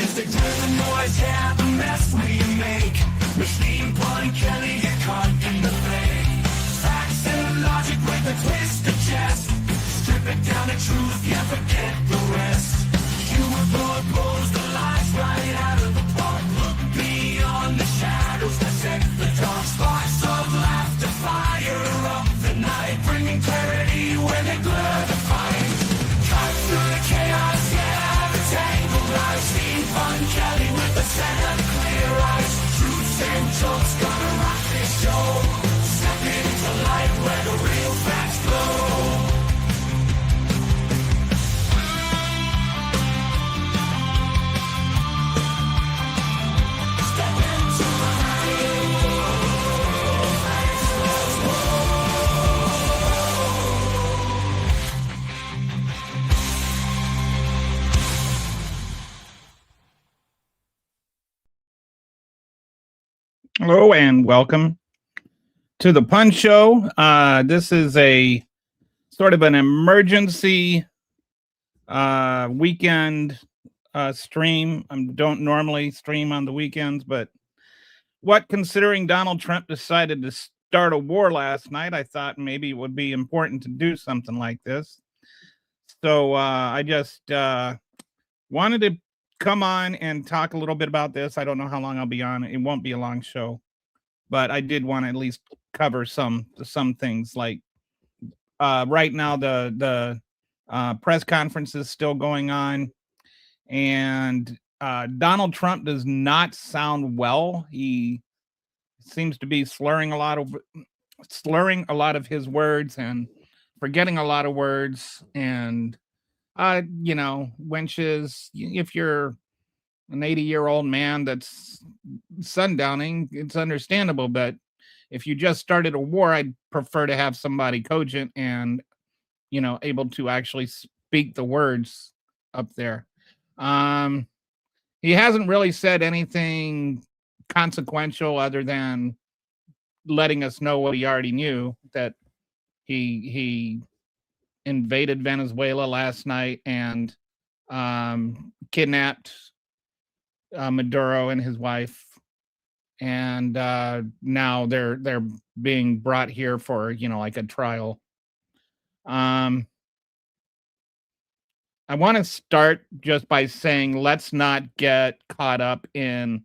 Music to the noise, yeah, the mess we make. Machine Pun Kelly get caught in the fake. Facts and logic with a twist of chest. Strip it down to truth, yeah, forget the rest. Humor blows the lies right out of the park. Look beyond the shadows that set the dark. Sparks of laughter fire up the night, bringing clarity where they blur the fight. Cut through the chaos, yeah, the tangled lies. Steam Pun Kelly with a set of clear eyes. Truths and jokes gonna rock this show. Step into light where the real facts flow. Hello and welcome to the Pun Show. This is a sort of an emergency weekend stream. I don't normally stream on the weekends, but considering Donald Trump decided to start a war last night, I thought maybe it would be important to do something like this. So I just wanted to come on and talk a little bit about this. I don't know how long I'll be on. It won't be a long show, but I did want to at least cover some things. Like right now, the press conference is still going on, and Donald Trump does not sound well. He seems to be slurring a lot of his words and forgetting a lot of words. And wenches, if you're an 80-year-old man that's sundowning, it's understandable. But if you just started a war, I'd prefer to have somebody cogent and, able to actually speak the words up there. He hasn't really said anything consequential other than letting us know what he already knew, that he invaded Venezuela last night and kidnapped Maduro and his wife, and now they're being brought here for like a trial. I want to start just by saying, let's not get caught up in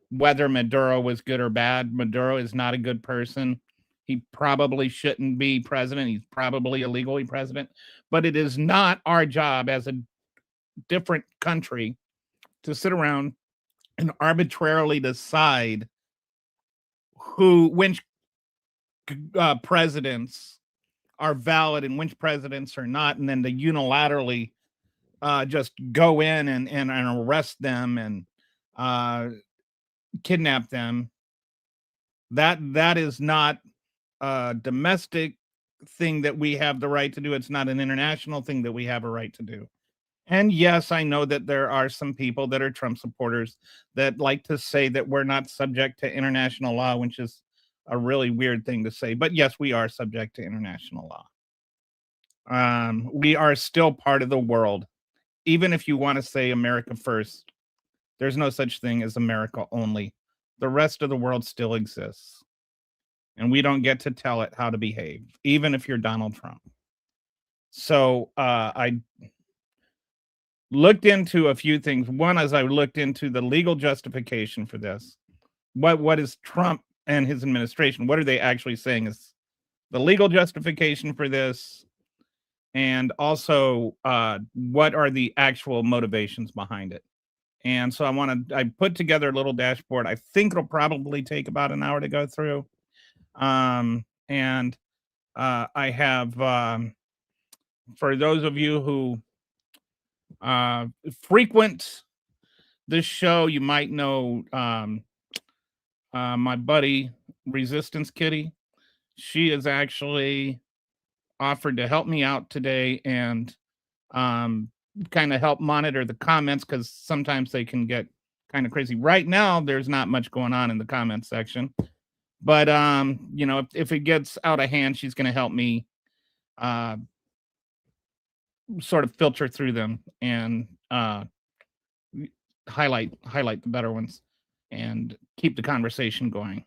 whether Maduro was good or bad. Maduro is not a good person. He probably shouldn't be president. He's probably illegally president. But it is not our job as a different country to sit around and arbitrarily decide which presidents are valid and which presidents are not, and then to unilaterally just go in and arrest them and kidnap them. That is not a domestic thing that we have the right to do. It's not an international thing that we have a right to do. And yes, I know that there are some people that are Trump supporters that like to say that we're not subject to international law, which is a really weird thing to say. But yes, we are subject to international law. We are still part of the world. Even if you want to say America first, there's no such thing as America only. The rest of the world still exists. And we don't get to tell it how to behave, even if you're Donald Trump. So I looked into a few things. One, as I looked into the legal justification for this, what is Trump and his administration, what are they actually saying is the legal justification for this? And also, what are the actual motivations behind it? And so I put together a little dashboard. I think it'll probably take about an hour to go through. And I have, for those of you who frequent this show, you might know my buddy Resistance Kitty. She is actually offered to help me out today and kind of help monitor the comments, because sometimes they can get kind of crazy. Right now, there's not much going on in the comment section. But, if it gets out of hand, she's going to help me sort of filter through them and highlight the better ones and keep the conversation going.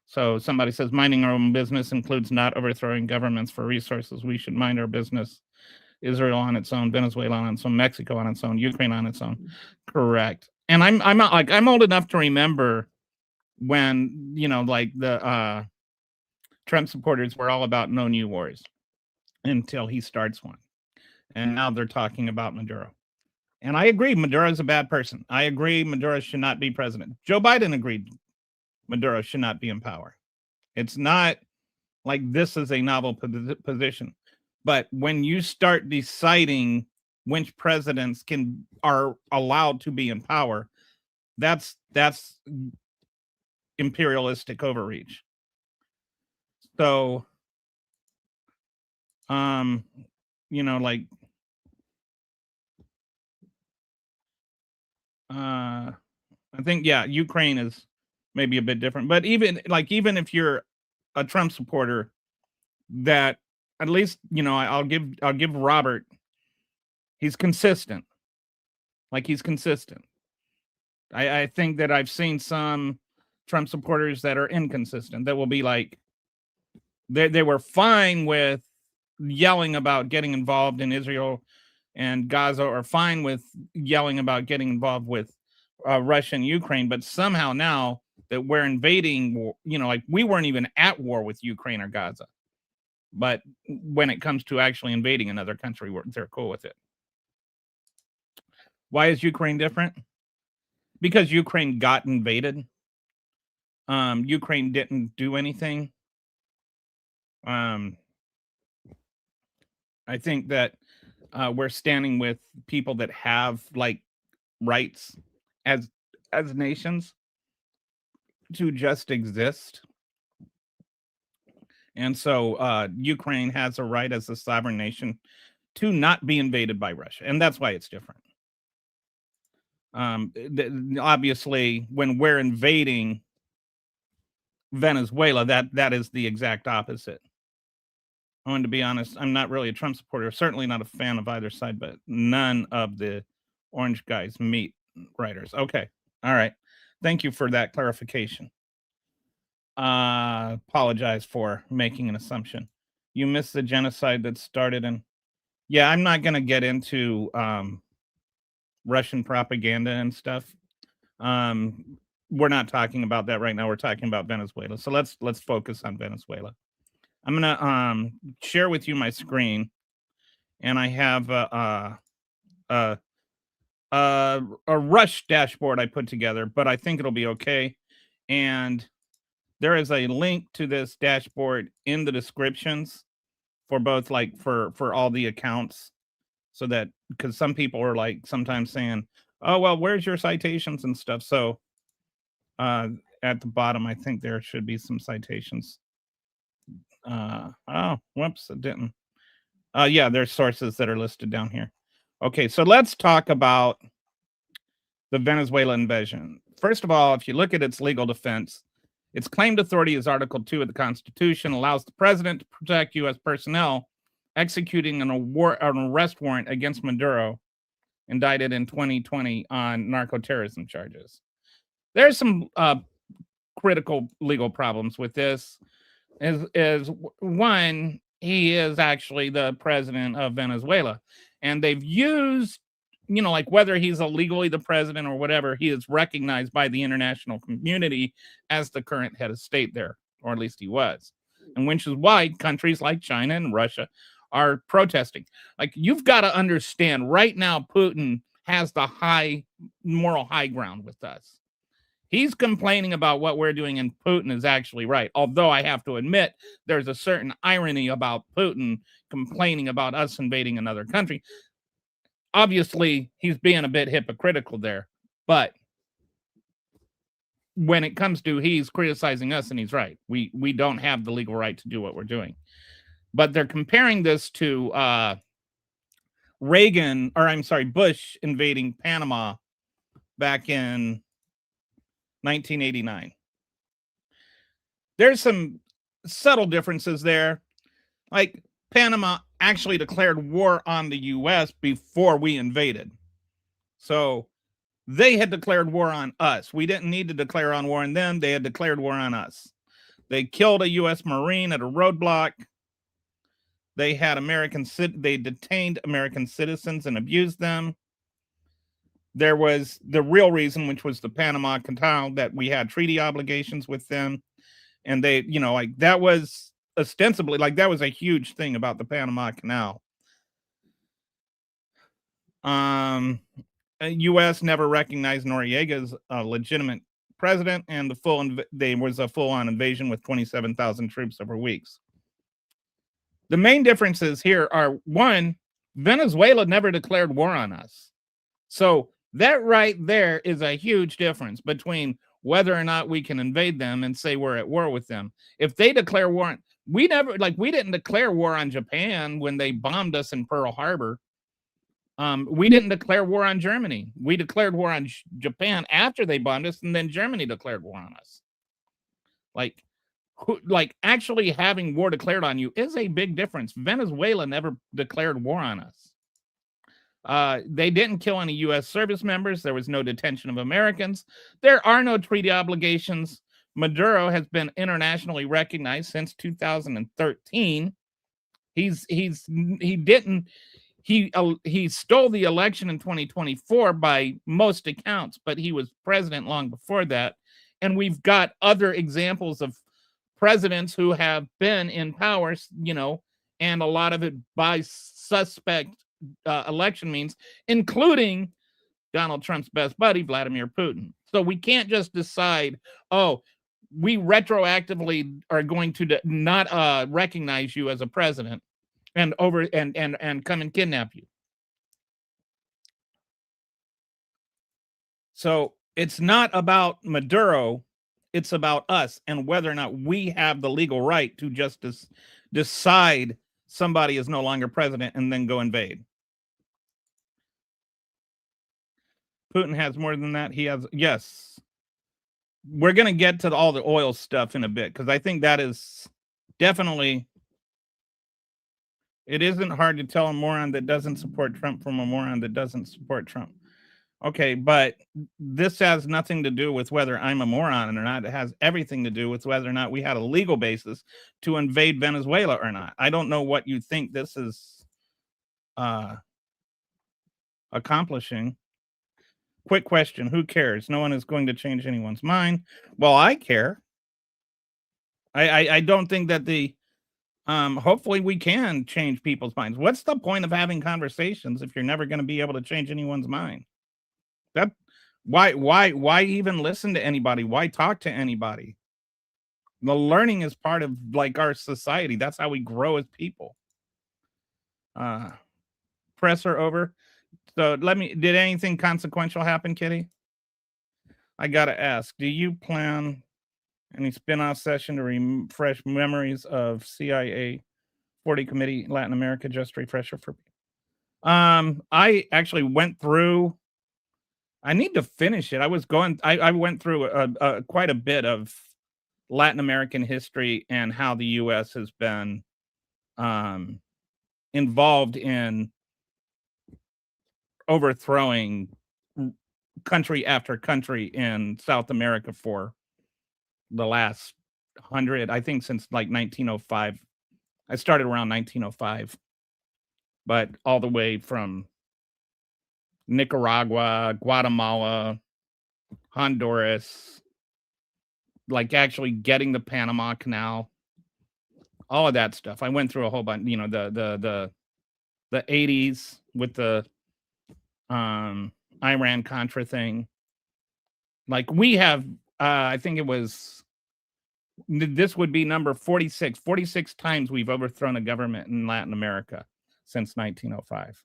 So somebody says minding our own business includes not overthrowing governments for resources. We should mind our business. Israel on its own, Venezuela on its own, Mexico on its own, Ukraine on its own. Correct. And I'm not like I'm old enough to remember when, you know, like the Trump supporters were all about no new wars until he starts one. And now they're talking about Maduro. And I agree, Maduro is a bad person. I agree, Maduro should not be president. Joe Biden agreed Maduro should not be in power. It's not like this is a novel position. But when you start deciding which presidents are allowed to be in power, that's imperialistic overreach. So, you know, like, I think, yeah, Ukraine is maybe a bit different, but even if you're a Trump supporter, that at least, you know, I'll give Robert, he's consistent. Like, he's consistent. I think that I've seen some Trump supporters that are inconsistent, that will be like, they were fine with yelling about getting involved in Israel and Gaza, or fine with yelling about getting involved with Russia and Ukraine, but somehow now that we're invading, you know, like we weren't even at war with Ukraine or Gaza, but when it comes to actually invading another country, they're cool with it. Why is Ukraine different? Because Ukraine got invaded. Ukraine didn't do anything. I think that we're standing with people that have like rights as nations to just exist. And so Ukraine has a right as a sovereign nation to not be invaded by Russia. And that's why it's different. Obviously, when we're invading Venezuela, that is the exact opposite. I want to be honest, I'm not really a Trump supporter, certainly not a fan of either side, but none of the orange guys meet writers. Okay. All right. Thank you for that clarification. Apologize for making an assumption. You missed the genocide that started in. Yeah, I'm not going to get into Russian propaganda and stuff. We're not talking about that right now. We're talking about Venezuela. So let's focus on Venezuela. I'm gonna share with you my screen, and I have a rush dashboard I put together, but I think it'll be okay. And there is a link to this dashboard in the descriptions for both, like for all the accounts, so that, because some people are like sometimes saying, oh, well, where's your citations and stuff? So at the bottom, I think there should be some citations. Oh, whoops, it didn't. Yeah, there's sources that are listed down here. Okay, so let's talk about the Venezuela invasion. First of all, if you look at its legal defense, its claimed authority is Article 2 of the Constitution, allows the president to protect U.S. personnel executing an arrest warrant against Maduro, indicted in 2020 on narco-terrorism charges. There's some critical legal problems with this. Is one, he is actually the president of Venezuela, and they've used, you know, like whether he's illegally the president or whatever, he is recognized by the international community as the current head of state there, or at least he was. And which is why countries like China and Russia are protesting. Like, you've got to understand right now, Putin has the moral high ground with us. He's complaining about what we're doing, and Putin is actually right. Although I have to admit, there's a certain irony about Putin complaining about us invading another country. Obviously, he's being a bit hypocritical there. But when it comes to he's criticizing us, and he's right. We don't have the legal right to do what we're doing. But they're comparing this to Bush invading Panama back in 1989. There's some subtle differences there. Like, Panama actually declared war on the US before we invaded. So they had declared war on us. We didn't need to declare on war on them. They had declared war on us. They killed a US Marine at a roadblock. They had they detained American citizens and abused them. There was the real reason, which was the Panama Canal, that we had treaty obligations with them. And they, like that was ostensibly, like that was a huge thing about the Panama Canal. U.S. never recognized Noriega as a legitimate president, and there was a full-on invasion with 27,000 troops over weeks. The main differences here are, one, Venezuela never declared war on us. So that right there is a huge difference between whether or not we can invade them and say we're at war with them. If they declare war, we didn't declare war on Japan when they bombed us in Pearl Harbor. We didn't declare war on Germany. We declared war on Japan after they bombed us, and then Germany declared war on us. Like actually having war declared on you is a big difference. Venezuela never declared war on us. They didn't kill any U.S. service members. There was no detention of Americans. There are no treaty obligations. Maduro has been internationally recognized since 2013. He stole the election in 2024 by most accounts, but he was president long before that. And we've got other examples of presidents who have been in power, and a lot of it by suspect election means, including Donald Trump's best buddy, Vladimir Putin. So we can't just decide, we retroactively are going to not recognize you as a president and come and kidnap you. So it's not about Maduro, it's about us and whether or not we have the legal right to just decide somebody is no longer president and then go invade. Putin has more than that. He has, yes. We're going to get to all the oil stuff in a bit, because I think that is definitely, it isn't hard to tell a moron that doesn't support Trump from a moron that doesn't support Trump. Okay, but this has nothing to do with whether I'm a moron or not. It has everything to do with whether or not we had a legal basis to invade Venezuela or not. I don't know what you think this is accomplishing. Quick question, who cares? No one is going to change anyone's mind. Well, I care. I don't think that hopefully we can change people's minds. What's the point of having conversations if you're never going to be able to change anyone's mind? Why even listen to anybody? Why talk to anybody? The learning is part of like our society. That's how we grow as people. Presser over. So did anything consequential happen, Kitty? I gotta ask, do you plan any spin-off session to refresh memories of CIA 40 Committee Latin America? Just refresher for people. I actually went through, I need to finish it. I went through quite a bit of Latin American history and how the U.S. has been involved in overthrowing country after country in South America for the last 100, I think since like 1905. I started around 1905, but all the way from Nicaragua, Guatemala, Honduras, like actually getting the Panama Canal, all of that stuff. I went through a whole bunch, the 80s with the Iran Contra thing. Like we have, I think this would be number 46 times we've overthrown a government in Latin America since 1905.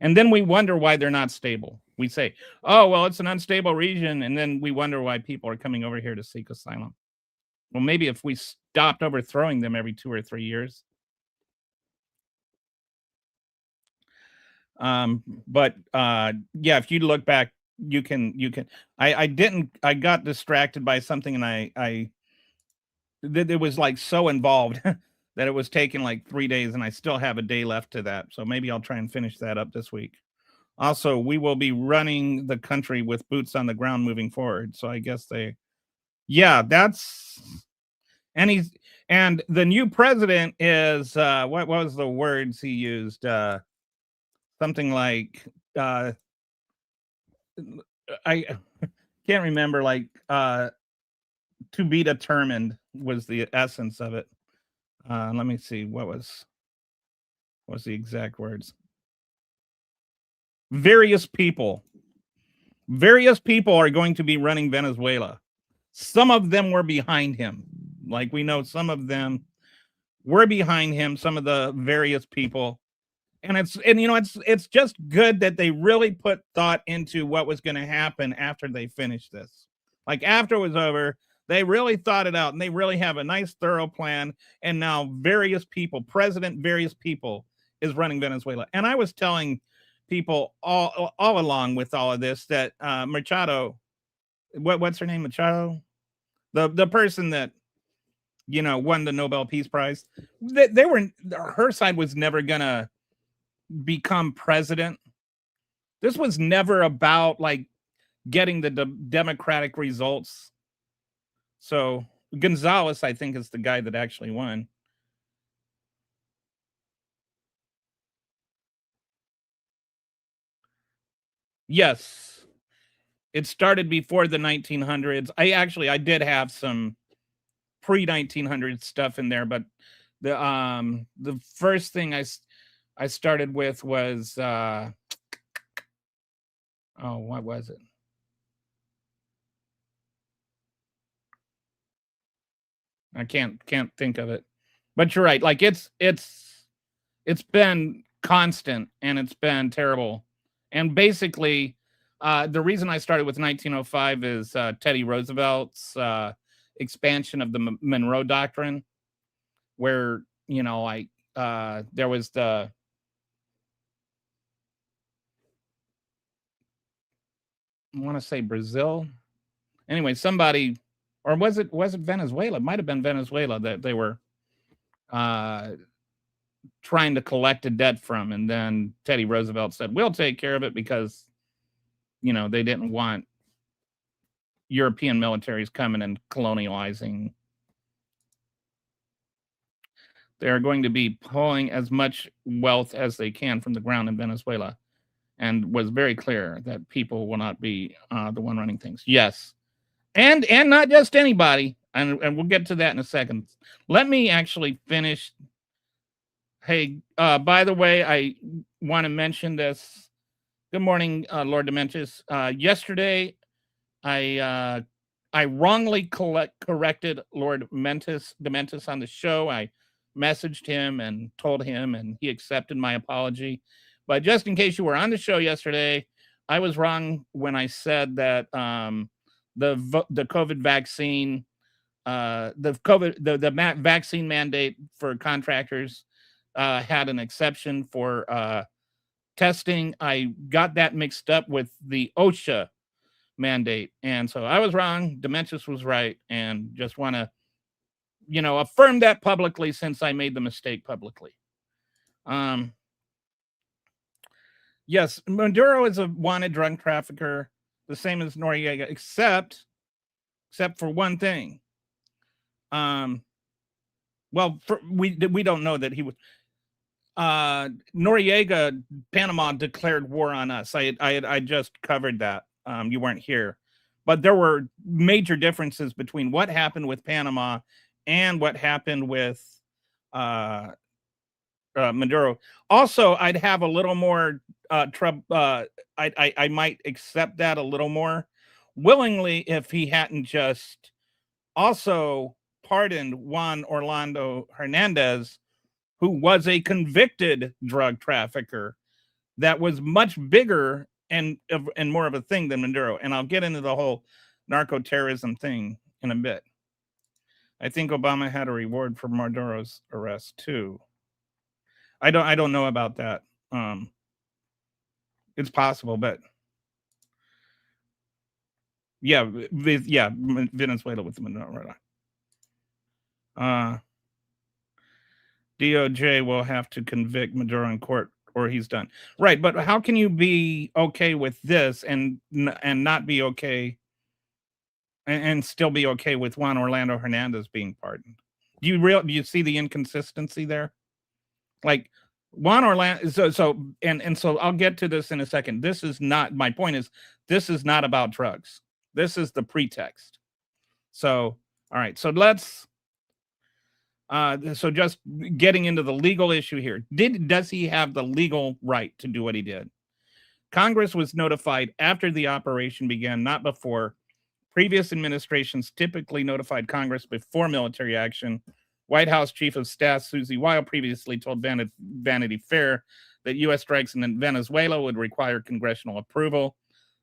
And then we wonder why they're not stable. We say, oh, well, it's an unstable region. And then we wonder why people are coming over here to seek asylum. Well, maybe if we stopped overthrowing them every 2 or 3 years. But yeah, if you look back, you can, I got distracted by something and it was like so involved that it was taking like 3 days, and I still have a day left to that. So maybe I'll try and finish that up this week. Also, we will be running the country with boots on the ground moving forward. So I guess yeah, that's, and and the new president is, what was the words he used? Something like, I can't remember, like, to be determined was the essence of it. Let me see, what's the exact words? Various people. Various people are going to be running Venezuela. Some of them were behind him. Like we know some of them were behind him, some of the various people. And it's just good that they really put thought into what was going to happen after they finished this. Like after it was over, they really thought it out, and they really have a nice thorough plan. And now various people, various people is running Venezuela. And I was telling people all along with all of this that Machado, what's her name, Machado, the person that won the Nobel Peace Prize, they were, her side was never gonna become president. This was never about like getting the democratic results. So Gonzalez, I think, is the guy that actually won. Yes, it started before the 1900s. I did have some pre 1900 stuff in there, but the first thing I started with was what was it? I can't think of it. But you're right. Like it's been constant, and it's been terrible. And basically, the reason I started with 1905 is Teddy Roosevelt's expansion of the Monroe Doctrine, where there was I want to say Brazil. Anyway, somebody, or was it Venezuela? It might have been Venezuela that they were trying to collect a debt from, and then Teddy Roosevelt said, "We'll take care of it," because they didn't want European militaries coming and colonializing. They're going to be pulling as much wealth as they can from the ground in Venezuela, and was very clear that people will not be the one running things. Yes, and not just anybody, and we'll get to that in a second. Let me actually finish. Hey, by the way, I want to mention this. Good morning, Lord Dementius. Yesterday, I wrongly corrected Lord Dementis on the show. I messaged him and told him, and he accepted my apology. But just in case you were on the show yesterday, I was wrong when I said that the COVID vaccine, the vaccine mandate for contractors had an exception for testing. I got that mixed up with the OSHA mandate, and so I was wrong. Dementius was right, and just want to affirm that publicly, since I made the mistake publicly. Yes, Maduro is a wanted drug trafficker, the same as Noriega, except for one thing. Well, we don't know that he was. Noriega, Panama declared war on us. I just covered that. You weren't here, but there were major differences between what happened with Panama and what happened with Maduro. Also, I'd have a little more trouble. I might accept that a little more willingly if he hadn't just also pardoned Juan Orlando Hernandez, who was a convicted drug trafficker that was much bigger and more of a thing than Maduro. And I'll get into the whole narco terrorism thing in a bit. I think Obama had a reward for Maduro's arrest too. I don't know about that. It's possible, but yeah, Venezuela with the Maduro. DOJ will have to convict Maduro in court or he's done. Right, but how can you be okay with this and not be okay and still be okay with Juan Orlando Hernandez being pardoned? Do you see the inconsistency there? Like Juan Orlando, so I'll get to this in a second. This is not my point. Is this is not about drugs? This is the pretext. So all right, so let's so just getting into the legal issue here. Does he have the legal right to do what he did? Congress was notified after the operation began, not before. Previous administrations typically notified Congress before military action. White House Chief of Staff Susie Wild previously told Vanity Fair that U.S. strikes in Venezuela would require congressional approval.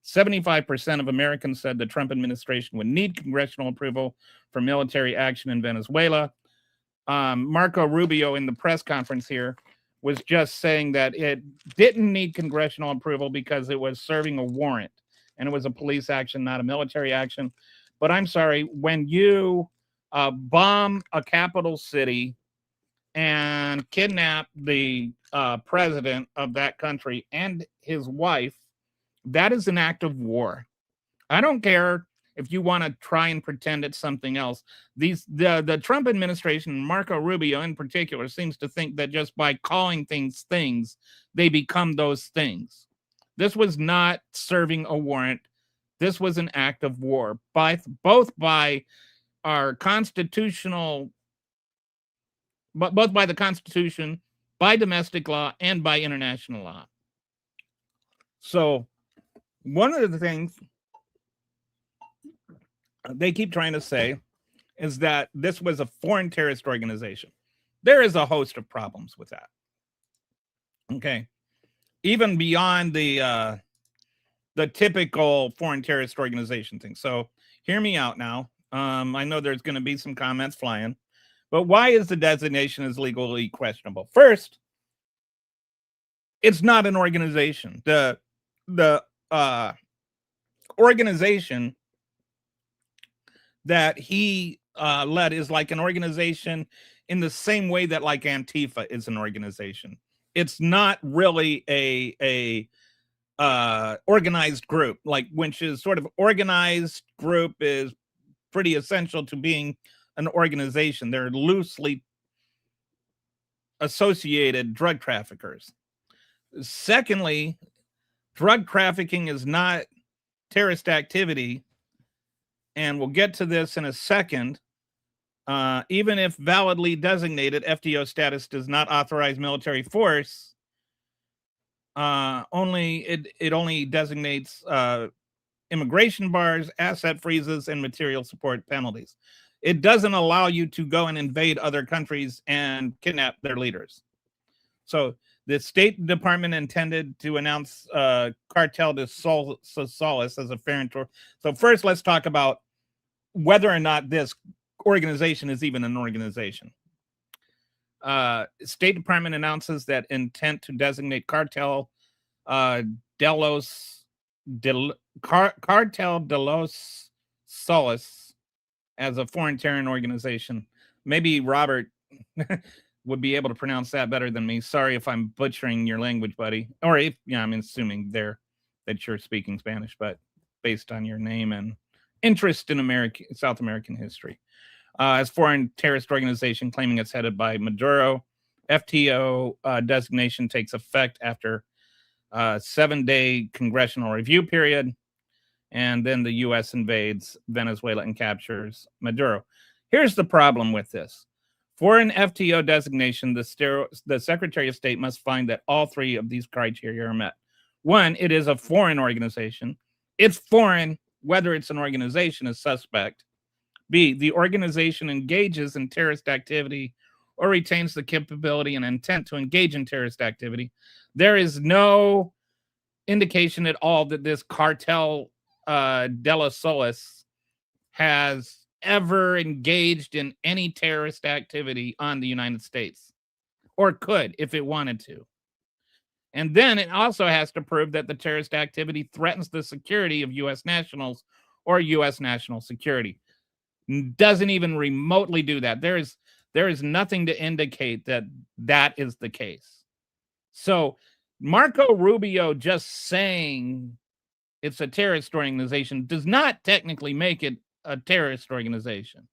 75% of Americans said the Trump administration would need congressional approval for military action in Venezuela. Marco Rubio in the press conference here was just saying that it didn't need congressional approval because it was serving a warrant and it was a police action, not a military action. But I'm sorry, when you bomb a capital city and kidnap the president of that country and his wife, that is an act of war. I don't care if you want to try and pretend it's something else. The Trump administration, Marco Rubio in particular, seems to think that just by calling things, they become those things. This was not serving a warrant. This was an act of war, both by our constitutional, both by the Constitution, by domestic law, and by international law. So one of the things they keep trying to say is that this was a foreign terrorist organization. There is a host of problems with that. Okay. Even beyond the typical foreign terrorist organization thing. So hear me out now. I know there's going to be some comments flying, but why is the designation as legally questionable? First, it's not an organization. The organization that he led is like an organization in the same way that like Antifa is an organization. It's not really a organized group, like which is sort of organized group is pretty essential to being an organization. They're loosely associated drug traffickers. Secondly, drug trafficking is not terrorist activity. And we'll get to this in a second. Even if validly designated, FDO status does not authorize military force. It only designates immigration bars, asset freezes, and material support penalties. It doesn't allow you to go and invade other countries and kidnap their leaders. So the State Department intended to announce Cartel de Solace as a fair and tour. So first, let's talk about whether or not this organization is even an organization. State Department announces that intent to designate Cartel de los Solis as a foreign terror organization. Maybe Robert would be able to pronounce that better than me. Sorry if I'm butchering your language, buddy. Or if, I'm assuming that you're speaking Spanish, but based on your name and interest in South American history. As foreign terrorist organization claiming it's headed by Maduro, FTO designation takes effect after a 7-day congressional review period, and then the U.S. invades Venezuela and captures Maduro. Here's the problem with this. For an FTO designation, the Secretary of State must find that all three of these criteria are met. One, it is a foreign organization. It's foreign, whether it's an organization is suspect. B, the organization engages in terrorist activity or retains the capability and intent to engage in terrorist activity. There is no indication at all that this Cartel de los Solis has ever engaged in any terrorist activity on the United States, or could if it wanted to. And then it also has to prove that the terrorist activity threatens the security of U.S. nationals or U.S. national security. Doesn't even remotely do that. There's There is nothing to indicate that that is the case. So Marco Rubio just saying it's a terrorist organization does not technically make it a terrorist organization.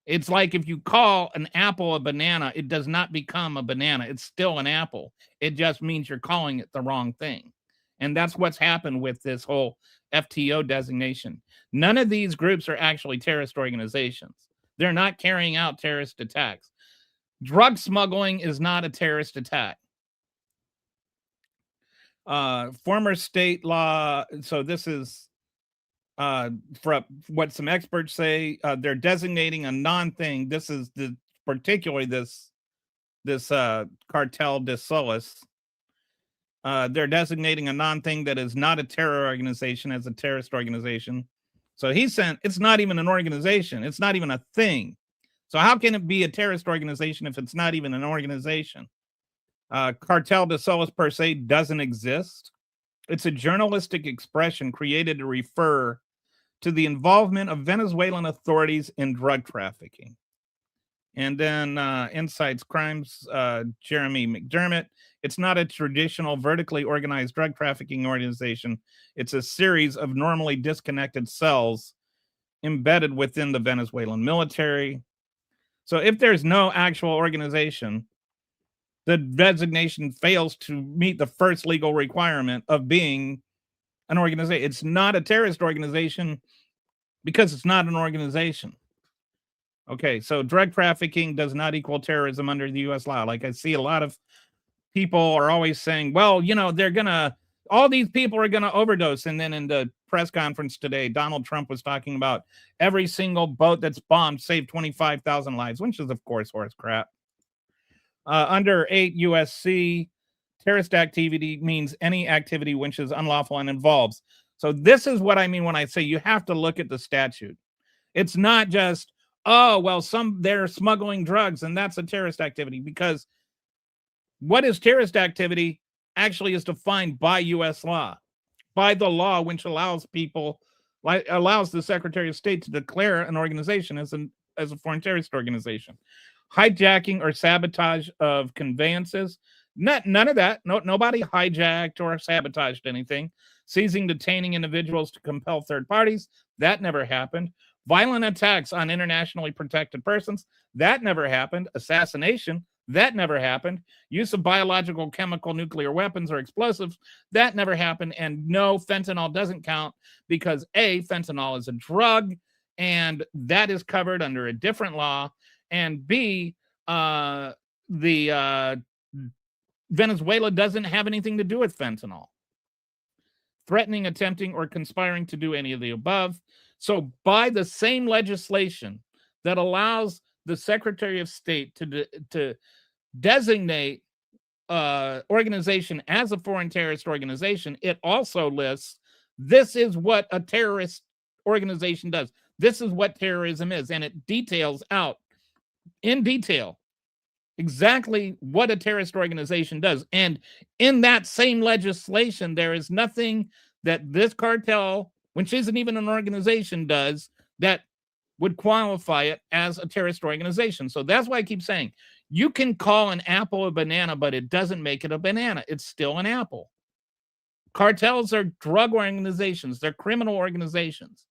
It's like if you call an apple a banana, it does not become a banana. It's still an apple. It just means you're calling it the wrong thing. And that's what's happened with this whole FTO designation. None of these groups are actually terrorist organizations. They're not carrying out terrorist attacks. Drug smuggling is not a terrorist attack. Former state law. So this is for what some experts say. They're designating a non-thing. This is particularly this cartel de Solis. They're designating a non-thing that is not a terror organization as a terrorist organization. So he's saying it's not even an organization. It's not even a thing. So how can it be a terrorist organization if it's not even an organization? Cartel de Solis per se doesn't exist. It's a journalistic expression created to refer to the involvement of Venezuelan authorities in drug trafficking. And then Insights Crimes, Jeremy McDermott. It's not a traditional vertically organized drug trafficking organization. It's a series of normally disconnected cells embedded within the Venezuelan military. So if there's no actual organization, the designation fails to meet the first legal requirement of being an organization. It's not a terrorist organization because it's not an organization. Okay, so drug trafficking does not equal terrorism under the U.S. law. Like I see a lot of people are always saying, well, all these people are going to overdose. And then in the press conference today, Donald Trump was talking about every single boat that's bombed saved 25,000 lives, which is, of course, horse crap. Under 8 USC, terrorist activity means any activity which is unlawful and involves. So this is what I mean when I say you have to look at the statute. It's not just, oh, well, they're smuggling drugs and that's a terrorist activity, because what is terrorist activity actually is defined by U.S. law, by the law which allows the Secretary of State to declare an organization as a foreign terrorist organization. Hijacking or sabotage of conveyances, none of that. Nobody hijacked or sabotaged anything. Seizing, detaining individuals to compel third parties, that never happened. Violent attacks on internationally protected persons, that never happened. Assassination, that never happened. Use of biological, chemical, nuclear weapons or explosives, that never happened. And no, fentanyl doesn't count because A, fentanyl is a drug and that is covered under a different law. And B, Venezuela doesn't have anything to do with fentanyl. Threatening, attempting, or conspiring to do any of the above. So by the same legislation that allows the Secretary of State to designate organization as a foreign terrorist organization, it also lists this is what a terrorist organization does. This is what terrorism is. And it details out in detail exactly what a terrorist organization does. And in that same legislation, there is nothing that this cartel, which isn't even an organization, does that would qualify it as a terrorist organization. So that's why I keep saying you can call an apple a banana, but it doesn't make it a banana. It's still an apple. Cartels are drug organizations. They're criminal organizations.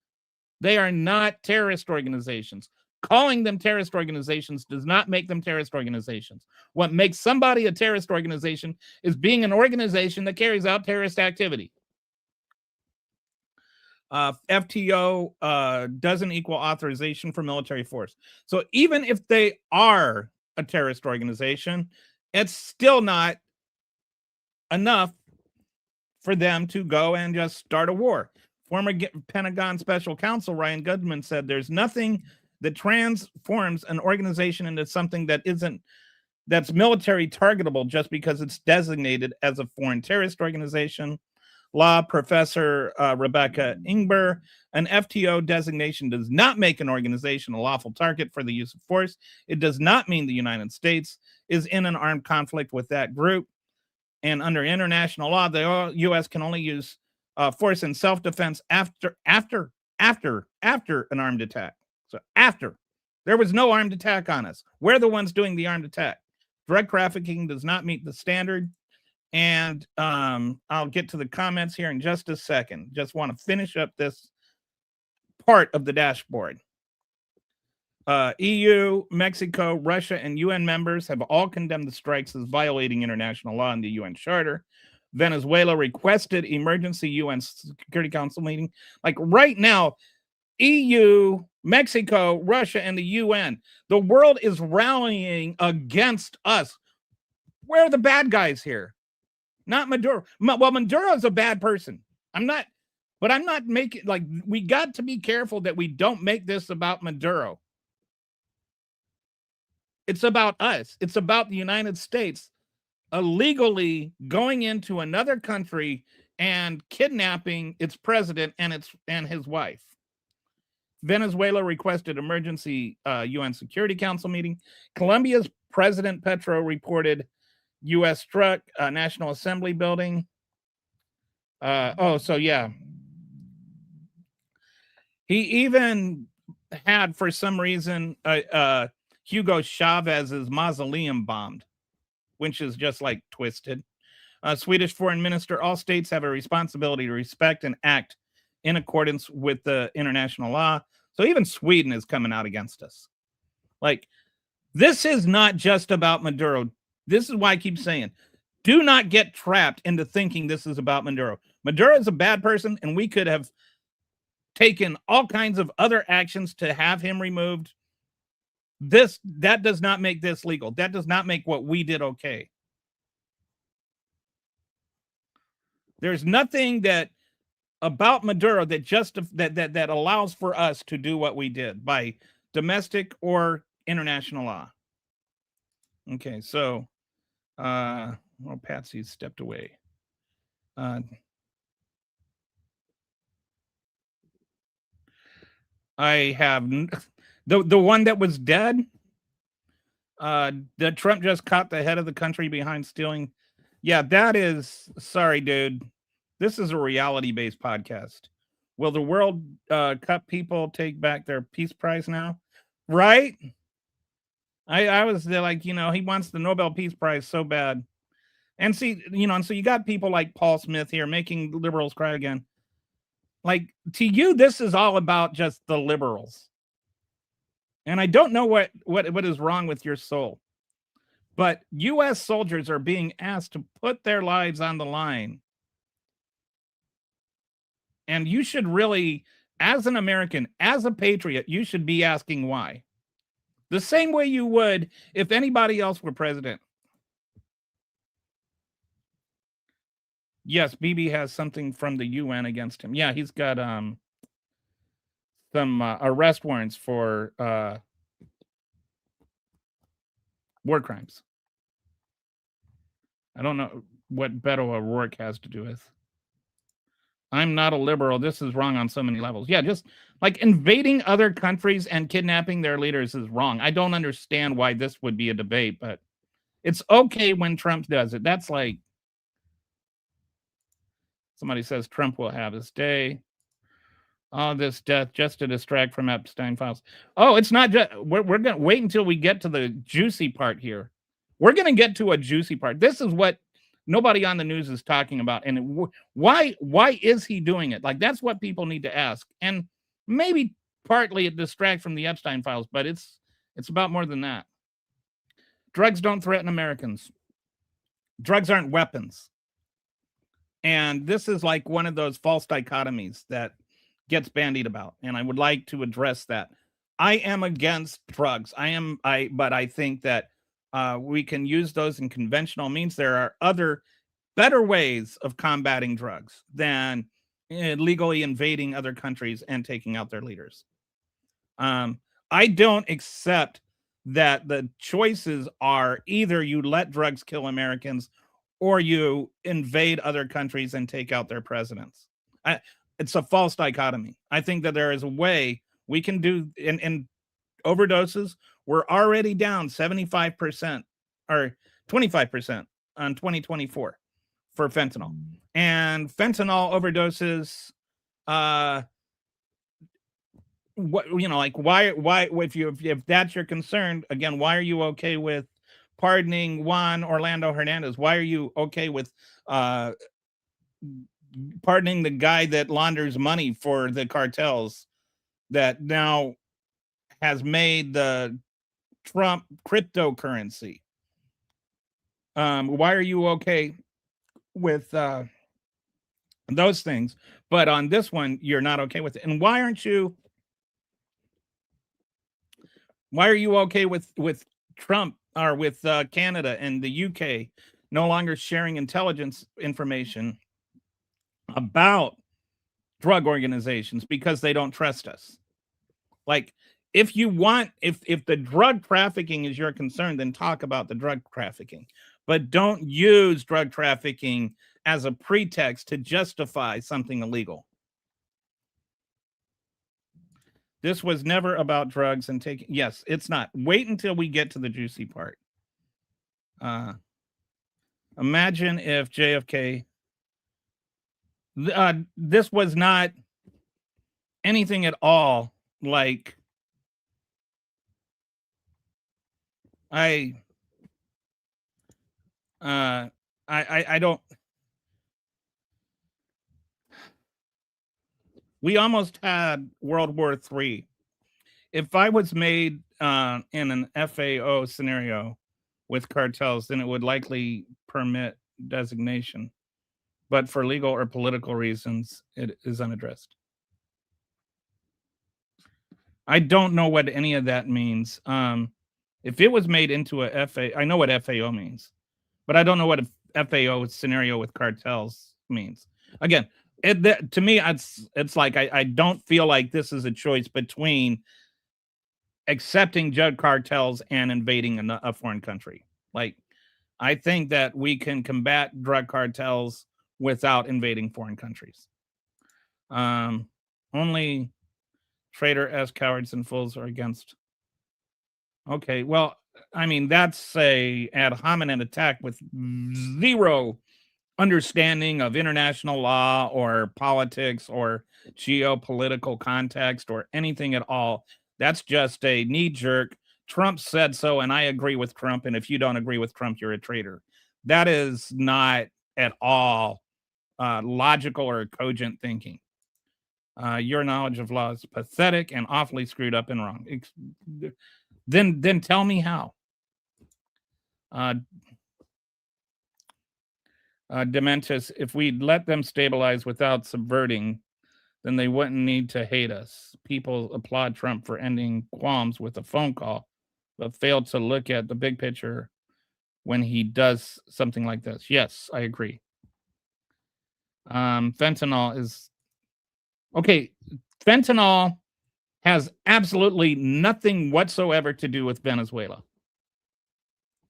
They are not terrorist organizations. Calling them terrorist organizations does not make them terrorist organizations. What makes somebody a terrorist organization is being an organization that carries out terrorist activity. FTO doesn't equal authorization for military force. So even if they are a terrorist organization, it's still not enough for them to go and just start a war. Former Pentagon Special Counsel Ryan Goodman said there's nothing that transforms an organization into something that's military targetable just because it's designated as a foreign terrorist organization. Law professor Rebecca Ingber, an FTO designation does not make an organization a lawful target for the use of force. It does not mean the United States is in an armed conflict with that group. And under international law, the U.S. can only use force in self-defense after an armed attack. So after. There was no armed attack on us. We're the ones doing the armed attack. Drug trafficking does not meet the standard. And I'll get to the comments here in just a second. Just want to finish up this part of the dashboard. EU, Mexico, Russia, and UN members have all condemned the strikes as violating international law and the UN Charter. Venezuela requested emergency UN Security Council meeting. Like right now, EU, Mexico, Russia, and the UN, the world is rallying against us. We're the bad guys here, not Maduro. Well, Maduro is a bad person. I'm not making, like, we got to be careful that we don't make this about Maduro. It's about us. It's about the United States illegally going into another country and kidnapping its president and his wife. Venezuela requested emergency UN Security Council meeting. Colombia's President Petro reported U.S. struck National Assembly building. So yeah. He even had, for some reason, Hugo Chavez's mausoleum bombed, which is just like twisted. Swedish foreign minister, all states have a responsibility to respect and act in accordance with the international law. So even Sweden is coming out against us. Like, this is not just about Maduro. This is why I keep saying, do not get trapped into thinking this is about Maduro. Maduro is a bad person, and we could have taken all kinds of other actions to have him removed. That does not make this legal. That does not make what we did okay. There's nothing that about Maduro that allows for us to do what we did by domestic or international law. Okay, so Patsy stepped away. I have the one that was dead. That Trump just caught the head of the country behind stealing. Yeah, that is, sorry, dude. This is a reality-based podcast. Will the World Cup people take back their Peace Prize now? Right? I was like, he wants the Nobel Peace Prize so bad. And see, and so you got people like Paul Smith here making liberals cry again. Like, to you, this is all about just the liberals. And I don't know what is wrong with your soul. But U.S. soldiers are being asked to put their lives on the line. And you should really, as an American, as a patriot, you should be asking why. The same way you would if anybody else were president. Yes, Bibi has something from the UN against him. Yeah, he's got some arrest warrants for war crimes. I don't know what Beto O'Rourke has to do with. I'm not a liberal. This is wrong on so many levels. Yeah, just like invading other countries and kidnapping their leaders is wrong. I don't understand why this would be a debate, but it's okay when Trump does it. That's like, somebody says Trump will have his day. All this death just to distract from Epstein files. Oh, it's not just, we're going to wait until we get to the juicy part here. We're going to get to a juicy part. This is what nobody on the news is talking about. And why is he doing it? Like, that's what people need to ask. And maybe partly it distracts from the Epstein files, but it's about more than that. Drugs don't threaten Americans. Drugs aren't weapons. And this is like one of those false dichotomies that gets bandied about. And I would like to address that. I am against drugs. But I think that we can use those in conventional means. There are other better ways of combating drugs than legally invading other countries and taking out their leaders. I don't accept that the choices are either you let drugs kill Americans or you invade other countries and take out their presidents. It's a false dichotomy. I think that there is a way we can do in overdoses. We're already down 75% or 25% on 2024 for fentanyl. And fentanyl overdoses, what, like, why, if that's your concern, again, why are you okay with pardoning Juan Orlando Hernandez? Why are you okay with uh pardoning the guy that launders money for the cartels that now has made the Trump cryptocurrency? Why are you okay with those things, but on this one you're not okay with it? And why are you okay with Trump, or with Canada and the UK no longer sharing intelligence information about drug organizations because they don't trust us? Like, if you want, if the drug trafficking is your concern, then talk about the drug trafficking, but don't use drug trafficking as a pretext to justify something illegal. This was never about drugs and taking. Yes, it's not. Wait until we get to the juicy part. Imagine if JFK. This was not anything at all like I don't. We almost had World War III. If I was made in an FAO scenario with cartels, then it would likely permit designation. But for legal or political reasons, it is unaddressed. I don't know what any of that means. If it was made into a FAO, I know what FAO means, but I don't know what a FAO scenario with cartels means. Again, to me, it's like I don't feel like this is a choice between accepting drug cartels and invading a foreign country. Like, I think that we can combat drug cartels without invading foreign countries. Only traitor-esque cowards and fools are against. Okay, well, I mean, that's a ad hominem attack with zero understanding of international law or politics or geopolitical context or anything at all. That's just a knee jerk. Trump said so, and I agree with Trump. And if you don't agree with Trump, you're a traitor. That is not at all logical or cogent thinking. Your knowledge of law is pathetic and awfully screwed up and wrong. Then tell me how. Dementis, if we'd let them stabilize without subverting, then they wouldn't need to hate us. People applaud Trump for ending qualms with a phone call, but fail to look at the big picture when he does something like this. Yes, I agree. Fentanyl is okay. Fentanyl has absolutely nothing whatsoever to do with Venezuela.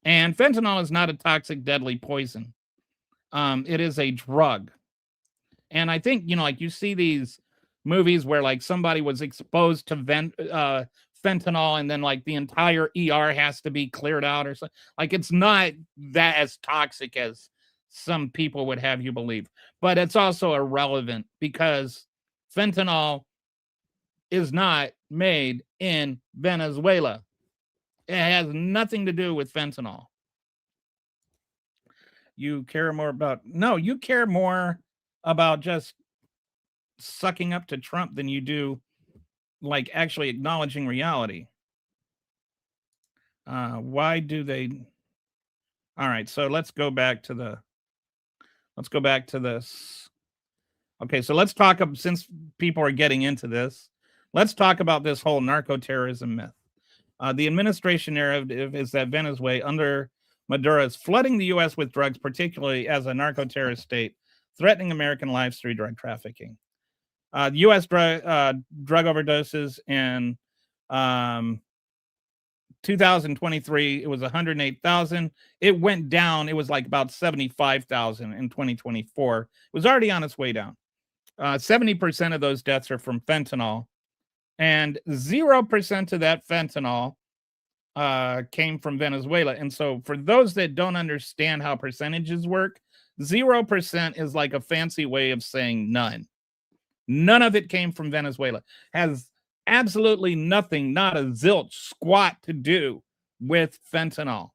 And fentanyl is not a toxic, deadly poison. It is a drug. And I think, like you see these movies where like somebody was exposed to fentanyl and then like the entire ER has to be cleared out or something. Like, it's not that as toxic as some people would have you believe. But it's also irrelevant because fentanyl is not made in Venezuela. It has nothing to do with fentanyl. You care more about you care more about just sucking up to Trump than you do like actually acknowledging reality. Why do they? All right, so let's go back to this. Okay, so let's talk since people are getting into this, let's talk about this whole narco-terrorism myth. The administration narrative is that Venezuela under Maduro is flooding the U.S. with drugs, particularly as a narco-terrorist state, threatening American lives through drug trafficking. U.S. drug overdoses in 2023, it was 108,000. It went down. It was like about 75,000 in 2024. It was already on its way down. 70% of those deaths are from fentanyl, and 0% of that fentanyl came from Venezuela. And so for those that don't understand how percentages work, 0% is like a fancy way of saying none. None of it came from Venezuela. Has absolutely nothing, not a zilch, squat to do with fentanyl.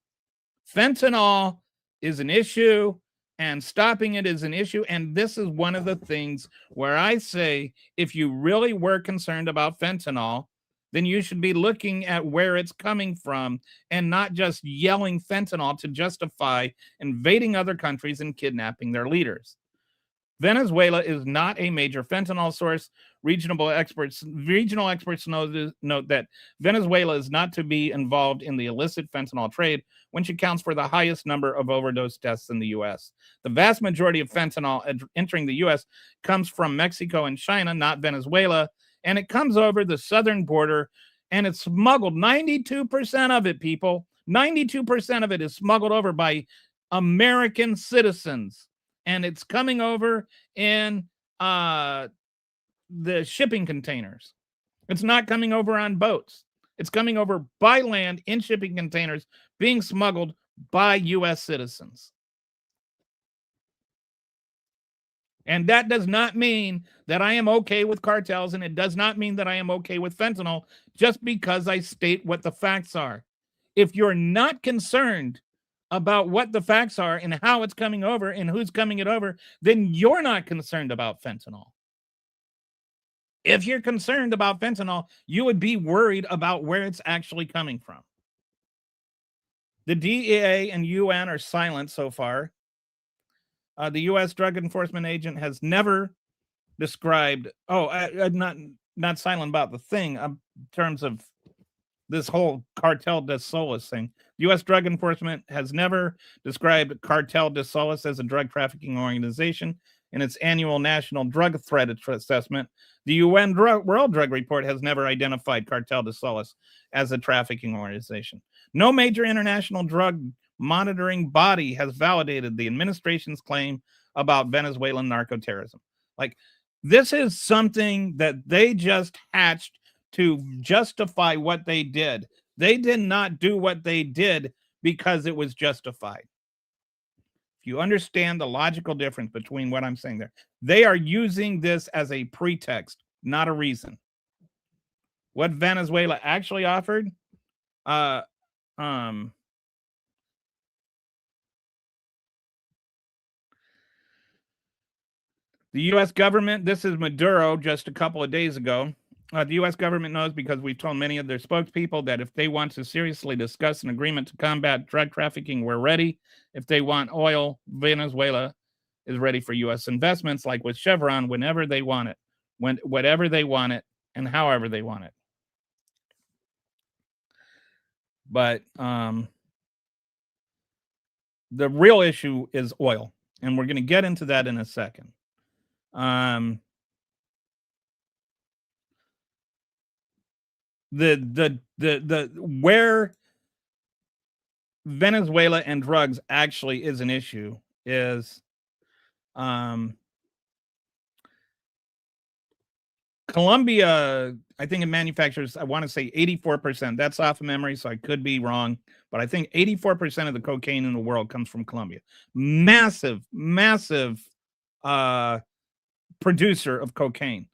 Fentanyl is an issue, and stopping it is an issue. And this is one of the things where I say, if you really were concerned about fentanyl, then you should be looking at where it's coming from and not just yelling fentanyl to justify invading other countries and kidnapping their leaders. Venezuela is not a major fentanyl source. Regional experts note that Venezuela is not to be involved in the illicit fentanyl trade, which accounts for the highest number of overdose deaths in the U.S. The vast majority of fentanyl entering the U.S. comes from Mexico and China, not Venezuela, and it comes over the southern border, and it's smuggled. 92% of it, people, 92% of it is smuggled over by American citizens. And it's coming over in the shipping containers. It's not coming over on boats. It's coming over by land in shipping containers, being smuggled by U.S. citizens. And that does not mean that I am okay with cartels, and it does not mean that I am okay with fentanyl just because I state what the facts are. If you're not concerned about what the facts are and how it's coming over and who's coming it over, then you're not concerned about fentanyl. If you're concerned about fentanyl, you would be worried about where it's actually coming from. The DEA and UN are silent so far. The U.S. Drug Enforcement Agent has never described, not silent about the thing in terms of this whole Cartel de Solis thing. U.S. Drug Enforcement has never described Cartel de Solis as a drug trafficking organization. In its annual National Drug Threat Assessment, the UN World Drug Report has never identified Cartel de Solis as a trafficking organization. No major international drug monitoring body has validated the administration's claim about Venezuelan narco-terrorism. Like, this is something that they just hatched to justify what they did. They did not do what they did because it was justified. If you understand the logical difference between what I'm saying there, they are using this as a pretext, not a reason. What Venezuela actually offered, the U.S. government, this is Maduro just a couple of days ago. The U.S. government knows, because we've told many of their spokespeople, that if they want to seriously discuss an agreement to combat drug trafficking, we're ready. If they want oil, Venezuela is ready for U.S. investments, like with Chevron, whenever they want it, whatever they want it, and however they want it. But the real issue is oil, and we're going to get into that in a second. Where Venezuela and drugs actually is an issue is Colombia, I think it manufactures, I want to say 84%. That's off of memory, so I could be wrong, but I think 84% of the cocaine in the world comes from Colombia. Massive producer of cocaine.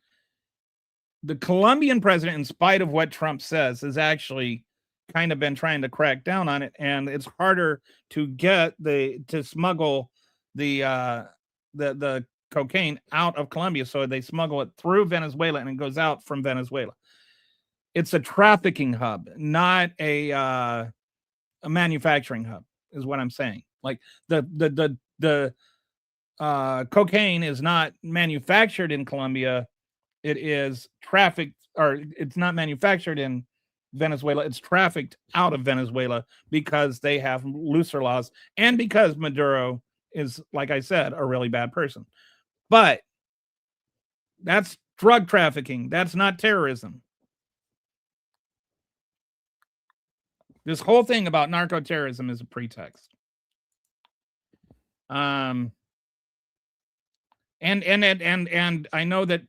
The Colombian president, in spite of what Trump says, has actually kind of been trying to crack down on it, and it's harder to get to smuggle the cocaine out of Colombia, so they smuggle it through Venezuela and it goes out from Venezuela. It's a trafficking hub, not a manufacturing hub, is what I'm saying. Like the cocaine is not manufactured in Colombia. It is trafficked, or it's not manufactured in Venezuela. It's trafficked out of Venezuela because they have looser laws and because Maduro is, like I said, a really bad person. But that's drug trafficking. That's not terrorism. This whole thing about narco-terrorism is a pretext. And I know that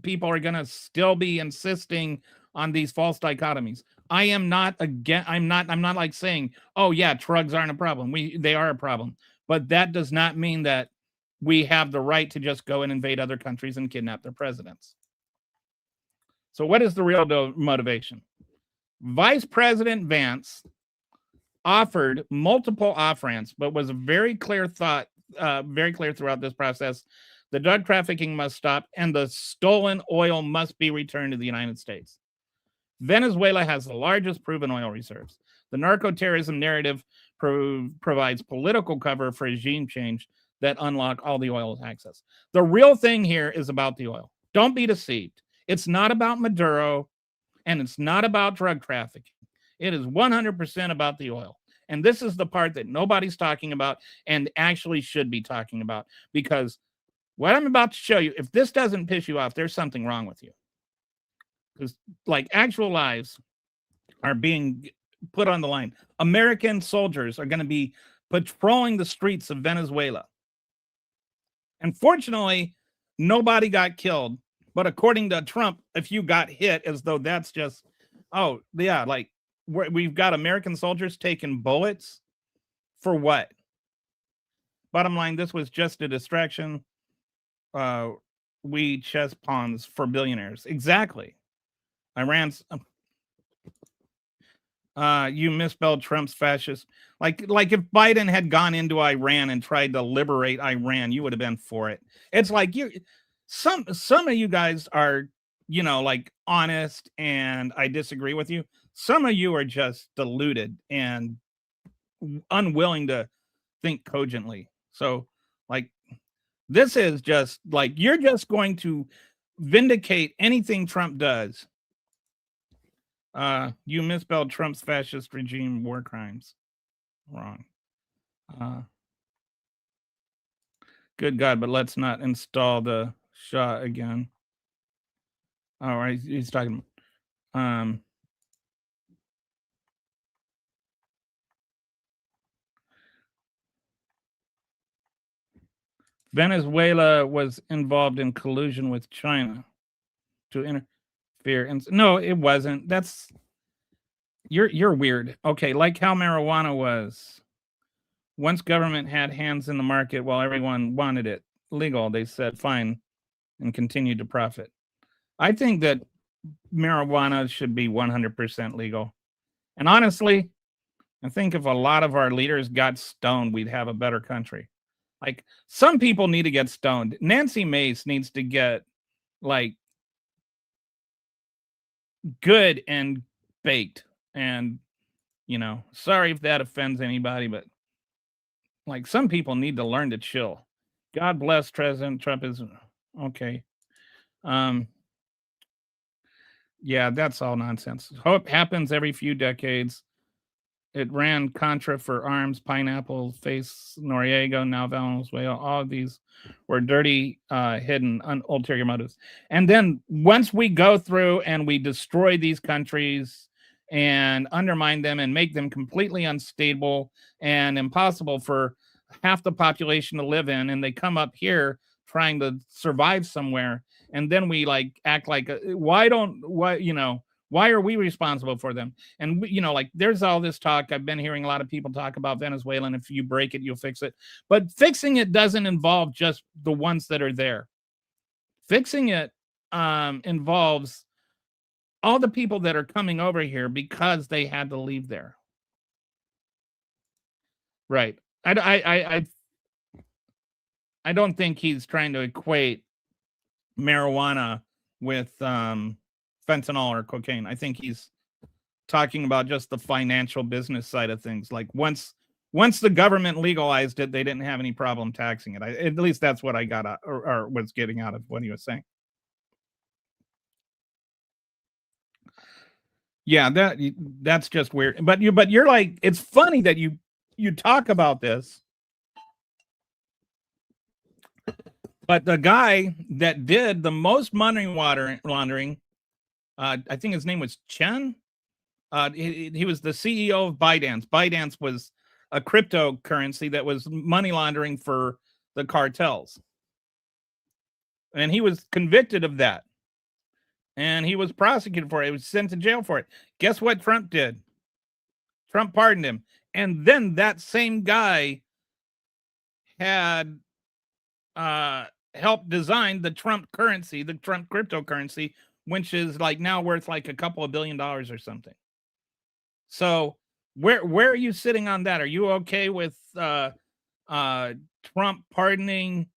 people are going to still be insisting on these false dichotomies. I am not again. I'm not like saying, oh yeah, drugs aren't a problem. They are a problem, but that does not mean that we have the right to just go and invade other countries and kidnap their presidents. So what is the real motivation? Vice President Vance offered multiple off-ramps, but was a very clear throughout this process. The drug trafficking must stop and the stolen oil must be returned to the United States. Venezuela has the largest proven oil reserves. The narco-terrorism narrative provides political cover for regime change that unlock all the oil access. The real thing here is about the oil. Don't be deceived. It's not about Maduro and it's not about drug trafficking. It is 100% about the oil. And this is the part that nobody's talking about and actually should be talking about, because what I'm about to show you, if this doesn't piss you off, there's something wrong with you. Because like actual lives are being put on the line. American soldiers are going to be patrolling the streets of Venezuela. And fortunately, nobody got killed. But according to Trump, if you got hit, as though that's just, oh, yeah, like we've got American soldiers taking bullets for what? Bottom line, this was just a distraction. We chess pawns for billionaires. Exactly. Iran's you misspelled Trump's fascist. Like if Biden had gone into Iran and tried to liberate Iran, you would have been for it. It's like some of you guys are, like honest, and I disagree with you. Some of you are just deluded and unwilling to think cogently. So like this is just like you're just going to vindicate anything Trump does. You misspelled Trump's fascist regime war crimes. Wrong. Good God, but let's not install the Shah again. All right, he's talking. Venezuela was involved in collusion with China to interfere. And no, it wasn't. That's you're weird. Okay, like how marijuana was. Once government had hands in the market while everyone wanted it legal, they said fine and continued to profit. I think that marijuana should be 100% legal. And honestly, I think if a lot of our leaders got stoned, we'd have a better country. Like some people need to get stoned. Nancy Mace needs to get like good and baked. And, sorry if that offends anybody, but like some people need to learn to chill. God bless President Trump is okay. Yeah, that's all nonsense. Hope happens every few decades. It ran Contra for arms, Pineapple, Face Noriega, now Venezuela. All of these were dirty, hidden, ulterior motives. And then once we go through and we destroy these countries and undermine them and make them completely unstable and impossible for half the population to live in, and they come up here trying to survive somewhere, and then we like act like why are we responsible for them? And like there's all this talk. I've been hearing a lot of people talk about Venezuela, and if you break it, you'll fix it. But fixing it doesn't involve just the ones that are there. Fixing it involves all the people that are coming over here because they had to leave there. Right. I don't think he's trying to equate marijuana with fentanyl or cocaine. I think he's talking about just the financial business side of things. Like once the government legalized it, they didn't have any problem taxing it. At least that's what I got out, or was getting out of what he was saying. Yeah, that's just weird. But you're like, it's funny that you talk about this. But the guy that did the most money laundering, I think his name was Chen. He was the CEO of ByteDance. ByteDance was a cryptocurrency that was money laundering for the cartels. And he was convicted of that. And he was prosecuted for it. He was sent to jail for it. Guess what Trump did? Trump pardoned him. And then that same guy had helped design the Trump currency, the Trump cryptocurrency, which is like now worth like a couple of $1 billion or something. So where are you sitting on that? Are you okay with Trump pardoning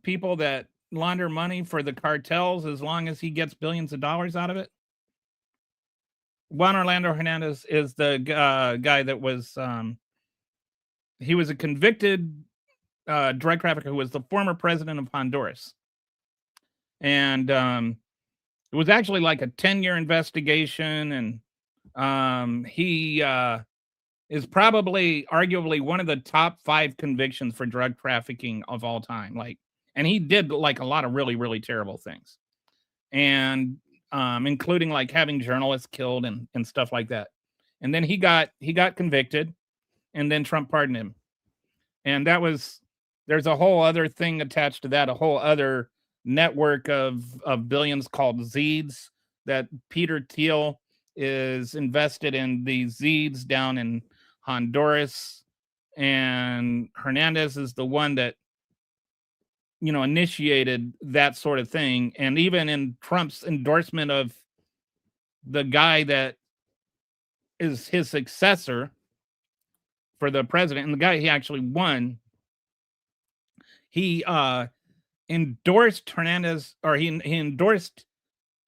people that launder money for the cartels as long as he gets billions of dollars out of it? Juan Orlando Hernandez is the guy that was he was a convicted drug trafficker who was the former president of Honduras, and it was actually like a 10-year investigation, and he is probably arguably one of the top 5 convictions for drug trafficking of all time. Like, and he did like a lot of really, really terrible things, and including like having journalists killed and stuff like that. And then he got convicted, and then Trump pardoned him. And there's a whole other thing attached to that, a whole other network of billions called Zeeds that Peter Thiel is invested in, these Zeeds down in Honduras, and Hernandez is the one that initiated that sort of thing. And even in Trump's endorsement of the guy that is his successor for the president, and the guy he actually won, he endorsed Hernandez, or he endorsed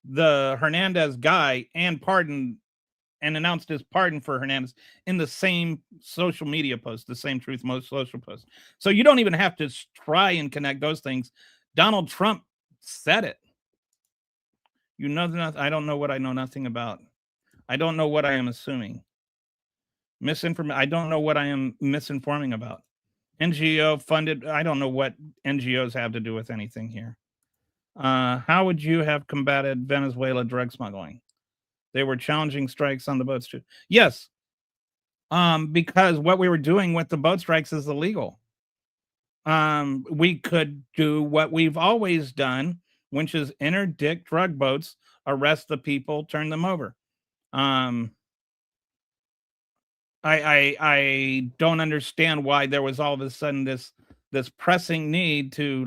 the Hernandez guy and pardoned and announced his pardon for Hernandez in the same social media post, the same Truth Most social post. So you don't even have to try and connect those things. Donald Trump said it. You know nothing. I don't know what I know nothing about. I don't know what I am assuming. I don't know what I am misinforming about. NGO funded. I don't know what NGOs have to do with anything here. How would you have combated Venezuela drug smuggling? They were challenging strikes on the boats too. Yes. Because what we were doing with the boat strikes is illegal. We could do what we've always done, which is interdict drug boats, arrest the people, turn them over. I don't understand why there was all of a sudden this pressing need to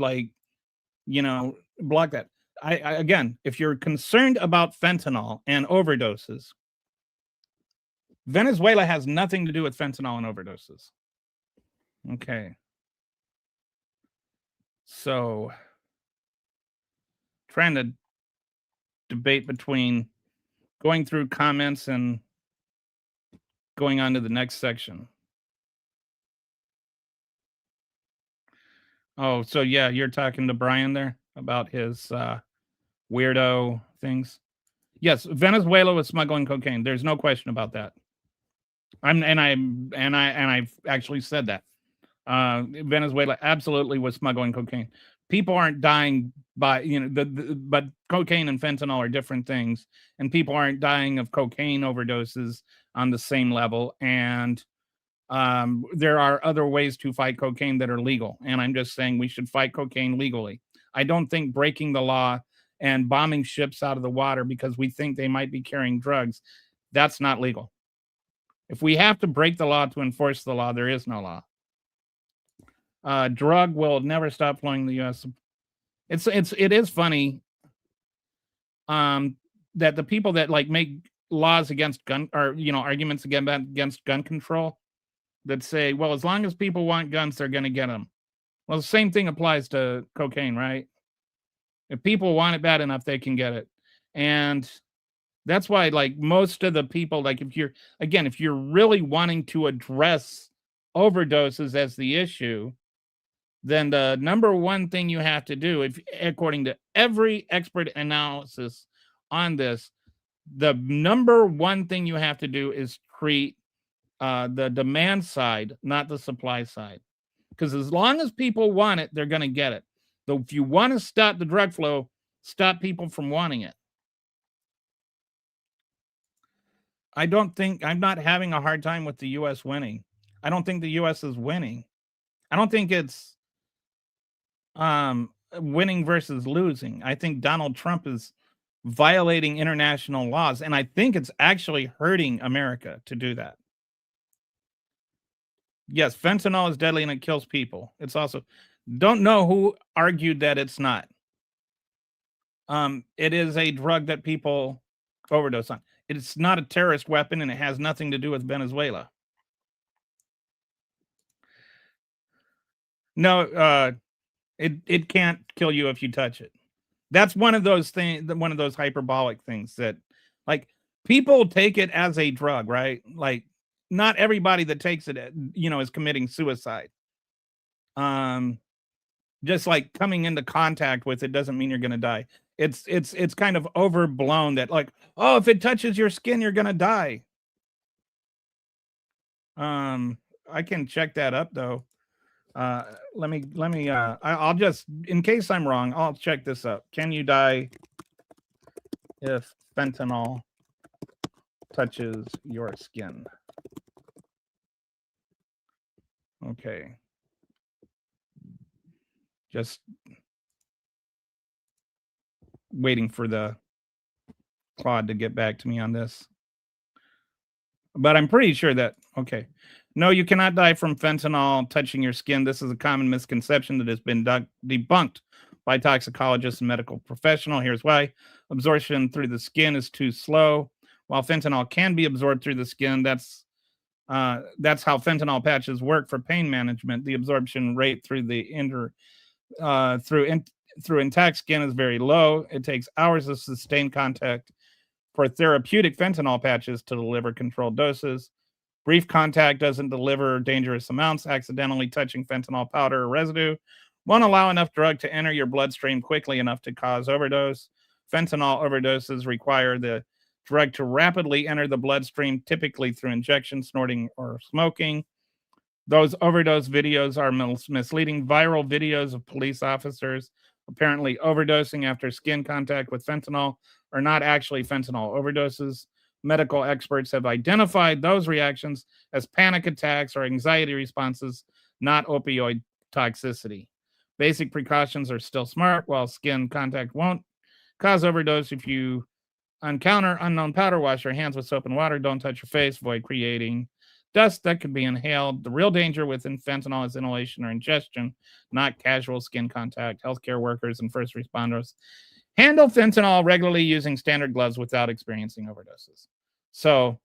block that. I again, if you're concerned about fentanyl and overdoses, Venezuela has nothing to do with fentanyl and overdoses. Okay. So trying to debate between going through comments and going on to the next section. Oh, so yeah, you're talking to Brian there about his weirdo things. Yes, Venezuela was smuggling cocaine. There's no question about that. I've actually said that. Venezuela absolutely was smuggling cocaine. People aren't dying by but cocaine and fentanyl are different things, and people aren't dying of cocaine overdoses on the same level. And there are other ways to fight cocaine that are legal, and I'm just saying we should fight cocaine legally. I don't think breaking the law and bombing ships out of the water because we think they might be carrying drugs, that's not legal. If we have to break the law to enforce the law, there is no law. Drug will never stop flowing in the U.S. It is funny that the people that make laws against gun, or arguments against gun control, that say, well, as long as people want guns, they're going to get them. Well, the same thing applies to cocaine, right? If people want it bad enough, they can get it. And that's why, most of the people, if you're really wanting to address overdoses as the issue, then the number one thing you have to do, according to every expert analysis on this, the number one thing you have to do is treat the demand side, not the supply side. Because as long as people want it, they're going to get it. So if you want to stop the drug flow, stop people from wanting it. I'm not having a hard time with the U.S. winning. I don't think the U.S. is winning. I don't think it's winning versus losing. I think Donald Trump is violating international laws, and I think it's actually hurting America to do that. Yes, fentanyl is deadly and it kills people. It's also, don't know who argued that it's not. It is a drug that people overdose on. It's not a terrorist weapon, and it has nothing to do with Venezuela. No, it can't kill you if you touch it. That's one of those things, one of those hyperbolic things that, like, people take it as a drug, right? Like, not everybody that takes it, is committing suicide. Um, just like coming into contact with it doesn't mean you're gonna die. It's kind of overblown that, like, oh, if it touches your skin, you're gonna die. I can check that up though. I'll just, in case I'm wrong, I'll check this up. Can you die if fentanyl touches your skin? Okay. Just waiting for the Claude to get back to me on this. But I'm pretty sure that, okay. No, you cannot die from fentanyl touching your skin. This is a common misconception that has been debunked by toxicologists and medical professionals. Here's why. Absorption through the skin is too slow. While fentanyl can be absorbed through the skin, that's how fentanyl patches work for pain management. The absorption rate through the through intact skin is very low. It takes hours of sustained contact for therapeutic fentanyl patches to deliver controlled doses. Brief contact doesn't deliver dangerous amounts. Accidentally touching fentanyl powder or residue won't allow enough drug to enter your bloodstream quickly enough to cause overdose. Fentanyl overdoses require the drug to rapidly enter the bloodstream, typically through injection, snorting, or smoking. Those overdose videos are misleading. Viral videos of police officers apparently overdosing after skin contact with fentanyl are not actually fentanyl overdoses. Medical experts have identified those reactions as panic attacks or anxiety responses, not opioid toxicity. Basic precautions are still smart. While skin contact won't cause overdose, if you encounter unknown powder, wash your hands with soap and water. Don't touch your face. Avoid creating dust that could be inhaled. The real danger with fentanyl is inhalation or ingestion, not casual skin contact. Healthcare workers and first responders handle fentanyl regularly using standard gloves without experiencing overdoses. So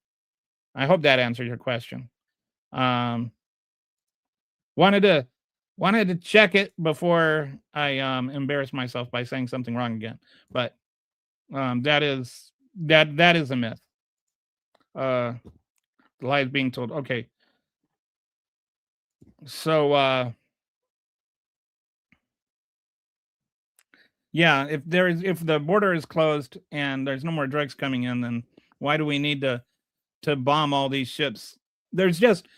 I hope that answers your question. Wanted to check it before I embarrass myself by saying something wrong again. But that is a myth. Lies being told. Okay. So yeah, if the border is closed and there's no more drugs coming in, then why do we need to bomb all these ships? There's just,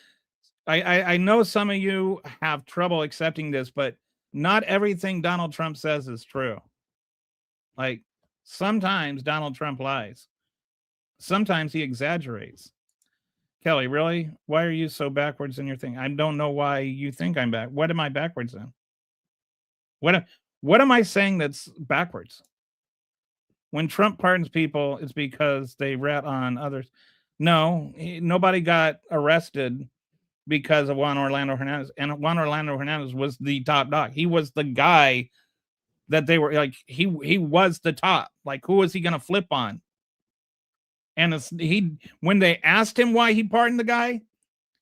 I know some of you have trouble accepting this, but not everything Donald Trump says is true. Like, sometimes Donald Trump lies. Sometimes he exaggerates. Kelly, really? Why are you so backwards in your thing? I don't know why you think I'm back. What am I backwards in? What am I saying that's backwards? When Trump pardons people, it's because they rat on others. No, nobody got arrested because of Juan Orlando Hernandez. And Juan Orlando Hernandez was the top dog. He was the guy that they were like, he was the top. Like, who was he going to flip on? And when they asked him why he pardoned the guy,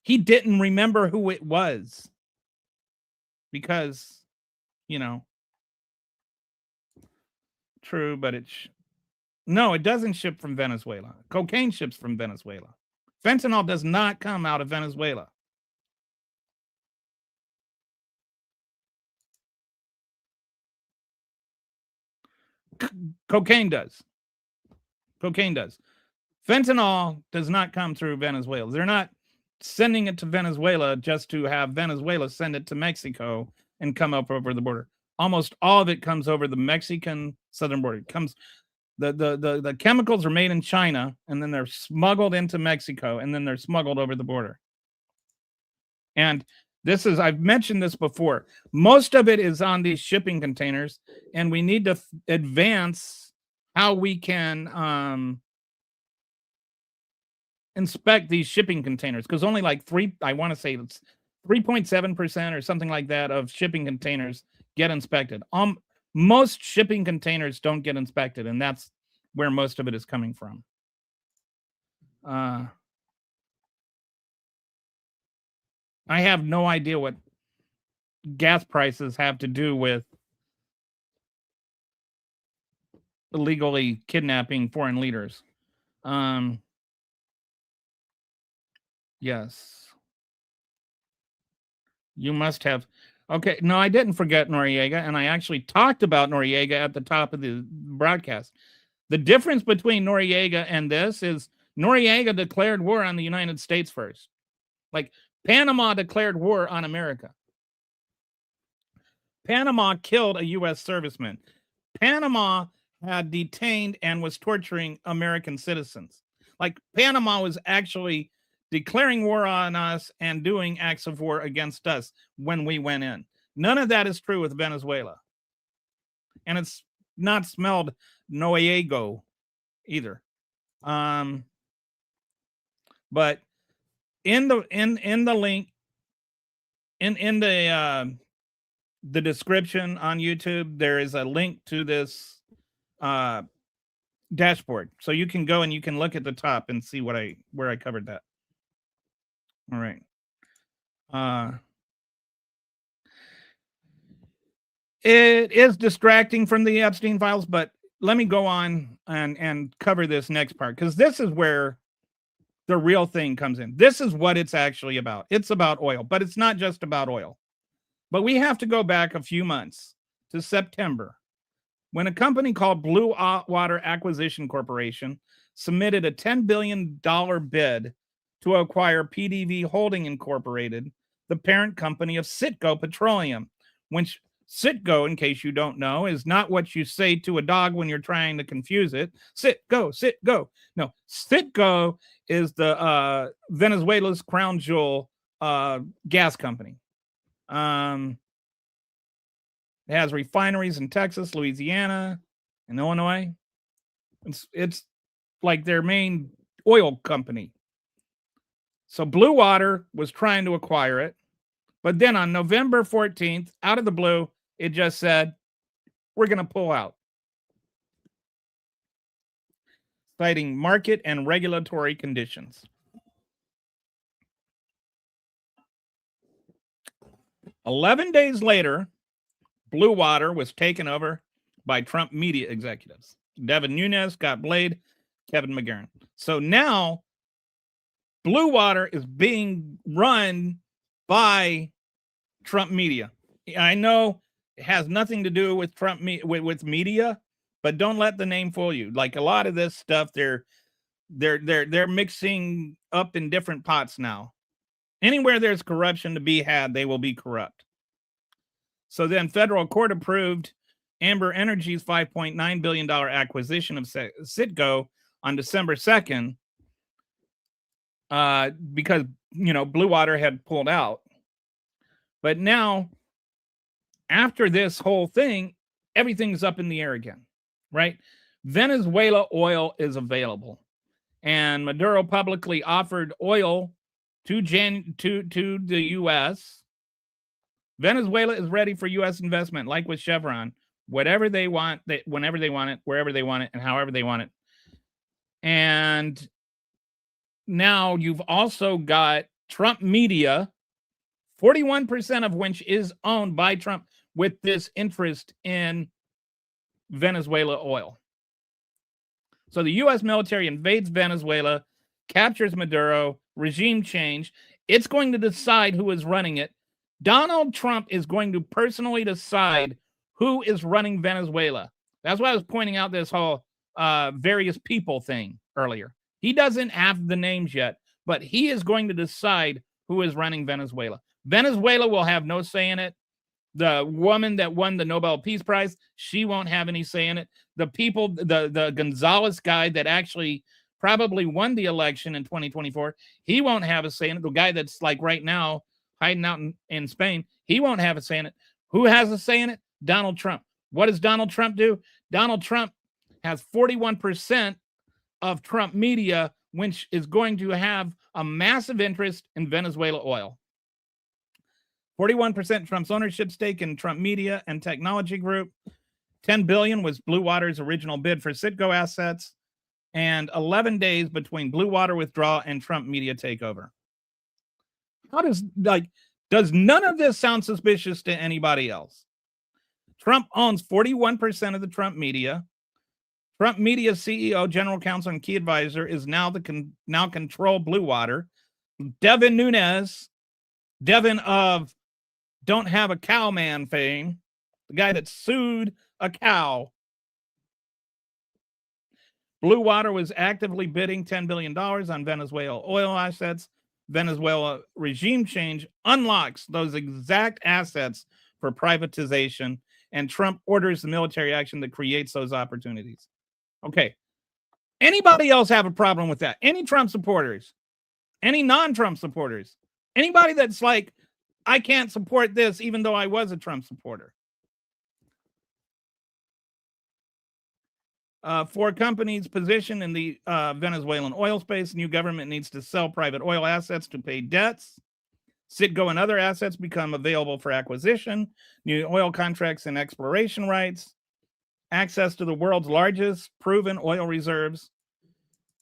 he didn't remember who it was. Because, true, but no, it doesn't ship from Venezuela. Cocaine ships from Venezuela. Fentanyl does not come out of Venezuela. Cocaine does. Fentanyl does not come through Venezuela. They're not sending it to Venezuela just to have Venezuela send it to Mexico and come up over the border. Almost all of it comes over the Mexican southern border. It comes, the chemicals are made in China, and then they're smuggled into Mexico, and then they're smuggled over the border. And I've mentioned this before. Most of it is on these shipping containers, and we need to advance how we can inspect these shipping containers, because only like I want to say it's 3.7% or something like that of shipping containers get inspected. most shipping containers don't get inspected, and that's where most of it is coming from. I have no idea what gas prices have to do with illegally kidnapping foreign leaders. Yes. You must have. Okay, no, I didn't forget Noriega, and I actually talked about Noriega at the top of the broadcast. The difference between Noriega and this is Noriega declared war on the United States first. Like, Panama declared war on America. Panama killed a U.S. serviceman. Panama had detained and was torturing American citizens. Like, Panama was actually declaring war on us and doing acts of war against us when we went in. None of that is true with Venezuela. And it's not smelled Noriego either. But in the link, in the description on YouTube, there is a link to this dashboard, so you can go and you can look at the top and see where I covered that. All right. It is distracting from the Epstein files, but let me go on and cover this next part, because this is where the real thing comes in. This is what it's actually about. It's about oil, but it's not just about oil. But we have to go back a few months to September, when a company called Blue Water Acquisition Corporation submitted a $10 billion bid to acquire PDV Holding Incorporated, the parent company of Citgo Petroleum, which Citgo, in case you don't know, is not what you say to a dog when you're trying to confuse it. Sit, go, sit, go. No, Citgo is the Venezuela's crown jewel gas company. It has refineries in Texas, Louisiana, and Illinois. It's like their main oil company. So Blue Water was trying to acquire it. But then on November 14th, out of the blue, it just said, we're going to pull out, citing market and regulatory conditions. 11 days later, Blue Water was taken over by Trump media executives. Devin Nunes, Scott Blade, Kevin McGarren. So now Blue Water is being run by Trump media. I know it has nothing to do with Trump with media, but don't let the name fool you. Like, a lot of this stuff, they're mixing up in different pots now. Anywhere there's corruption to be had, they will be corrupt. So then federal court approved Amber Energy's $5.9 billion acquisition of Citgo on December 2nd because, Blue Water had pulled out. But now, after this whole thing, everything's up in the air again, right? Venezuela oil is available. And Maduro publicly offered oil to the U.S. Venezuela is ready for U.S. investment, like with Chevron. Whatever they want, whenever they want it, wherever they want it, and however they want it. And now you've also got Trump media, 41% of which is owned by Trump, with this interest in Venezuela oil. So the U.S. military invades Venezuela, captures Maduro, regime change. It's going to decide who is running it. Donald Trump is going to personally decide who is running Venezuela. That's why I was pointing out this whole various people thing earlier. He doesn't have the names yet, but he is going to decide who is running Venezuela. Venezuela will have no say in it. The woman that won the Nobel Peace Prize, she won't have any say in it. The people, the Gonzalez guy that actually probably won the election in 2024, he won't have a say in it. The guy that's like right now hiding out in Spain, he won't have a say in it. Who has a say in it? Donald Trump. What does Donald Trump do? Donald Trump has 41% of Trump media, which is going to have a massive interest in Venezuela oil. 41% Trump's ownership stake in Trump Media and Technology Group. $10 billion was Blue Water's original bid for Citgo assets, and 11 days between Blue Water withdrawal and Trump media takeover. How does none of this sound suspicious to anybody else? Trump owns 41% of the Trump media. Trump media CEO, general counsel, and key advisor is now control Blue Water. Devin Nunes, Devin of Don't Have a Cow Man fame, the guy that sued a cow. Blue Water was actively bidding $10 billion on Venezuela oil assets. Venezuela regime change unlocks those exact assets for privatization, and Trump orders the military action that creates those opportunities. Okay. Anybody else have a problem with that? Any Trump supporters? Any non-Trump supporters? Anybody that's like, I can't support this even though I was a Trump supporter? For companies positioned in the Venezuelan oil space, new government needs to sell private oil assets to pay debts. Citgo and other assets become available for acquisition. New oil contracts and exploration rights. Access to the world's largest proven oil reserves.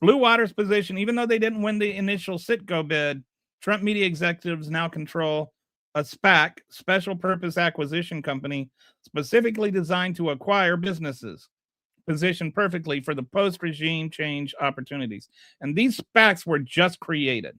Blue Water's position, even though they didn't win the initial Citgo bid, Trump media executives now control a SPAC, special purpose acquisition company, specifically designed to acquire businesses, positioned perfectly for the post-regime change opportunities. And these SPACs were just created.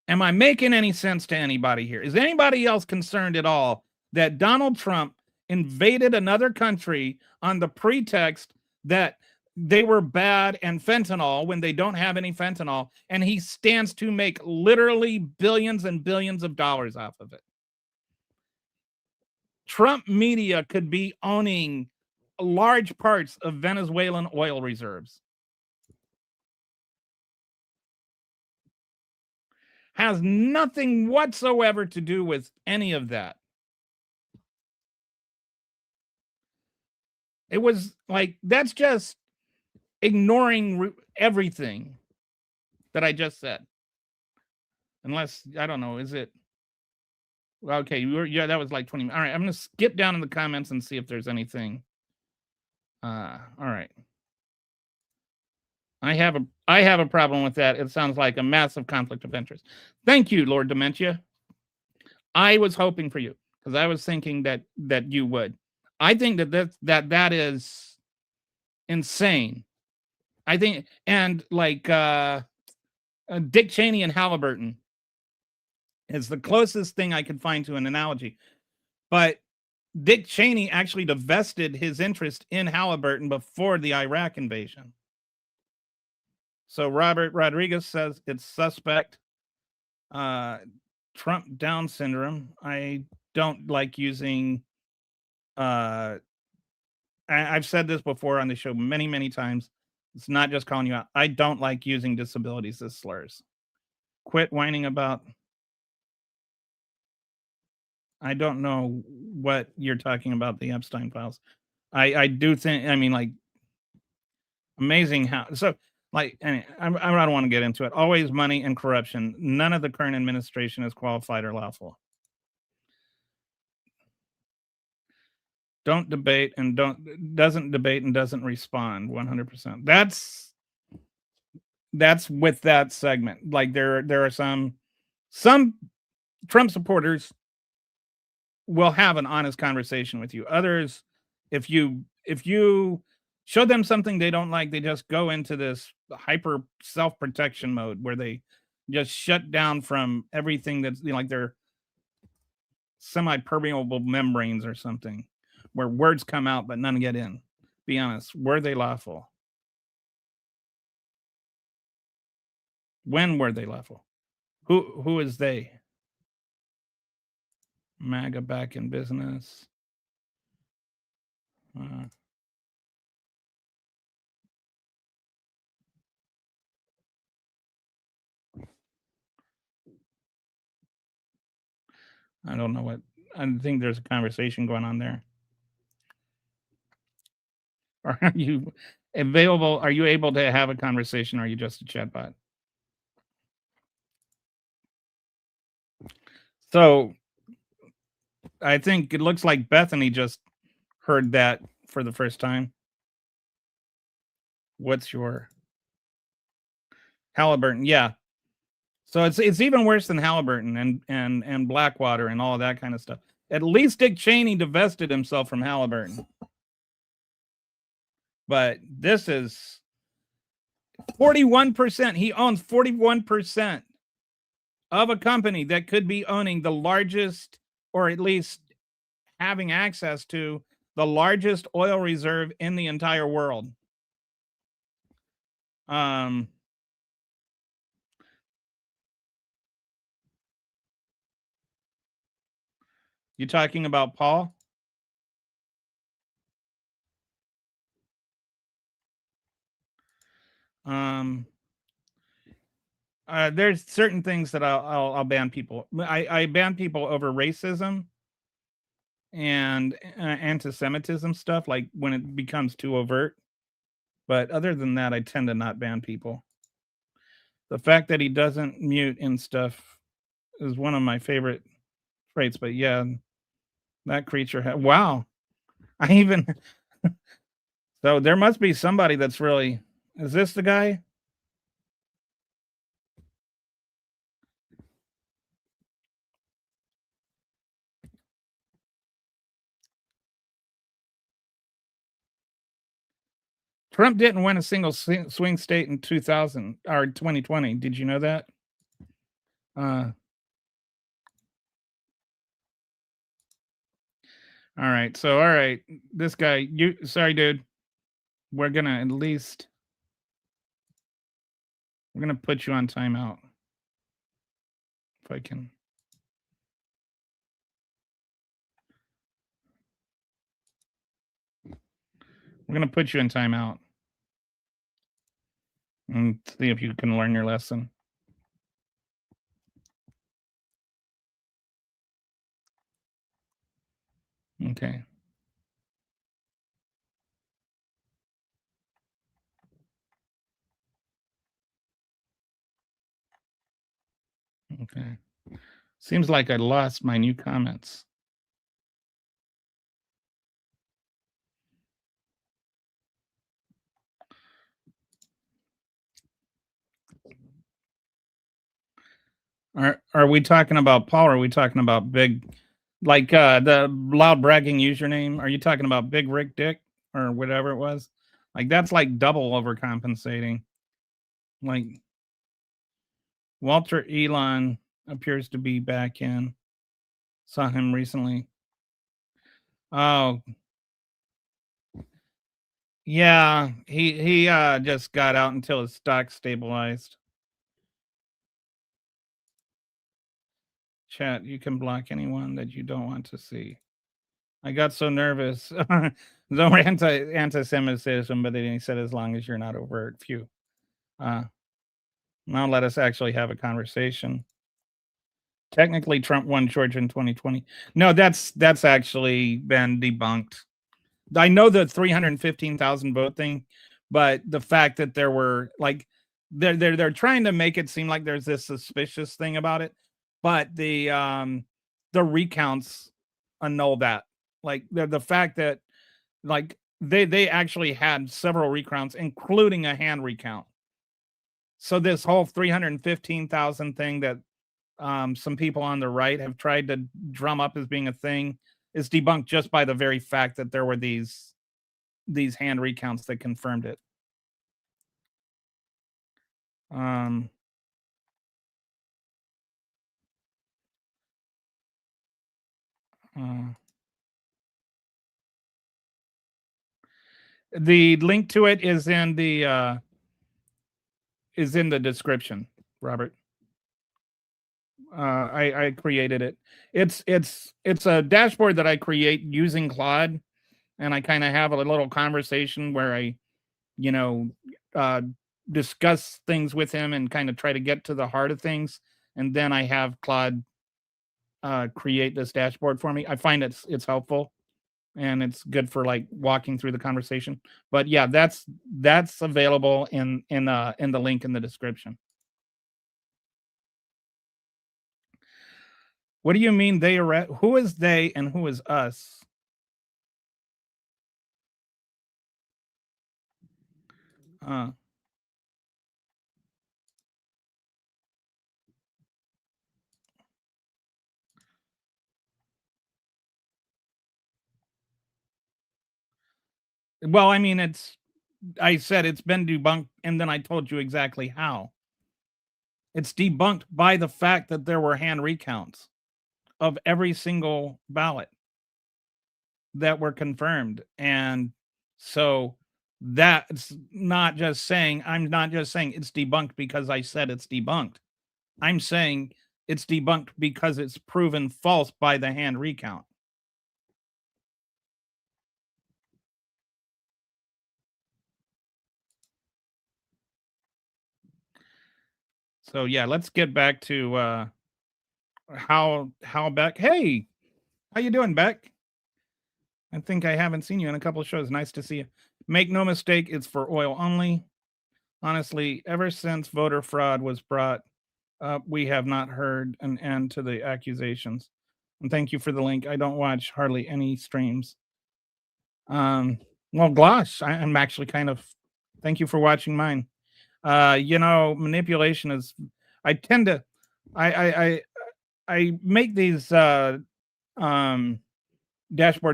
Am I making any sense to anybody here? Is anybody else concerned at all that Donald Trump invaded another country on the pretext that they were bad and fentanyl when they don't have any fentanyl, and he stands to make literally billions and billions of dollars off of it? Trump media could be owning large parts of Venezuelan oil reserves. Has nothing whatsoever to do with any of that. It was like, that's just ignoring everything that I just said. Unless, I don't know, is it? Okay, yeah, that was like 20. All right, I'm going to skip down in the comments and see if there's anything. All right. I have a problem with that. It sounds like a massive conflict of interest. Thank you, Lord Dementia. I was hoping for you because I was thinking that you would. I think that is insane. I think, and like Dick Cheney and Halliburton is the closest thing I could find to an analogy. But Dick Cheney actually divested his interest in Halliburton before the Iraq invasion. So Robert Rodriguez says it's suspect. Trump Down syndrome. I don't like using. I've said this before on the show many, many times. It's not just calling you out. I don't like using disabilities as slurs. Quit whining about. I don't know what you're talking about, the Epstein files. I do think, I mean, like, amazing how, so, like, I don't want to get into it. Always money and corruption. None of the current administration is qualified or lawful. Doesn't debate and doesn't respond 100%. That's with that segment. Like, there are some Trump supporters will have an honest conversation with you. Others, if you show them something they don't like, they just go into this hyper self-protection mode where they just shut down from everything that's, you know, like they're semi-permeable membranes or something, where words come out but none get in. Be honest, were they lawful? When were they lawful? Who is they? MAGA back in business. I don't know what. I think there's a conversation going on there. Are you available? Are you able to have a conversation? Or are you just a chatbot? So I think it looks like Bethany just heard that for the first time. What's your Halliburton? Yeah. So it's even worse than Halliburton and Blackwater and all of that kind of stuff. At least Dick Cheney divested himself from Halliburton. But this is 41%. He owns 41% of a company that could be owning the largest, or at least having access to the largest oil reserve in the entire world. You talking about Paul? There's certain things that I'll ban people. I ban people over racism and anti-Semitism stuff, like when it becomes too overt. But other than that, I tend to not ban people. The fact that he doesn't mute and stuff is one of my favorite traits. But yeah, that creature wow. I even so there must be somebody that's really, is this the guy? Trump didn't win a single swing state in 2000 or 2020. Did you know that? All right. So, all right. This guy, sorry, dude. We're going to at least, we're going to put you on timeout. If I can. We're going to put you in timeout and see if you can learn your lesson. Okay. Okay. Seems like I lost my new comments. Are we talking about Paul, or are we talking about big, like the loud bragging username? Are you talking about Big Rick Dick or whatever it was? Like that's like double overcompensating. Like Walter Elon appears to be back in. Saw him recently. Oh, yeah, he just got out until his stock stabilized. Chat, you can block anyone that you don't want to see. I got so nervous. No anti-Semitism, but then he said as long as you're not overt. Phew. Now let us actually have a conversation. Technically, Trump won Georgia in 2020. No, that's actually been debunked. I know the 315,000 vote thing, but the fact that there were like they're trying to make it seem like there's this suspicious thing about it, but the recounts annul that. Like the fact that like they actually had several recounts, including a hand recount. So this whole 315,000 thing that some people on the right have tried to drum up as being a thing is debunked just by the very fact that there were these hand recounts that confirmed it. The link to it is in the description, Robert. I created it. It's a dashboard that I create using Claude, and I kind of have a little conversation where I, you know, discuss things with him and kind of try to get to the heart of things, and then I have Claude create this dashboard for me. I find it's helpful, and it's good for like walking through the conversation. But yeah, that's available in the link in the description. What do you mean they arrest? Who is they and who is us? Uh, well, I mean, I said it's been debunked, and then I told you exactly how. It's debunked by the fact that there were hand recounts of every single ballot that were confirmed. And so that's not just saying, I'm not just saying it's debunked because I said it's debunked. I'm saying it's debunked because it's proven false by the hand recount. So yeah, let's get back to how Beck. Hey, how you doing, Beck? I think I haven't seen you in a couple of shows. Nice to see you. Make no mistake, it's for oil only. Honestly, ever since voter fraud was brought up, we have not heard an end to the accusations. And thank you for the link. I don't watch hardly any streams. Well, Glosh, I'm actually kind of. Thank you for watching mine. Manipulation is. I tend to. I make these dashboards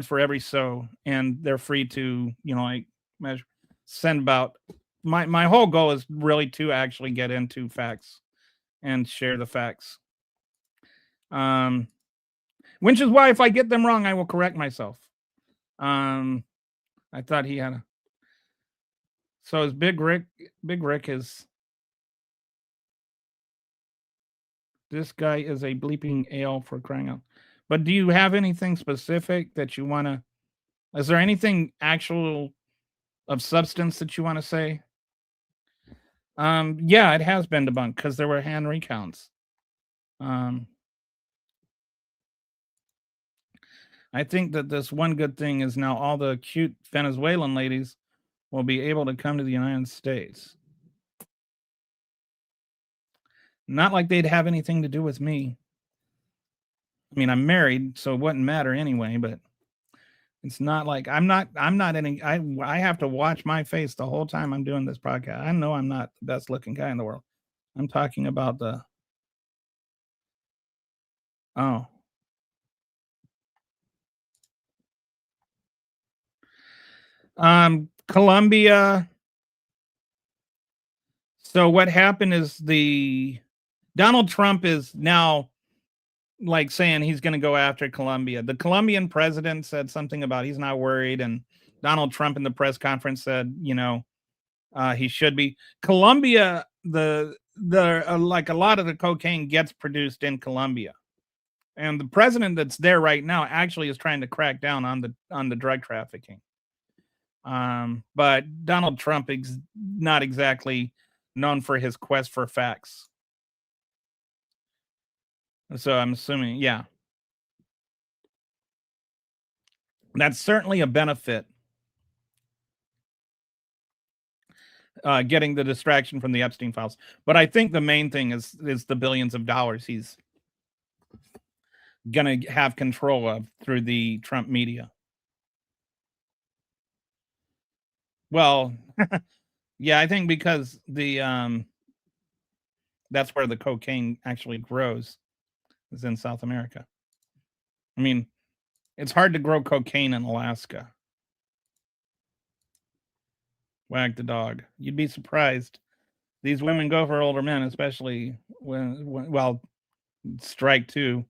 for every show, and they're free to like measure, send about. My whole goal is really to actually get into facts and share the facts. Which is why if I get them wrong, I will correct myself. I thought he had a. So is Big Rick? Big Rick is. This guy is a bleeping ale for crying out. But do you have anything specific that you want to? Is there anything actual of substance that you want to say? Yeah, it has been debunked because there were hand recounts. I think that this one good thing is now all the cute Venezuelan ladies will be able to come to the United States. Not like they'd have anything to do with me. I mean, I'm married, so it wouldn't matter anyway, but it's not like I'm not any I have to watch my face the whole time I'm doing this podcast. I know I'm not the best looking guy in the world. I'm talking about the oh. Colombia. So what happened is the Donald Trump is now like saying he's going to go after Colombia. The Colombian president said something about he's not worried, and Donald Trump in the press conference said, he should be. Colombia, the like a lot of the cocaine gets produced in Colombia, and the president that's there right now actually is trying to crack down on the drug trafficking. But Donald Trump is not exactly known for his quest for facts. So I'm assuming, yeah. That's certainly a benefit. Getting the distraction from the Epstein files. But I think the main thing is the billions of dollars he's gonna have control of through the Trump media. Well, yeah, I think because the that's where the cocaine actually grows, is in South America. I mean, it's hard to grow cocaine in Alaska. Wag the dog. You'd be surprised. These women go for older men, especially when strike too.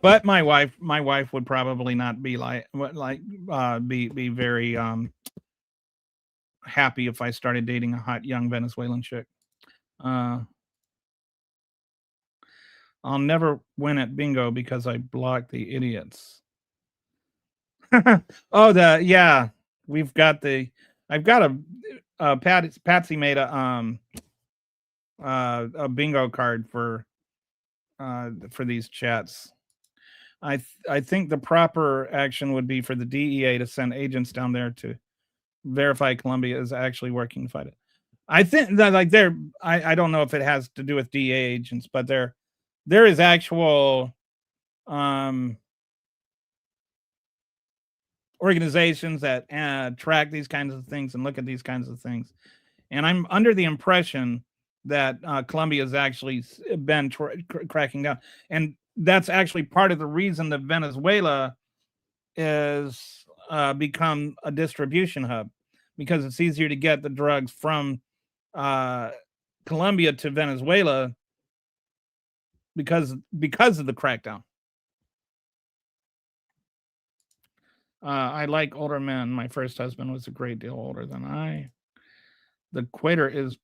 But my wife would probably not be be very happy if I started dating a hot young Venezuelan chick. I'll never win at bingo because I block the idiots. Oh, yeah, we've got I've got Patsy made a bingo card for these chats. I think the proper action would be for the DEA to send agents down there to verify Colombia is actually working to fight it. I think that I don't know if it has to do with DEA agents, but there is actual organizations that track these kinds of things and look at these kinds of things. And I'm under the impression that Colombia has actually been cracking down, and that's actually part of the reason that Venezuela is become a distribution hub, because it's easier to get the drugs from uh, Colombia to Venezuela because of the crackdown. I like older men. My first husband was a great deal older than I. The equator is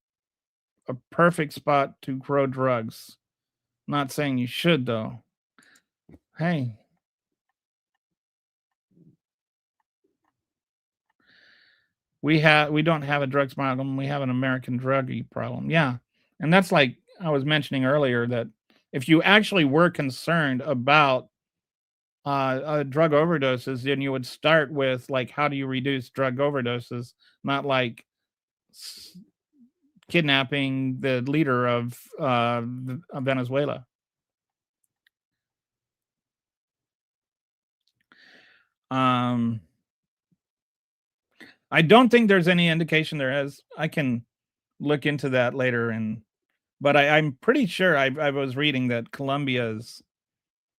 a perfect spot to grow drugs. Not saying you should, though. Hey, we don't have a drugs problem. We have an American druggie problem. Yeah, and that's like I was mentioning earlier, that if you actually were concerned about drug overdoses, then you would start with, like, how do you reduce drug overdoses, not like kidnapping the leader of Venezuela. I don't think there's any indication there is. I can look into that later, but I'm pretty sure I was reading that Colombia's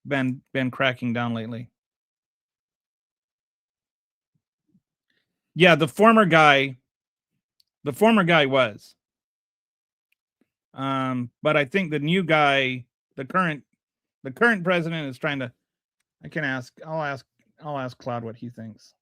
been cracking down lately. Yeah, the former guy was. But I think the new guy, the current president, is trying to. I'll ask Claude what he thinks.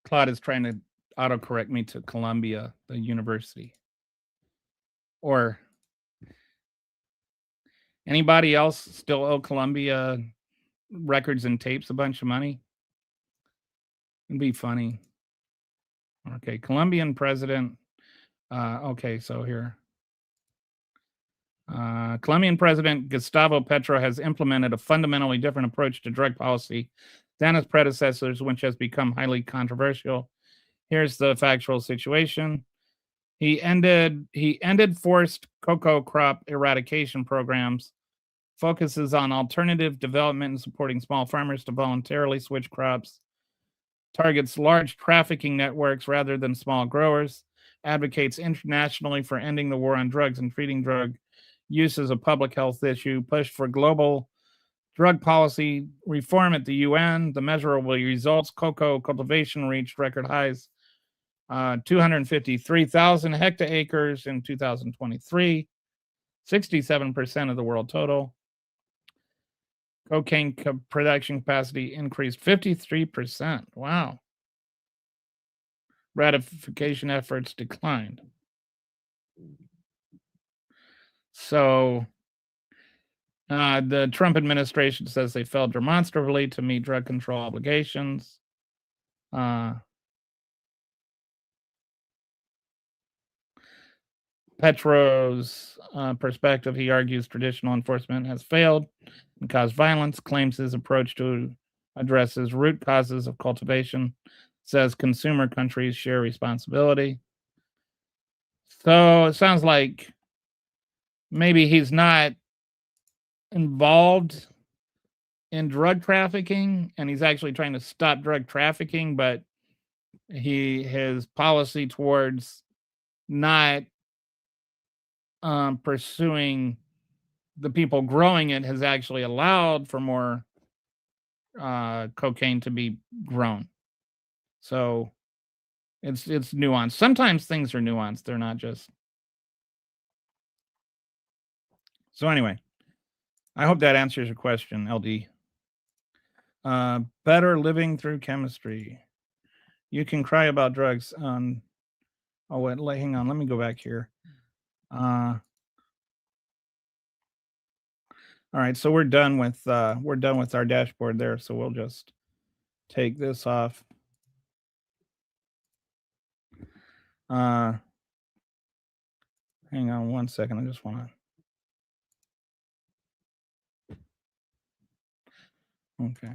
Claude is trying to autocorrect me to Columbia, the university. Or anybody else still owe Columbia records and tapes a bunch of money? It'd be funny. Okay, Colombian president. Okay, so here. Colombian President Gustavo Petro has implemented a fundamentally different approach to drug policy than his predecessors, which has become highly controversial. Here's the factual situation. He ended forced cocoa crop eradication programs, focuses on alternative development and supporting small farmers to voluntarily switch crops, targets large trafficking networks rather than small growers, advocates internationally for ending the war on drugs and treating drug use as a public health issue, pushed for global drug policy reform at the UN. The measurable results: cocoa cultivation reached record highs, 253,000 hectaacres in 2023, 67% of the world total. Cocaine production capacity increased 53%. Wow. Ratification efforts declined. So the Trump administration says they failed demonstrably to meet drug control obligations. Petro's perspective, he argues traditional enforcement has failed and caused violence, claims his approach to addresses root causes of cultivation, says consumer countries share responsibility. So it sounds like maybe he's not involved in drug trafficking, and he's actually trying to stop drug trafficking, but his policy towards not pursuing the people growing it has actually allowed for more cocaine to be grown. So it's nuanced. Sometimes things are nuanced. They're not just. So anyway, I hope that answers your question, LD. Better living through chemistry. You can cry about drugs on. Oh wait, hang on. Let me go back here. All right, so we're done with our dashboard there. So we'll just take this off. Hang on 1 second. I just want to. Okay.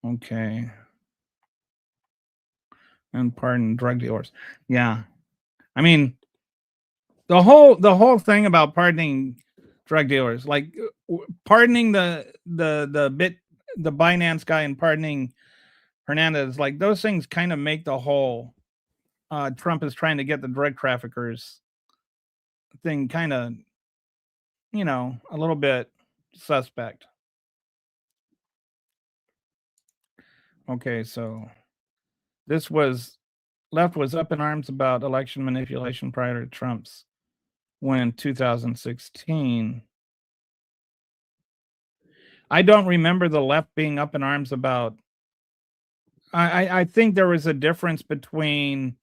Okay. And pardon drug dealers. Yeah. I mean, the whole thing about pardoning drug dealers, like pardoning the Binance guy and pardoning Hernandez, like those things kind of make the whole Trump is trying to get the drug traffickers thing kind of, a little bit suspect. Okay, so this was left was up in arms about election manipulation prior to Trump's win in 2016. I don't remember the left being up in arms about. I think there was a difference between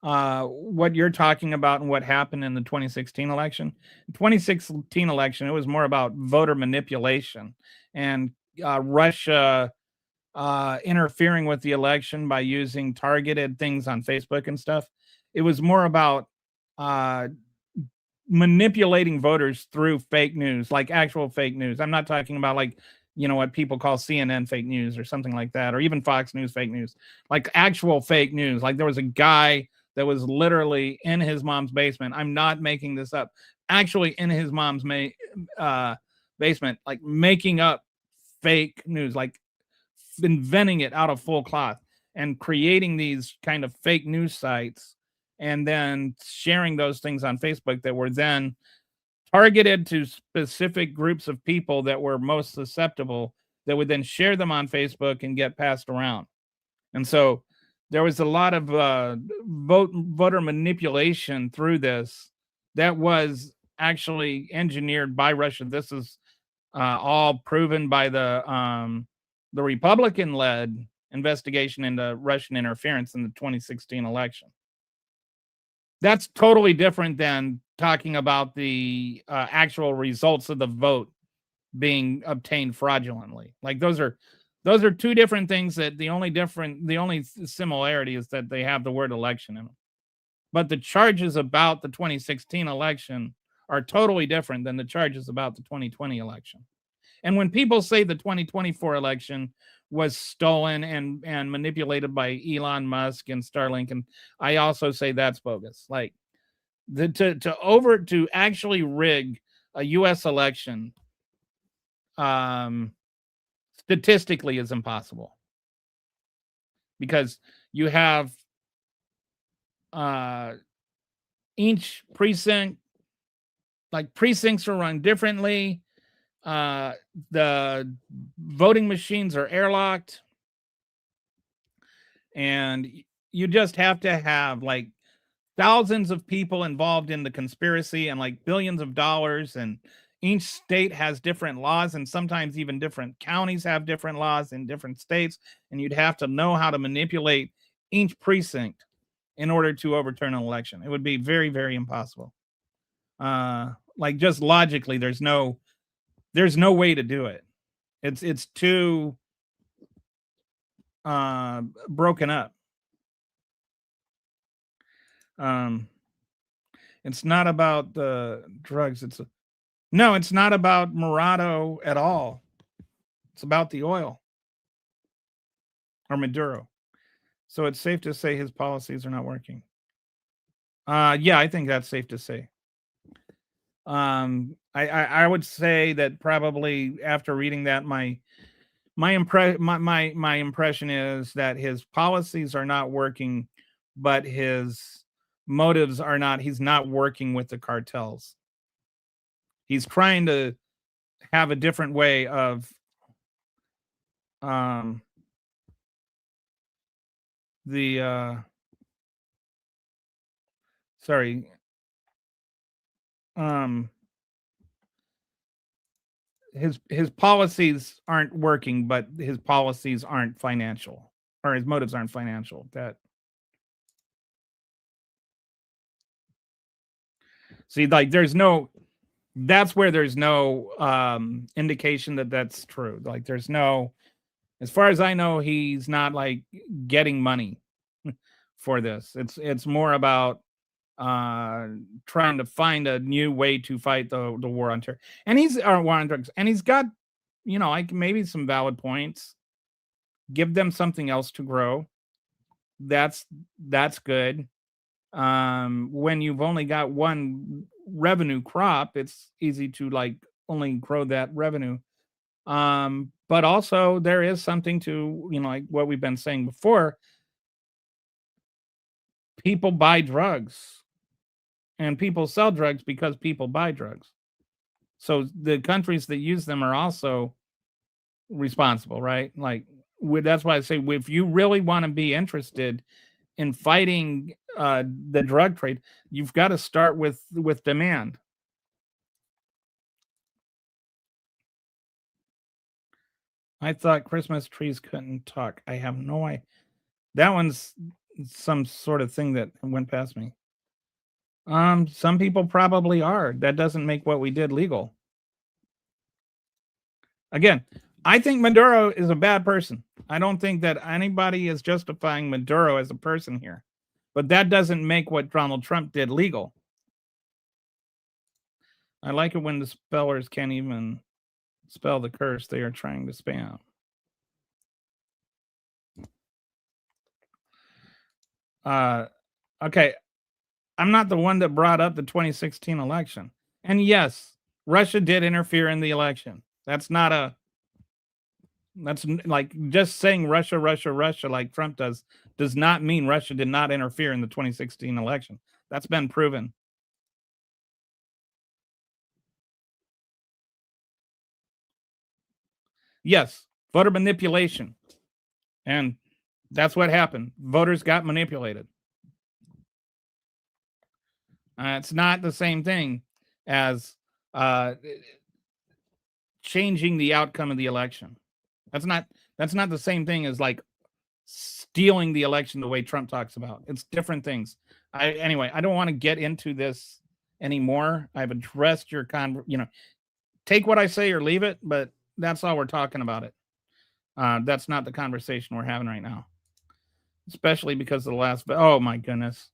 what you're talking about and what happened in the 2016 election. The 2016 election, it was more about voter manipulation and Russia interfering with the election by using targeted things on Facebook and stuff. It was more about uh, manipulating voters through fake news, like actual fake news. I'm not talking about like, what people call CNN fake news or something like that, or even Fox News fake news, like actual fake news. Like there was a guy that was literally in his mom's basement. I'm not making this up. Actually in his mom's basement, like making up fake news, like inventing it out of full cloth and creating these kind of fake news sites and then sharing those things on Facebook that were then targeted to specific groups of people that were most susceptible, that would then share them on Facebook and get passed around. And so there was a lot of voter manipulation through this that was actually engineered by Russia. This is all proven by the Republican-led investigation into Russian interference in the 2016 election. That's totally different than talking about the actual results of the vote being obtained fraudulently. Like those are two different things. That the only similarity is that they have the word election in them. But the charges about the 2016 election are totally different than the charges about the 2020 election. And when people say the 2024 election was stolen and manipulated by Elon Musk and Starlink, and I also say that's bogus. Like to actually rig a U.S. election, statistically is impossible, because you have each precinct, like precincts are run differently. The voting machines are airlocked, and you just have to have like thousands of people involved in the conspiracy and like billions of dollars, and each state has different laws, and sometimes even different counties have different laws in different states, and you'd have to know how to manipulate each precinct in order to overturn an election. It would be very, very impossible. Like just logically, there's no way to do it. It's too broken up. It's not about the drugs. No, it's not about Murado at all. It's about the oil, or Maduro. So it's safe to say his policies are not working. Yeah, I think that's safe to say. I would say that probably after reading that, my impression is that his policies are not working, but his motives are not. He's not working with the cartels. He's trying to have a different way of the sorry his policies aren't working, but his policies aren't financial, or his motives aren't financial. That See, like there's no that's where there's no indication that that's true. Like there's no, as far as I know, he's not like getting money for this. It's more about uh trying to find a new way to fight the war on terror. And he's or war on drugs. And he's got, like maybe some valid points. Give them something else to grow. That's good. When you've only got one revenue crop, it's easy to like only grow that revenue. But also there is something to, like what we've been saying before. People buy drugs and people sell drugs because people buy drugs. So the countries that use them are also responsible, right? Like that's why I say if you really want to be interested in fighting the drug trade, you've got to start with demand. I thought Christmas trees couldn't talk. I have no idea. That one's some sort of thing that went past me. Some people probably are. That doesn't make what we did legal. Again, I think Maduro is a bad person. I don't think that anybody is justifying Maduro as a person here. But that doesn't make what Donald Trump did legal. I like it when the spellers can't even spell the curse they are trying to spam. Okay. I'm not the one that brought up the 2016 election. And yes, Russia did interfere in the election. That's like just saying Russia, Russia, Russia like Trump does not mean Russia did not interfere in the 2016 election. That's been proven. Yes, voter manipulation. And that's what happened. Voters got manipulated. It's not the same thing as changing the outcome of the election. That's not the same thing as like stealing the election the way Trump talks about. It's different things. Anyway, I don't want to get into this anymore. I've addressed your take what I say or leave it, but that's all we're talking about it. That's not the conversation we're having right now. Especially because of the last oh my goodness.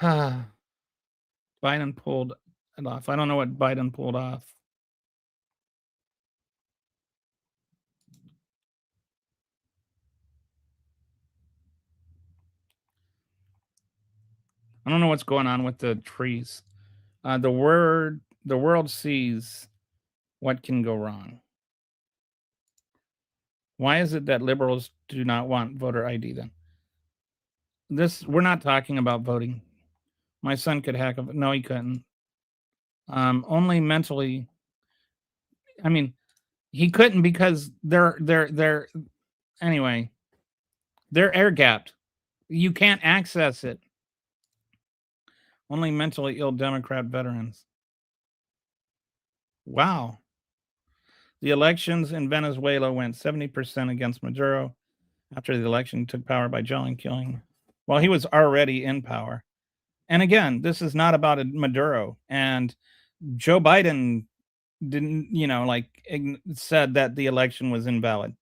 Biden pulled it off. I don't know what Biden pulled off. I don't know what's going on with the trees. The world sees what can go wrong. Why is it that liberals do not want voter ID then? We're not talking about voting. My son could hack it. No, he couldn't. Only mentally. I mean, he couldn't because they're anyway. They're air gapped. You can't access it. Only mentally ill Democrat veterans. Wow. The elections in Venezuela went 70% against Maduro after the election took power by jailing, killing. Well, he was already in power. And again, this is not about Maduro. And Joe Biden didn't, said that the election was invalid.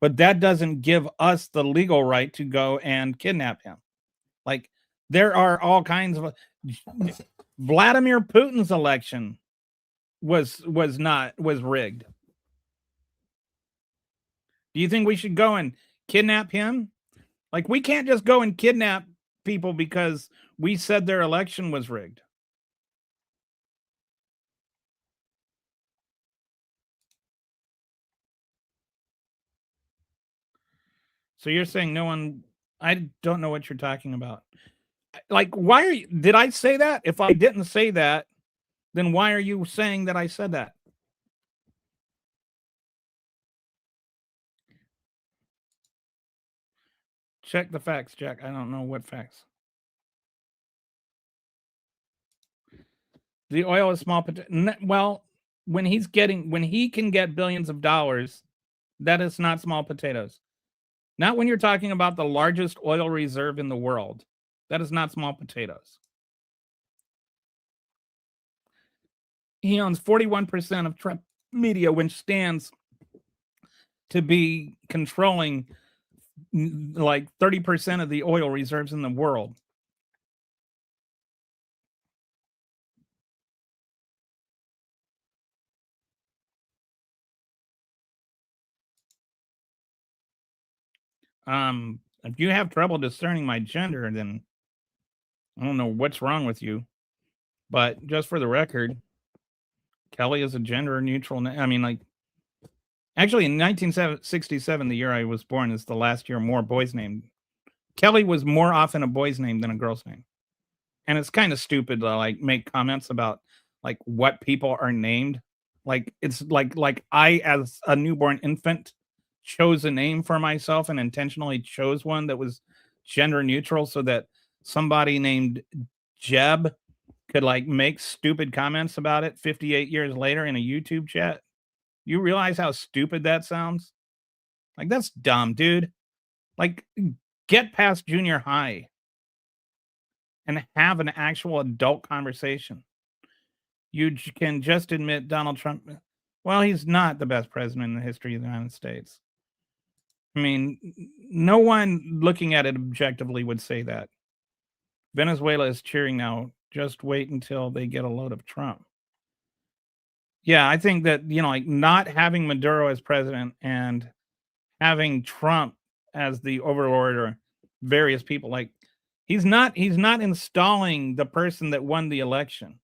But that doesn't give us the legal right to go and kidnap him. Like, there are all kinds of Vladimir Putin's election was rigged. Do you think we should go and kidnap him? Like, we can't just go and kidnap people because we said their election was rigged. So you're saying no one, I don't know what you're talking about. Like, did I say that? If I didn't say that, then why are you saying that I said that? Check the facts, Jack. I don't know what facts. The oil is small. Well, when he can get billions of dollars, that is not small potatoes. Not when you're talking about the largest oil reserve in the world. That is not small potatoes. He owns 41% of Trump media, which stands to be controlling like 30% of the oil reserves in the world. If you have trouble discerning my gender, then I don't know what's wrong with you. But just for the record, Kelly is a gender neutral. I mean, like, actually, in 1967, the year I was born, is the last year more boys named. Kelly was more often a boy's name than a girl's name. And it's kind of stupid to like make comments about like what people are named. Like it's like I, as a newborn infant, chose a name for myself and intentionally chose one that was gender neutral so that somebody named Jeb could like make stupid comments about it 58 years later in a YouTube chat. You realize how stupid that sounds? Like that's dumb, dude. Like get past junior high and have an actual adult conversation. You can just admit Donald Trump, well, he's not the best president in the history of the United States. I mean, no one looking at it objectively would say that. Venezuela is cheering now. Just wait until they get a load of Trump. Yeah, I think that, like not having Maduro as president and having Trump as the overlord or various people, like he's not installing the person that won the election.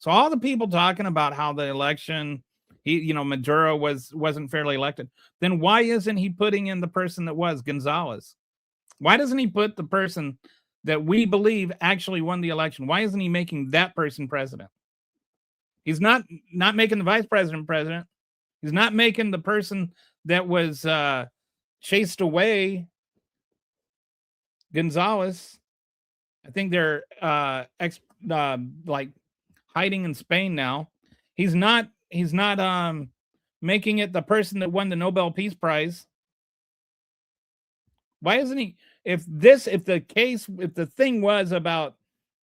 So all the people talking about how the election, Maduro wasn't fairly elected, then why isn't he putting in the person that was Gonzalez? Why doesn't he put the person that we believe actually won the election? Why isn't he making that person president? He's not making the vice president president. He's not making the person that was chased away, Gonzalez. I think they're like hiding in Spain now. He's not making it the person that won the Nobel Peace Prize. Why isn't he? If the thing was about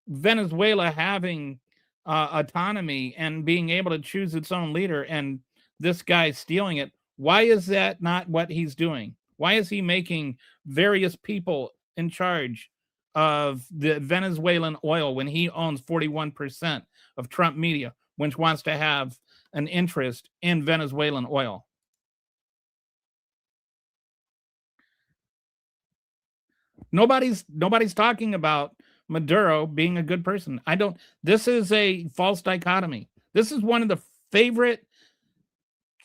Venezuela having autonomy and being able to choose its own leader, and this guy stealing it, why is that not what he's doing? Why is he making various people in charge of the Venezuelan oil when he owns 41% of Trump media, which wants to have an interest in Venezuelan oil? Nobody's talking about Maduro being a good person. This is a false dichotomy. This is one of the favorite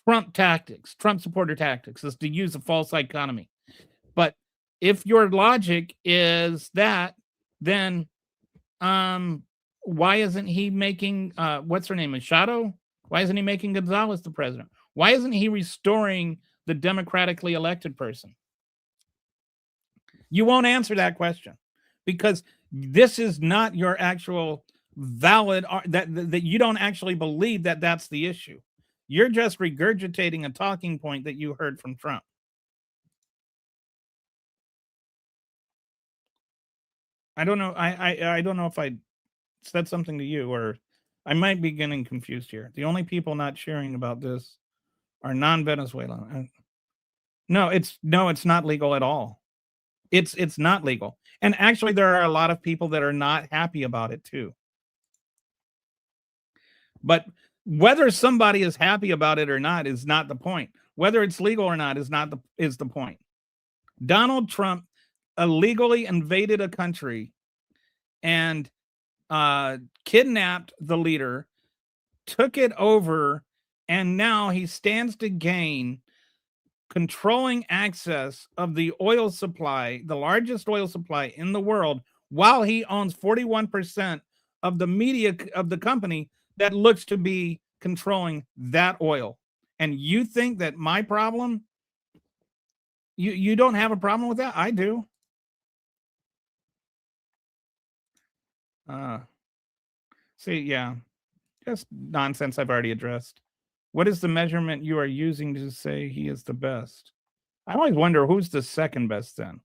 Trump tactics, Trump supporter tactics, is to use a false dichotomy. But if your logic is that, then why isn't he making what's her name, Machado? Why isn't he making Gonzalez the president? Why isn't he restoring the democratically elected person? You won't answer that question because this is not your actual valid that you don't actually believe that that's the issue. You're just regurgitating a talking point that you heard from Trump. I don't know. I don't know if I said something to you, or I might be getting confused here. The only people not sharing about this are non-Venezuelan. No, it's not legal at all. It's not legal. And actually there are a lot of people that are not happy about it too. But whether somebody is happy about it or not is not the point. Whether it's legal or not is the point. Donald Trump illegally invaded a country and kidnapped the leader, took it over, and now he stands to gain controlling access of the oil supply, the largest oil supply in the world, while he owns 41% of the media of the company that looks to be controlling that oil. And you think that my problem, you don't have a problem with that? I do. See, yeah, just nonsense I've already addressed. What is the measurement you are using to say he is the best? I always wonder who's the second best then,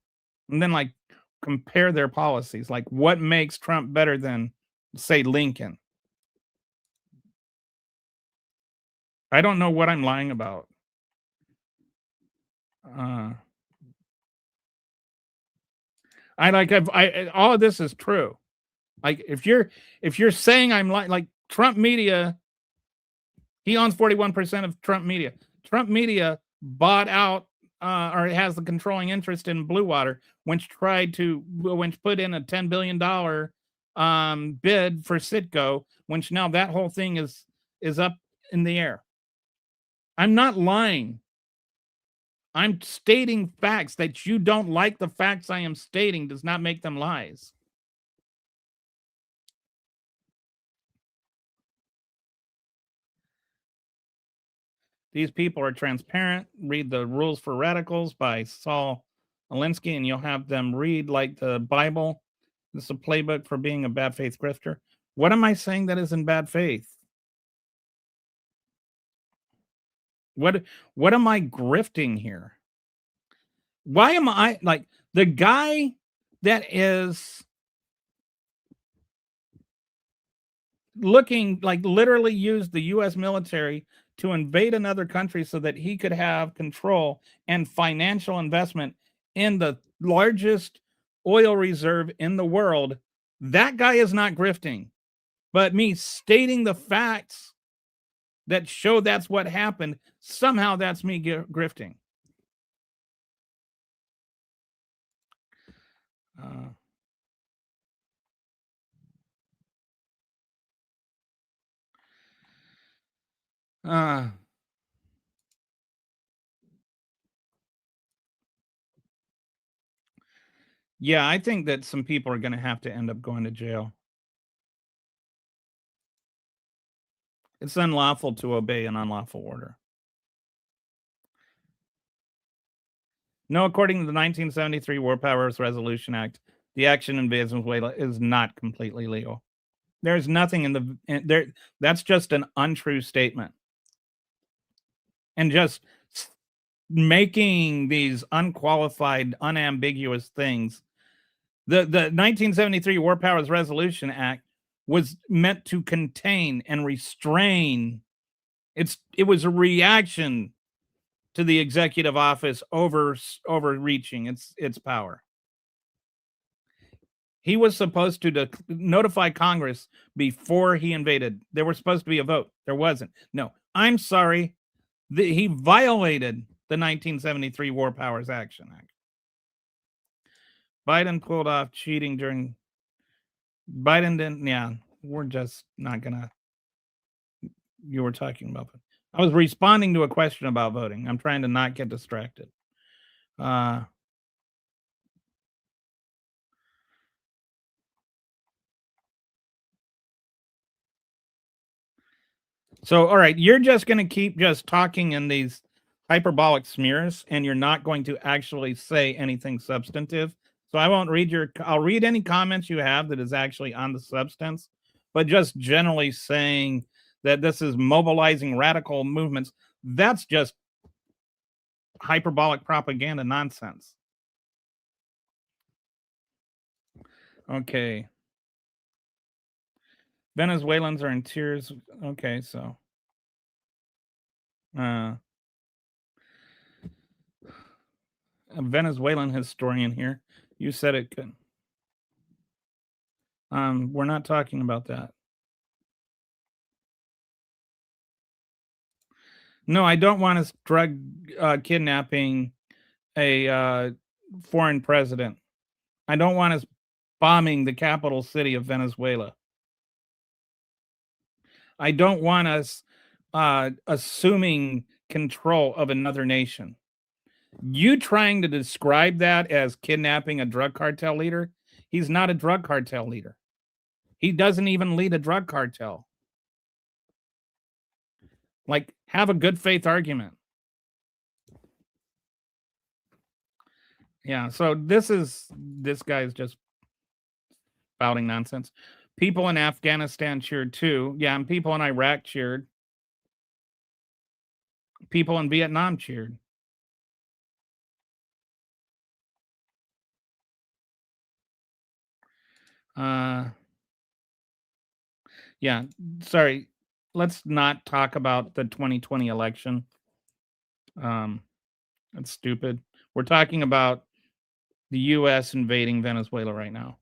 and then like compare their policies. Like, what makes Trump better than, say, Lincoln? I don't know what I'm lying about. Uh, I all of this is true. Like, if you're saying I'm like Trump media, he owns 41% of Trump media. Trump media bought out or has the controlling interest in Blue Water, which put in a $10 billion bid for Citgo, which now that whole thing is up in the air. I'm not lying. I'm stating facts. That you don't like the facts I am stating does not make them lies. These people are transparent. Read the Rules for Radicals by Saul Alinsky, and you'll have them read like the Bible. This is a playbook for being a bad faith grifter. What am I saying that is in bad faith? What am I grifting here? Why am I like the guy that is looking like literally used the US military to invade another country so that he could have control and financial investment in the largest oil reserve in the world? That guy is not grifting, but me stating the facts that show that's what happened, somehow that's me grifting. Uh, uh, yeah, I think that some people are going to have to end up going to jail. It's unlawful to obey an unlawful order. No, according to the 1973 War Powers Resolution Act, the action in Venezuela is not completely legal. There's nothing there. That's just an untrue statement. And just making these unqualified, unambiguous things. The 1973 War Powers Resolution Act was meant to contain and restrain. It was a reaction to the executive office overreaching its power. He was supposed to notify Congress before he invaded. There was supposed to be a vote. There wasn't. No, I'm sorry. He violated the 1973 War Powers Action Act. Biden pulled off cheating during. Biden didn't. Yeah, we're just not gonna. You were talking about. I was responding to a question about voting. I'm trying to not get distracted. So, all right, you're just going to keep just talking in these hyperbolic smears, and you're not going to actually say anything substantive. So I won't read I'll read any comments you have that is actually on the substance, but just generally saying that this is mobilizing radical movements, that's just hyperbolic propaganda nonsense. Okay. Venezuelans are in tears. Okay, so a Venezuelan historian here. You said it could. We're not talking about that. No, I don't want us drug kidnapping a foreign president. I don't want us bombing the capital city of Venezuela. I don't want us assuming control of another nation. You trying to describe that as kidnapping a drug cartel leader? He's not a drug cartel leader. He doesn't even lead a drug cartel. Like, have a good faith argument. Yeah, so this guy's just spouting nonsense. People in Afghanistan cheered too. Yeah, and people in Iraq cheered. People in Vietnam cheered. Yeah, sorry. Let's not talk about the 2020 election. That's stupid. We're talking about the U.S. invading Venezuela right now.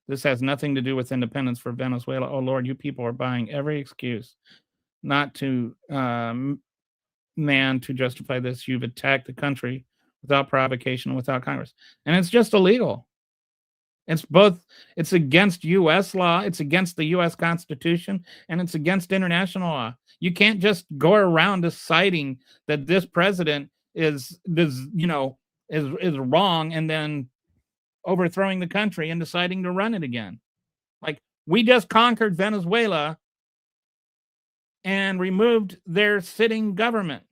This has nothing to do with independence for Venezuela. Oh Lord, you people are buying every excuse not to man to justify this. You've attacked the country without provocation, without Congress, and it's just illegal. It's both. It's against U.S. law. It's against the U.S. Constitution, and it's against international law. You can't just go around deciding that this president is is wrong, and then overthrowing the country and deciding to run it again. Like, we just conquered Venezuela and removed their sitting government,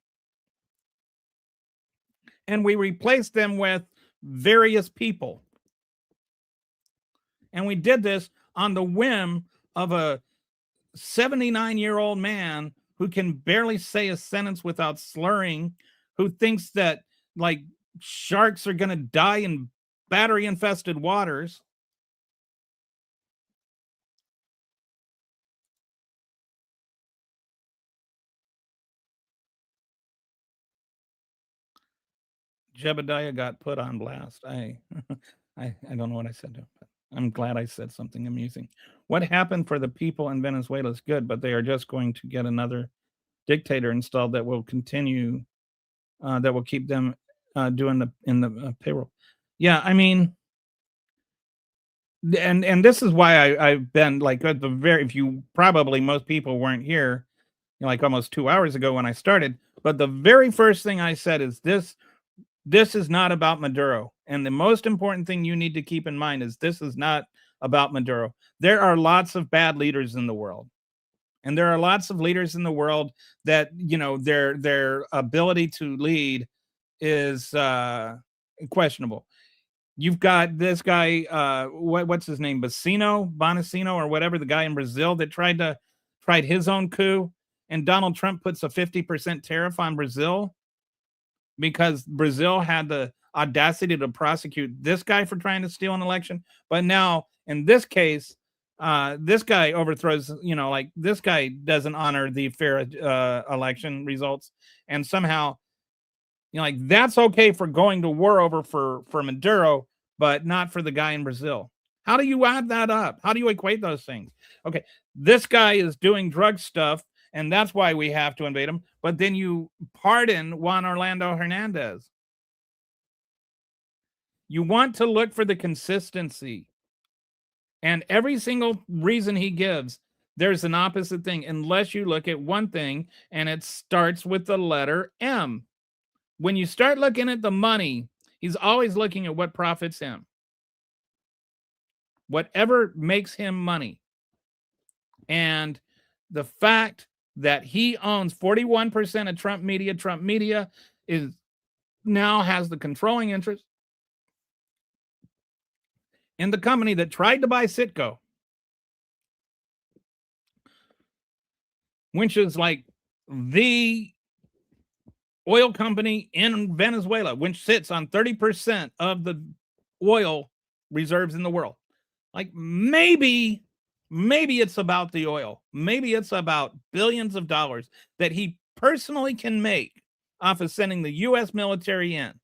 and we replaced them with various people. And we did this on the whim of a 79-year-old man who can barely say a sentence without slurring, who thinks that like sharks are going to die in battery infested waters. Jebediah got put on blast. I don't know what I said to him, but I'm glad I said something amusing. What happened for the people in Venezuela is good, but they are just going to get another dictator installed that will continue, that will keep them doing the payroll. Yeah, I mean, and this is why I've been like at the very. If you probably most people weren't here, like almost 2 hours ago when I started, but the very first thing I said is this. This is not about Maduro. And the most important thing you need to keep in mind is this is not about Maduro. There are lots of bad leaders in the world. And there are lots of leaders in the world that, their ability to lead is questionable. You've got this guy, what's his name, Bonacino, or whatever, the guy in Brazil that tried his own coup, and Donald Trump puts a 50% tariff on Brazil because Brazil had the audacity to prosecute this guy for trying to steal an election. But now, in this case, this guy overthrows, like this guy doesn't honor the fair election results, and somehow, like that's okay for going to war over for Maduro, but not for the guy in Brazil. How do you add that up? How do you equate those things? Okay, this guy is doing drug stuff, and that's why we have to invade him. But then you pardon Juan Orlando Hernandez. You want to look for the consistency. And every single reason he gives, there's an opposite thing, unless you look at one thing, and it starts with the letter M. When you start looking at the money, he's always looking at what profits him. Whatever makes him money. And the fact that he owns 41% of Trump Media is now has the controlling interest in the company that tried to buy Citgo, which is like the oil company in Venezuela, which sits on 30% of the oil reserves in the world. Like maybe it's about the oil. Maybe it's about billions of dollars that he personally can make off of sending the U.S. military in.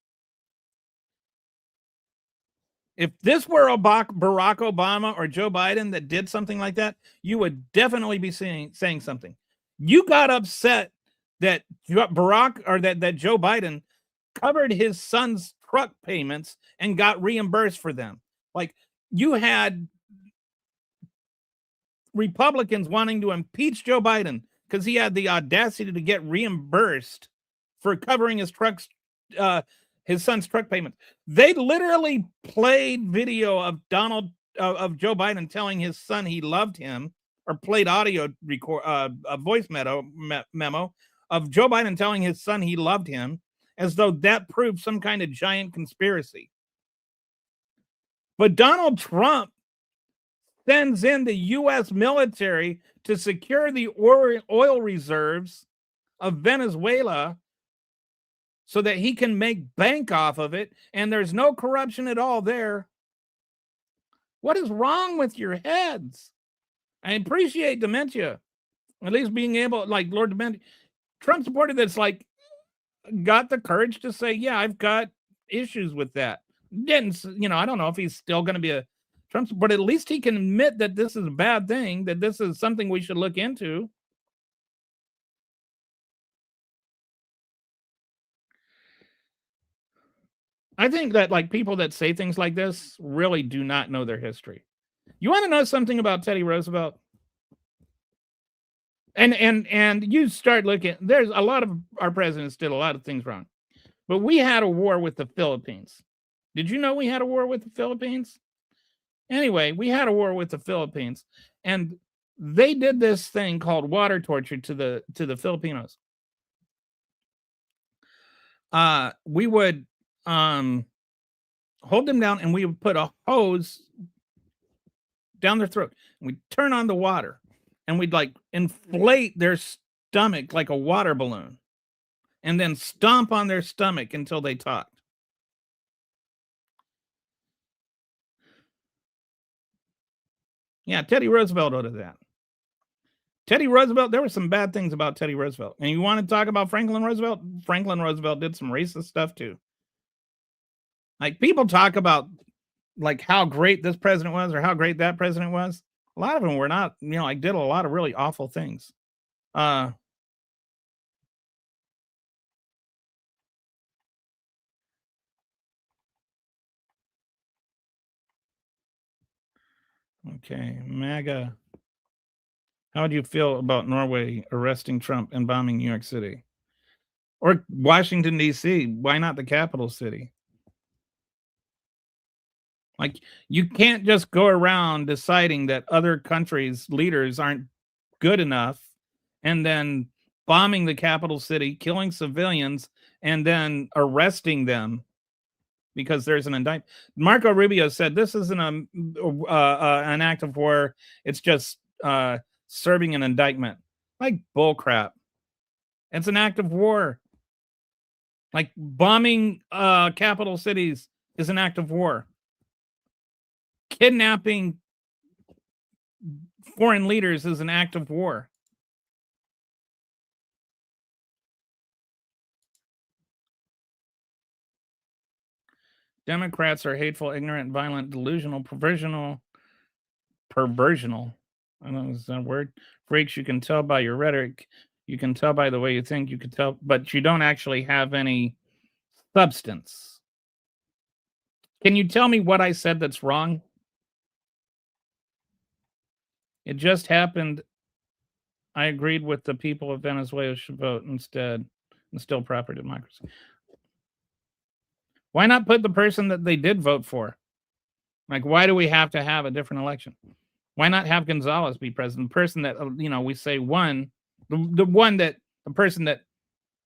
If this were Barack Obama or Joe Biden that did something like that, you would definitely be saying something. You got upset that Barack or that Joe Biden covered his son's truck payments and got reimbursed for them. Like, you had Republicans wanting to impeach Joe Biden because he had the audacity to get reimbursed for covering his son's truck payments. They literally played video of of Joe Biden telling his son he loved him, or played audio a voice memo of Joe Biden telling his son he loved him, as though that proved some kind of giant conspiracy. But Donald Trump sends in the U.S. military to secure the oil reserves of Venezuela so that he can make bank off of it, and there's no corruption at all there. What is wrong with your heads? I appreciate dementia, at least being able, like Lord Dementia, Trump supporter that's like got the courage to say, yeah, I've got issues with that. Didn't, I don't know if he's still going to be a Trump, but at least he can admit that this is a bad thing, that this is something we should look into. I think that like people that say things like this really do not know their history. You want to know something about Teddy Roosevelt? And you start looking, there's a lot of our presidents did a lot of things wrong. But we had a war with the Philippines. Did you know we had a war with the Philippines? Anyway, we had a war with the Philippines, and they did this thing called water torture to the Filipinos. We would hold them down, and we would put a hose down their throat. And we'd turn on the water, and we'd like inflate their stomach like a water balloon, and then stomp on their stomach until they talked. Yeah, Teddy Roosevelt ordered that. Teddy Roosevelt, there were some bad things about Teddy Roosevelt. And you want to talk about Franklin Roosevelt? Franklin Roosevelt did some racist stuff too. Like people talk about like how great this president was or how great that president was. A lot of them were not, like did a lot of really awful things. Okay, MAGA. How would you feel about Norway arresting Trump and bombing New York City? Or Washington, D.C.? Why not the capital city? Like, you can't just go around deciding that other countries' leaders aren't good enough and then bombing the capital city, killing civilians, and then arresting them because there's an indictment. Marco Rubio said this isn't an act of war. It's just serving an indictment. Like bullcrap. It's an act of war. Like bombing capital cities is an act of war. Kidnapping foreign leaders is an act of war. Democrats are hateful, ignorant, violent, delusional, perversional. I don't know, is that a word? Freaks, you can tell by your rhetoric. You can tell by the way you think. You can tell, but you don't actually have any substance. Can you tell me what I said that's wrong? It just happened. I agreed with the people of Venezuela should vote instead, instill proper democracy. Why not put the person that they did vote for? Like, why do we have to have a different election? Why not have Gonzalez be president? The person that we say won, the person that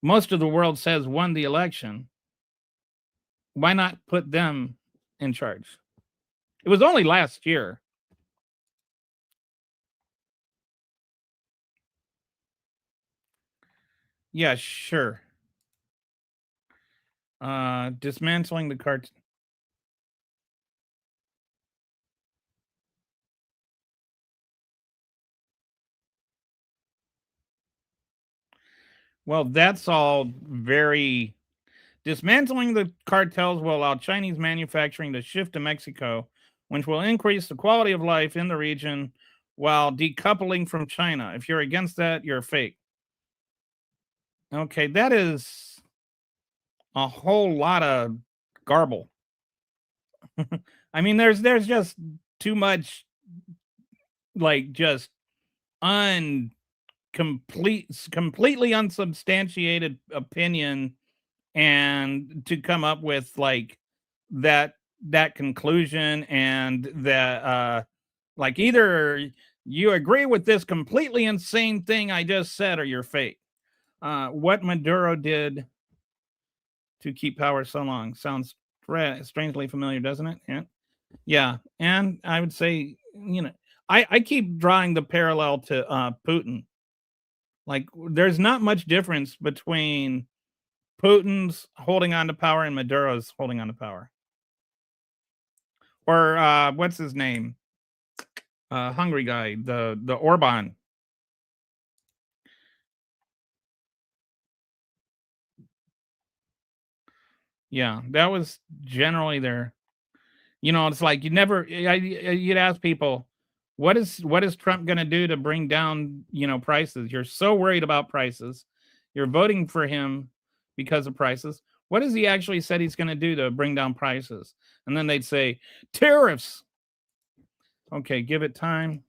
most of the world says won the election. Why not put them in charge? It was only last year. Yeah, sure. Dismantling the cartel. Well, that's all very. Dismantling the cartels will allow Chinese manufacturing to shift to Mexico, which will increase the quality of life in the region while decoupling from China. If you're against that, you're fake. Okay, that is a whole lot of garble. I mean, there's just too much, like, just completely unsubstantiated opinion, and to come up with like that conclusion, and that like either you agree with this completely insane thing I just said or you're fake. What Maduro did to keep power so long sounds strangely familiar, doesn't it? Yeah. And I would say, I keep drawing the parallel to Putin. Like, there's not much difference between Putin's holding on to power and Maduro's holding on to power. Or what's his name? Hungry guy, the Orban. Yeah, that was generally their. It's like you never. You'd ask people, what is Trump going to do to bring down prices? You're so worried about prices. You're voting for him because of prices. What has he actually said he's going to do to bring down prices? And then they'd say tariffs. Okay, give it time.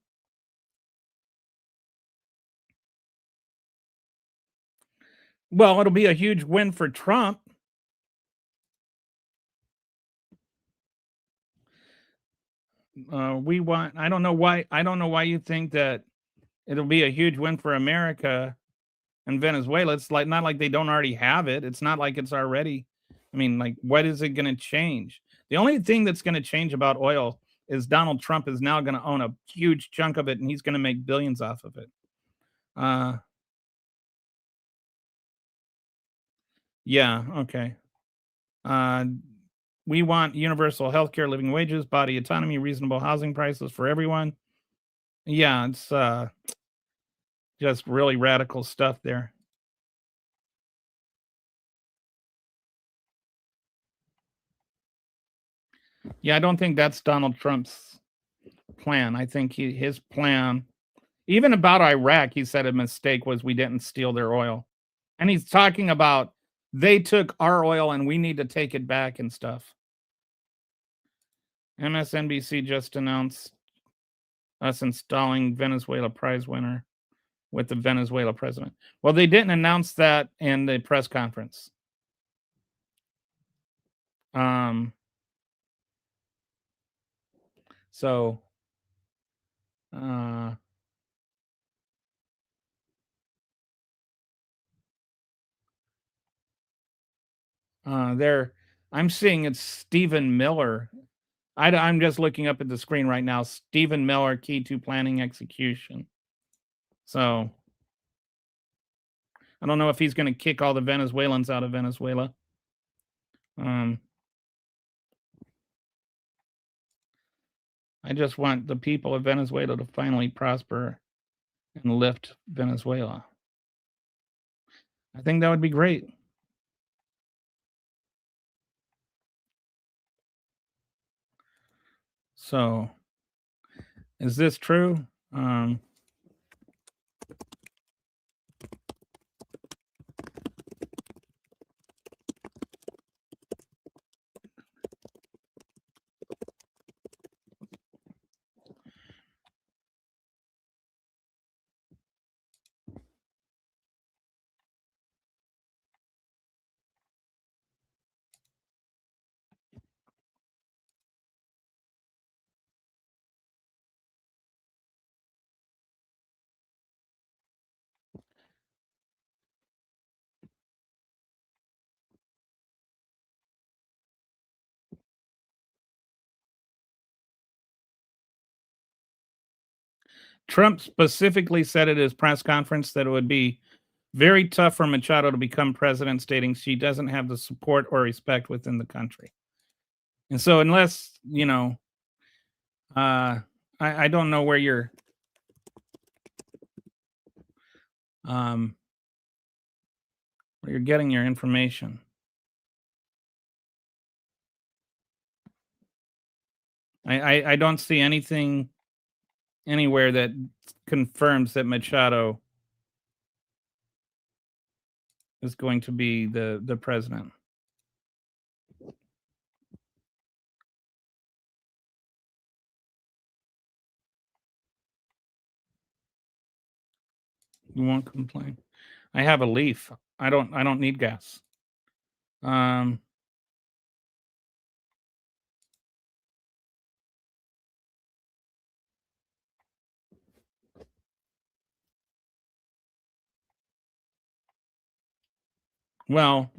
Well, it'll be a huge win for Trump. We want. I don't know why. I don't know why you think that it'll be a huge win for America and Venezuela. It's like not like they don't already have it. It's not like it's already. I mean, like, what is it going to change? The only thing that's going to change about oil is Donald Trump is now going to own a huge chunk of it, and he's going to make billions off of it. Uh, yeah. Okay. Uh, we want universal health care, living wages, body autonomy, reasonable housing prices for everyone. Yeah, it's just really radical stuff there. Yeah, I don't think that's Donald Trump's plan. I think his plan, even about Iraq, he said a mistake was we didn't steal their oil. And he's talking about they took our oil and we need to take it back and stuff. MSNBC just announced us installing Venezuela prize winner with the Venezuela president. Well, they didn't announce that in the press conference. So there, I'm seeing it's Stephen Miller. I'm just looking up at the screen right now. Stephen Miller, key to planning execution. So I don't know if he's going to kick all the Venezuelans out of Venezuela. I just want the people of Venezuela to finally prosper and lift Venezuela. I think that would be great. So, is this true? Trump specifically said at his press conference that it would be very tough for Machado to become president, stating she doesn't have the support or respect within the country. And so, unless, I don't know where you're getting your information. I don't see anything anywhere that confirms that Machado is going to be the president. You won't complain. I have a leaf. I don't need gas. Well,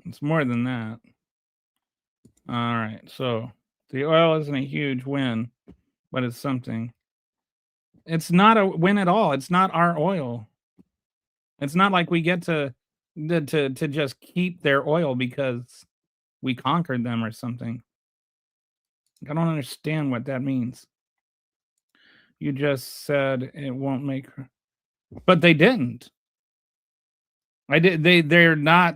it's more than that. All right. So the oil isn't a huge win, but it's something. It's not a win at all. It's not our oil. It's not like we get to just keep their oil because we conquered them or something. I don't understand what that means. You just said it won't make her, but they didn't. I did. They're not.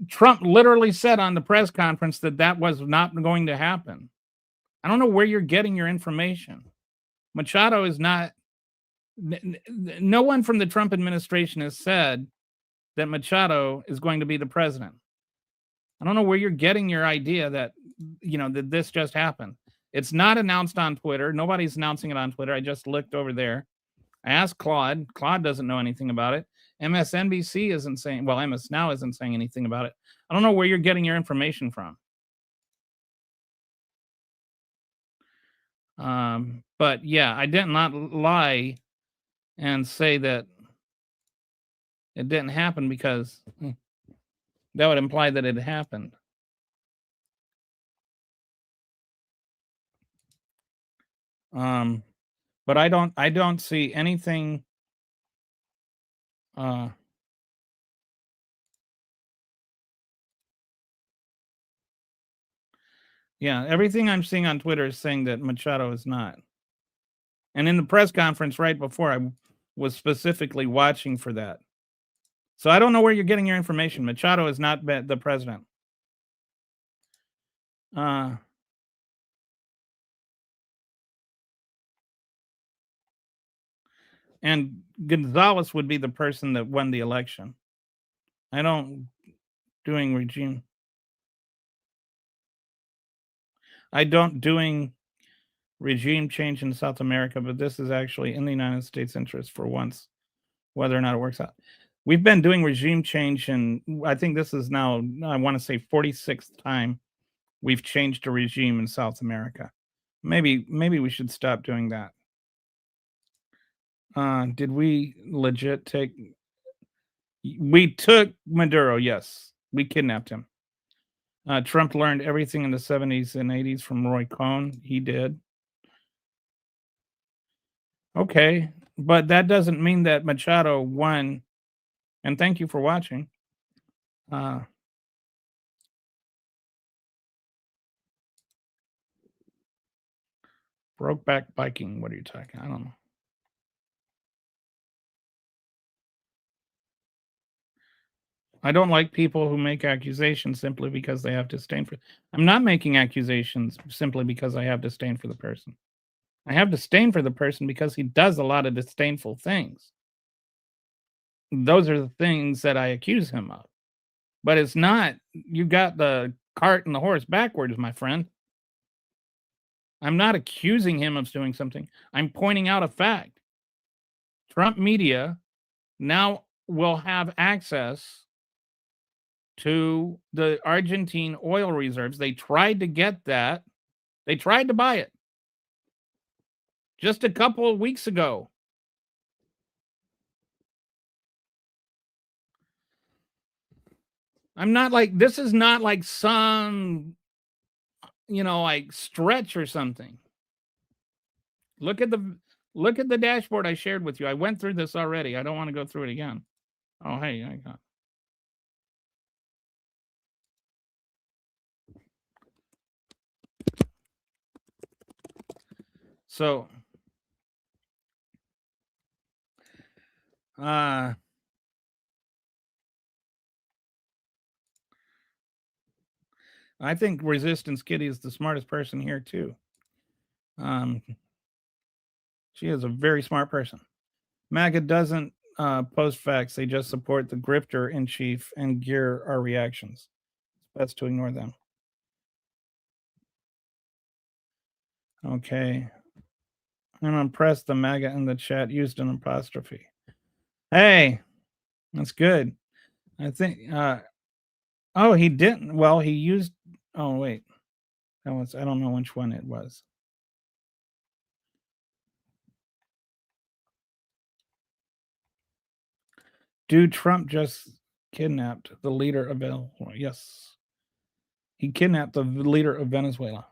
Trump literally said on the press conference that was not going to happen. I don't know where you're getting your information. Machado is not. No one from the Trump administration has said that Machado is going to be the president. I don't know where you're getting your idea that that this just happened. It's not announced on Twitter. Nobody's announcing it on Twitter. I just looked over there. I asked Claude. Claude doesn't know anything about it. MSNBC isn't saying, well, MS Now isn't saying anything about it. I don't know where you're getting your information from. But yeah, I did not lie and say that it didn't happen, because that would imply that it happened. But I don't see anything. Yeah, everything I'm seeing on Twitter is saying that Machado is not. And in the press conference right before, I was specifically watching for that. So I don't know where you're getting your information. Machado is not the president. And Gonzalez would be the person that won the election. I don't doing regime change in South America, but this is actually in the United States interest for once, whether or not it works out. We've been doing regime change, and I think this is now, I want to say, 46th time we've changed a regime in South America. Maybe we should stop doing that. Did we legit take? We took Maduro. Yes, we kidnapped him. Trump learned everything in the 70s and 80s from Roy Cohn. He did. Okay, but that doesn't mean that Machado won. And thank you for watching. Brokeback biking. What are you talking? I don't know. I don't like people who make accusations simply because they have disdain for. I'm not making accusations simply because I have disdain for the person. I have disdain for the person because he does a lot of disdainful things. Those are the things that I accuse him of. But it's not, you got the cart and the horse backwards, my friend. I'm not accusing him of doing something. I'm pointing out a fact. Trump media now will have access to the Argentine oil reserves. They tried to get that. They tried to buy it just a couple of weeks ago. I'm not like, this is not like some, like stretch or something. Look at the dashboard I shared with you. I went through this already. I don't want to go through it again. Oh, hey, I got. So, I think Resistance Kitty is the smartest person here too. She is a very smart person. MAGA doesn't post facts; they just support the grifter in chief and gear our reactions. It's best to ignore them. Okay. I'm impressed the MAGA in the chat used an apostrophe. Hey, that's good. I think oh, he didn't. Well, he used, oh wait. That was, I don't know which one it was. Dude, Trump just kidnapped the leader of Venezuela. Yes. He kidnapped the leader of Venezuela.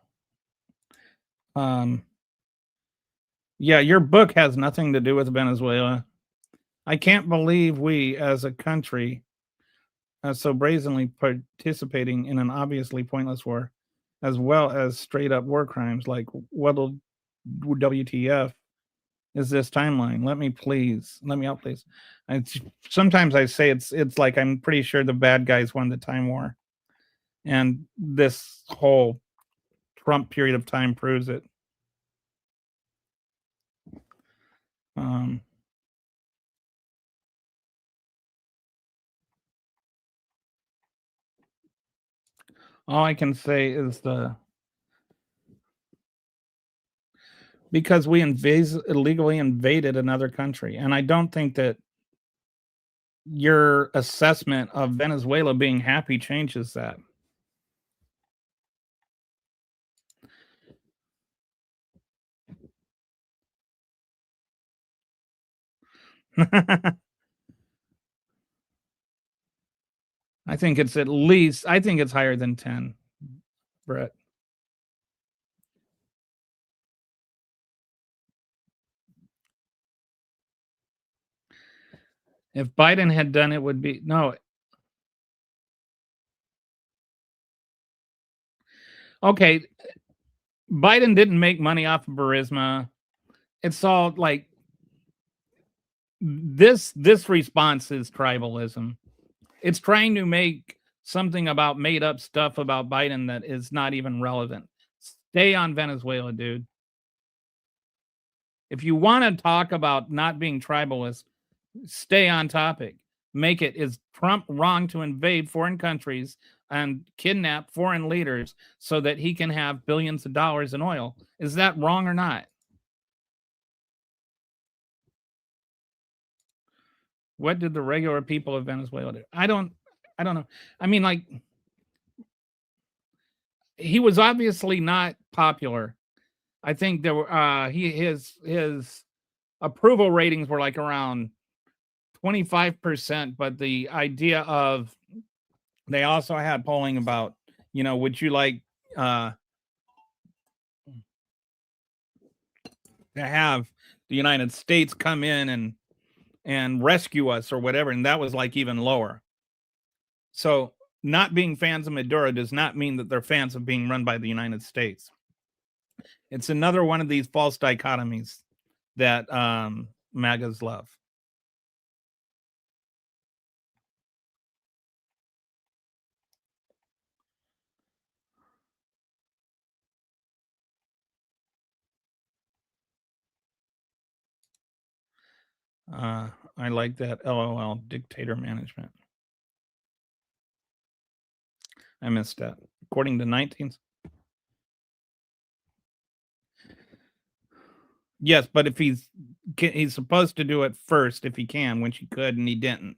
Yeah, your book has nothing to do with Venezuela. I can't believe we as a country are so brazenly participating in an obviously pointless war. as well as straight up war crimes. Like, what'll WTF is this timeline? Let me out, please. Sometimes I say it's like I'm pretty sure the bad guys won the time war, and this whole Trump period of time proves it. Um, all I can say is because we illegally invaded another country, and I don't think that your assessment of Venezuela being happy changes that. I think it's at least. I think it's higher than 10, Brett. If Biden had done it, would be no. Okay, Biden didn't make money off of Burisma. It's all like this response is tribalism. It's trying to make something about made up stuff about Biden that is not even relevant. Stay on Venezuela, dude. If you want to talk about not being tribalist, stay on topic. Make it, is Trump wrong to invade foreign countries and kidnap foreign leaders so that he can have billions of dollars in oil? Is that wrong or not? What did the regular people of Venezuela do? I don't know. I mean, like, he was obviously not popular. I think there were his approval ratings were like around 25%, but the idea of, they also had polling about, would you like to have the United States come in and rescue us or whatever, and that was like even lower. So not being fans of Maduro does not mean that they're fans of being run by the United States. It's another one of these false dichotomies that MAGAs love. I like that. LOL, dictator management. I missed that. According to 19th. Yes, but if he's supposed to do it first if he can, when she could, and he didn't.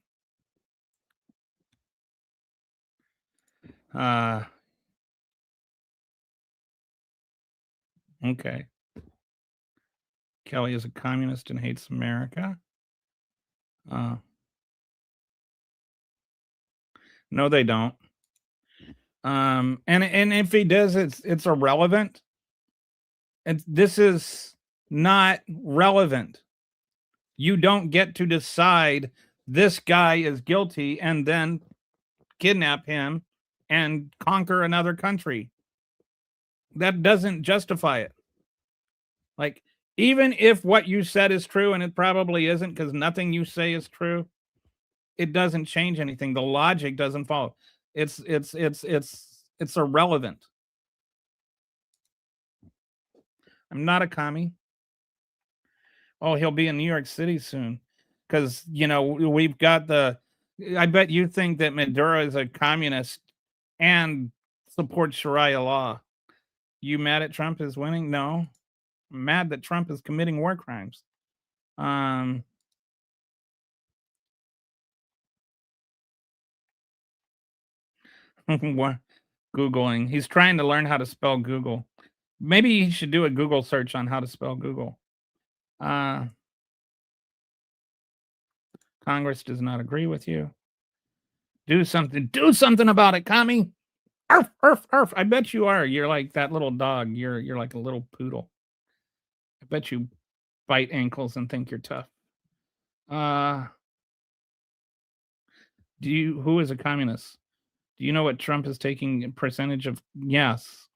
Okay. Kelly is a communist and hates America. No, they don't. And if he does, it's irrelevant. And this is not relevant. You don't get to decide this guy is guilty and then kidnap him and conquer another country. That doesn't justify it. Like, even if what you said is true, and it probably isn't because nothing you say is true, it doesn't change anything. The logic doesn't follow. It's irrelevant. I'm not a commie. Oh, he'll be in New York City soon because we've got the. I bet you think that Maduro is a communist and supports Sharia law. You mad at Trump is winning? No, I'm mad that Trump is committing war crimes. What? Googling. He's trying to learn how to spell Google. Maybe he should do a Google search on how to spell Google. Congress does not agree with you. Do something. Do something about it, commie. Arf, arf, arf. I bet you are. You're like that little dog. You're like a little poodle. I bet you bite ankles and think you're tough. Who is a communist? Do you know what Trump is taking percentage of? Yes.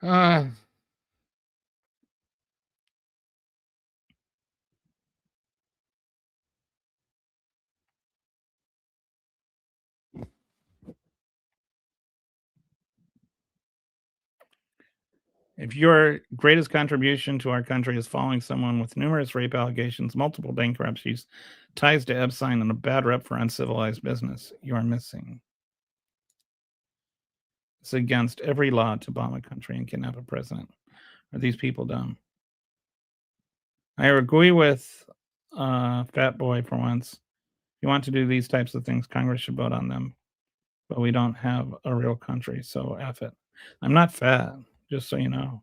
Uh, if your greatest contribution to our country is following someone with numerous rape allegations, multiple bankruptcies, ties to Epstein, and a bad rep for uncivilized business, you are missing. It's against every law to bomb a country and kidnap a president. Are these people dumb? I agree with Fat Boy for once. If you want to do these types of things, Congress should vote on them. But we don't have a real country, so F it. I'm not fat, just so you know.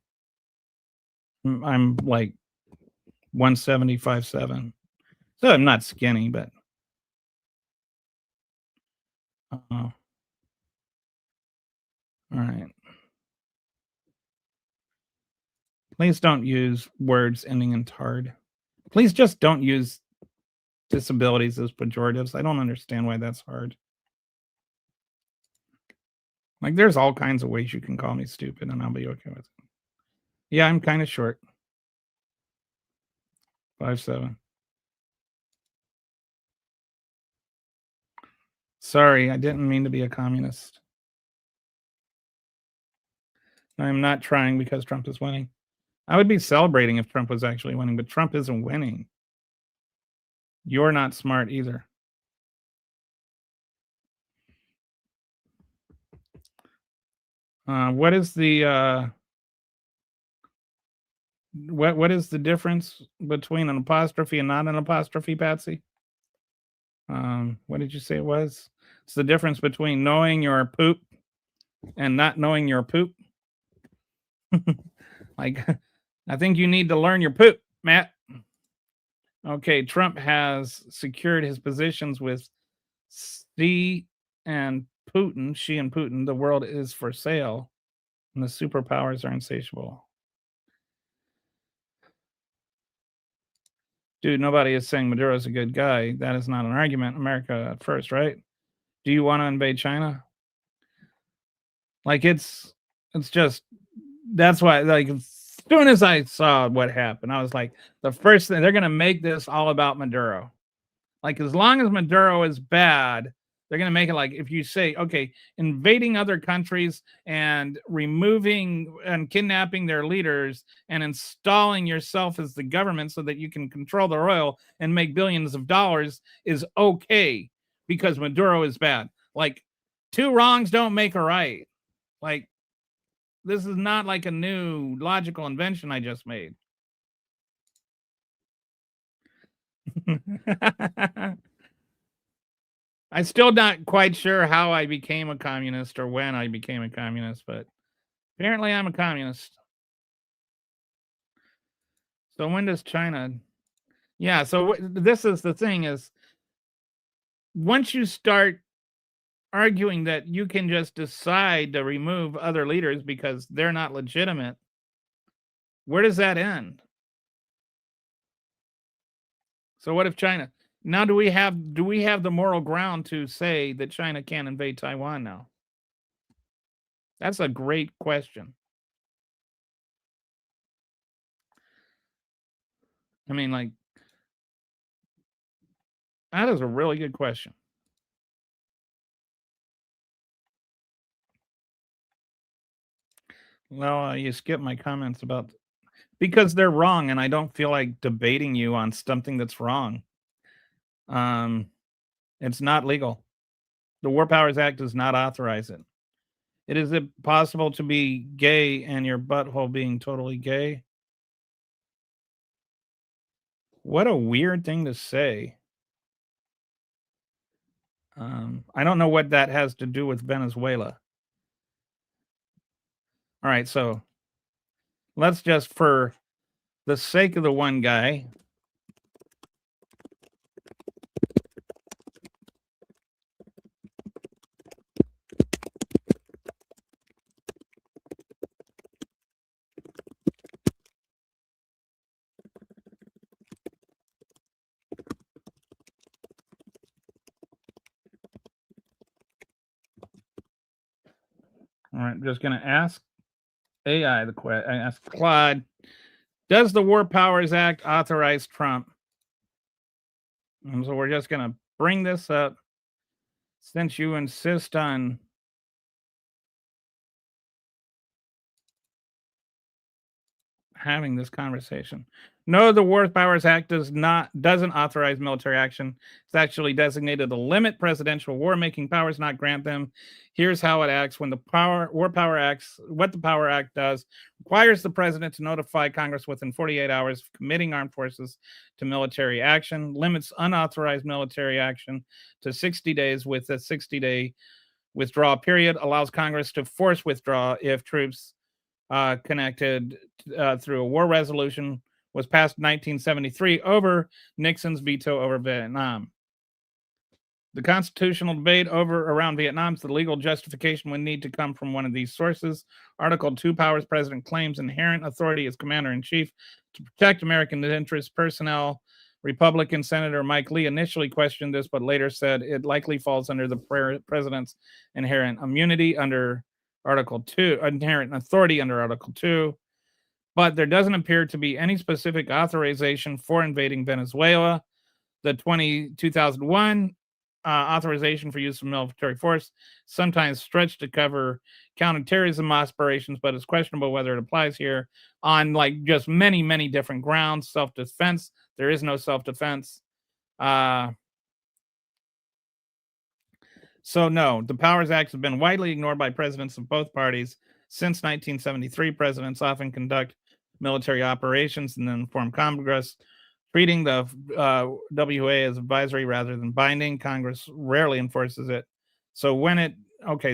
I'm like 175.7. So I'm not skinny, but all right. Please don't use words ending in tard. Please just don't use disabilities as pejoratives. I don't understand why that's hard. Like, there's all kinds of ways you can call me stupid, and I'll be okay with it. Yeah, I'm kind of short. 5'7". Sorry, I didn't mean to be a communist. I'm not trying because Trump is winning. I would be celebrating if Trump was actually winning, but Trump isn't winning. You're not smart either. What is the what is the difference between an apostrophe and not an apostrophe, Patsy? What did you say it was? It's the difference between knowing your poop and not knowing your poop. Like, I think you need to learn your poop, Matt. Okay, Trump has secured his positions with Xi and Putin. Xi and Putin. The world is for sale, and the superpowers are insatiable. Dude, nobody is saying Maduro's a good guy. That is not an argument. America first, right? Do you want to invade China? Like, it's just, that's why, like, as soon as I saw what happened, I was like, the first thing, they're gonna make this all about Maduro. Like, as long as Maduro is bad, they're gonna make it like, if you say, okay, invading other countries and removing and kidnapping their leaders and installing yourself as the government so that you can control the oil and make billions of dollars is okay because Maduro is bad. Like, two wrongs don't make a right. Like, this is not like a new logical invention I just made. I'm still not quite sure how I became a communist or when I became a communist, but apparently I'm a communist. So when does China? Yeah, so this is the thing is, once you start arguing that you can just decide to remove other leaders because they're not legitimate, where does that end? So what if China? Now do we have the moral ground to say that China can't invade Taiwan now? That's a great question. I mean, like, that is a really good question. Well, you skipped my comments about, because they're wrong, and I don't feel like debating you on something that's wrong. Um, it's not legal. The War Powers Act does not authorize it. It is possible to be gay and your butthole being totally gay. What a weird thing to say. I don't know what that has to do with Venezuela. All right, so let's just, for the sake of the one guy, all right, just going to ask AI, I asked Claude, does the War Powers Act authorize Trump? And so we're just going to bring this up since you insist on having this conversation. No, the War Powers Act doesn't authorize military action. It's actually designated to limit presidential war making powers, not grant them. Here's how it acts. When the War Power Acts, what the Power Act does, requires the president to notify Congress within 48 hours of committing armed forces to military action, limits unauthorized military action to 60 days with a 60-day withdrawal period, allows Congress to force withdraw if troops connected through a war resolution was passed in 1973 over Nixon's veto over Vietnam. The constitutional debate around Vietnam's the legal justification would need to come from one of these sources. Article 2 Powers President claims inherent authority as commander in chief to protect American interests. Personnel Republican Senator Mike Lee initially questioned this, but later said it likely falls under the president's inherent immunity under Article 2, inherent authority under Article 2. But there doesn't appear to be any specific authorization for invading Venezuela. The 2001 authorization for use of military force sometimes stretched to cover counterterrorism aspirations, but it's questionable whether it applies here on like just many, many different grounds. Self-defense, there is no self-defense. So no, the Powers Act has been widely ignored by presidents of both parties since 1973. Presidents often conduct military operations and then inform Congress, treating the WA as advisory rather than binding. Congress rarely enforces it. So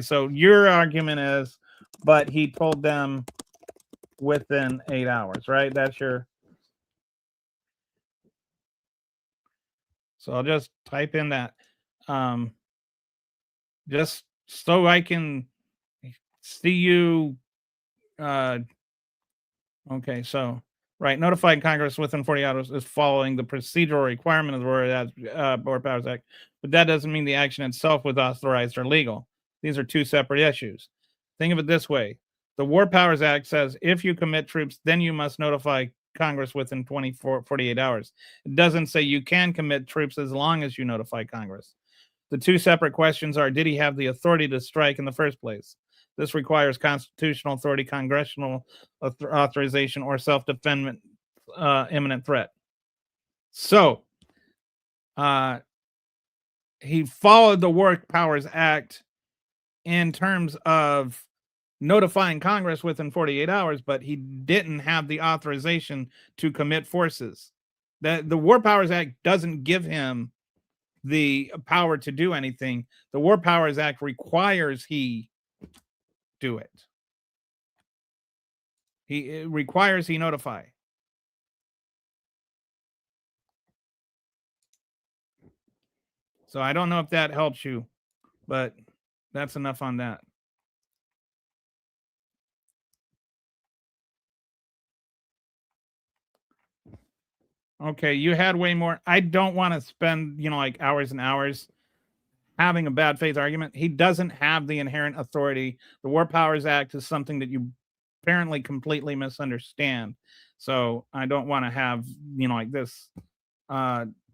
so your argument is, but he told them within 8 hours, right? That's your. So I'll just type in that. Just so I can see you. Okay, so right, notifying Congress within 40 hours is following the procedural requirement of the War Powers Act, but that doesn't mean the action itself was authorized or legal. These are two separate issues. Think of it this way: the War Powers Act says if you commit troops, then you must notify Congress within 48 hours. It doesn't say you can commit troops as long as you notify Congress. The two separate questions are, did he have the authority to strike in the first place? This requires constitutional authority, congressional authorization, or self-defense imminent threat. So he followed the War Powers Act in terms of notifying Congress within 48 hours, but he didn't have the authorization to commit forces. The War Powers Act doesn't give him the power to do anything. The War Powers Act requires he do it. It requires he notify. So I don't know if that helps you, but that's enough on that. Okay, you had way more. I don't want to spend, like hours and hours having a bad faith argument. He doesn't have the inherent authority. The War Powers Act is something that you apparently completely misunderstand. So I don't want to have, like this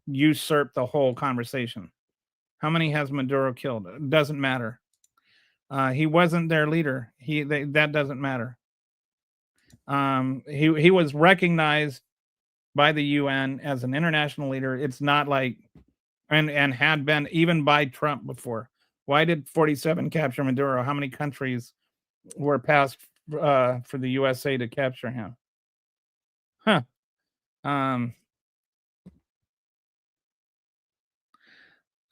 usurp the whole conversation. How many has Maduro killed? It doesn't matter. He wasn't their leader. That doesn't matter. He was recognized by the UN as an international leader. It's not like and had been even by Trump before. Why did 47 capture Maduro? How many countries were passed for the USA to capture him? Huh.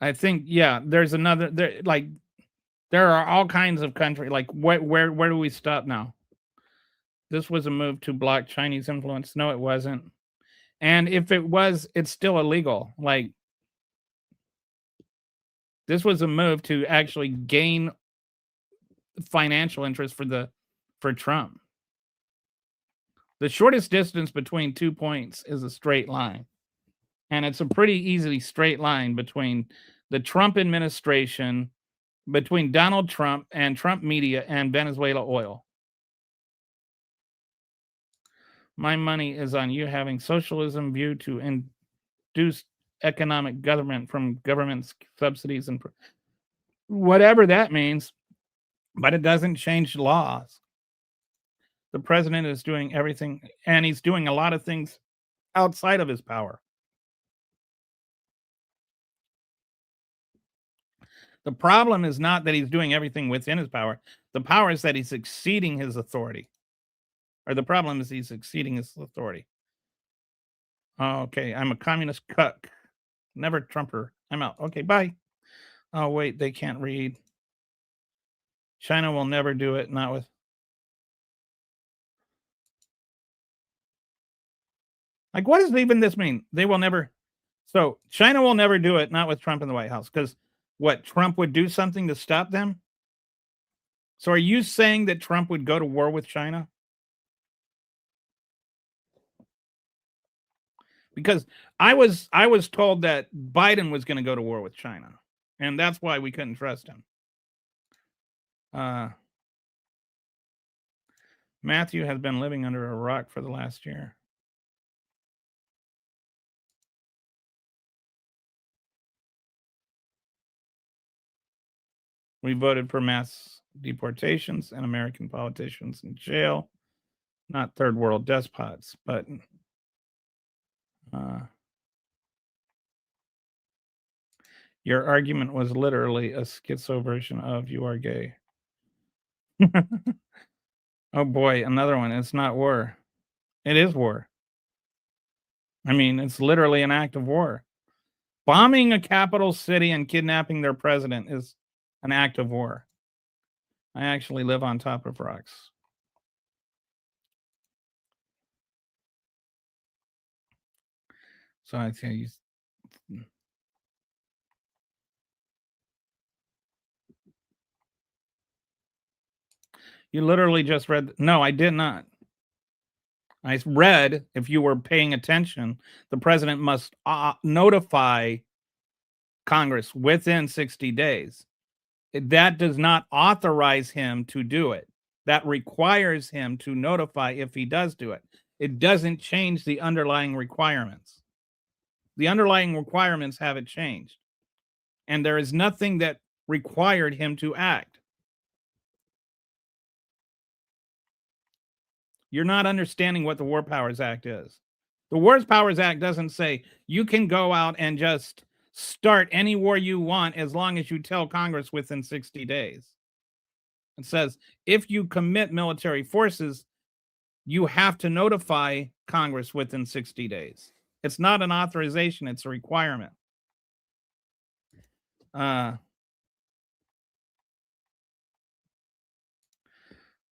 I think there's another there are all kinds of countries. Like where do we stop now? This was a move to block Chinese influence. No, it wasn't. And if it was, it's still illegal. Like this was a move to actually gain financial interest for Trump. The shortest distance between 2 points is a straight line. And it's a pretty easy straight line between the Trump administration, between Donald Trump and Trump media and Venezuela oil. My money is on you having socialism view to induce economic government from government subsidies and whatever that means, but it doesn't change laws. The president is doing everything, and he's doing a lot of things outside of his power. The problem is not that he's doing everything within his power. The power is that he's exceeding his authority. Or the problem is he's exceeding his authority. Okay, I'm a communist cuck. Never Trumper. I'm out. Okay, bye. Oh, wait, they can't read. China will never do it, not with. Like, what does even this mean? They will never. So, China will never do it, not with Trump in the White House. Because what, Trump would do something to stop them? So, are you saying that Trump would go to war with China? Because I was told that Biden was going to go to war with China, and that's why we couldn't trust him. Matthew has been living under a rock for the last year. We voted for mass deportations and American politicians in jail, not third world despots, but your argument was literally a schizo version of "you are gay." Oh boy, another one. It's not war. It is war. I mean, it's literally an act of war. Bombing a capital city and kidnapping their president is an act of war. I actually live on top of rocks. So I tell you, you literally just read. No, I did not. I read, if you were paying attention, the president must notify Congress within 60 days. That does not authorize him to do it. That requires him to notify if he does do it. It doesn't change the underlying requirements. The underlying requirements haven't changed. And there is nothing that required him to act. You're not understanding what the War Powers Act is. The War Powers Act doesn't say you can go out and just start any war you want as long as you tell Congress within 60 days. It says if you commit military forces, you have to notify Congress within 60 days. It's not an authorization, it's a requirement.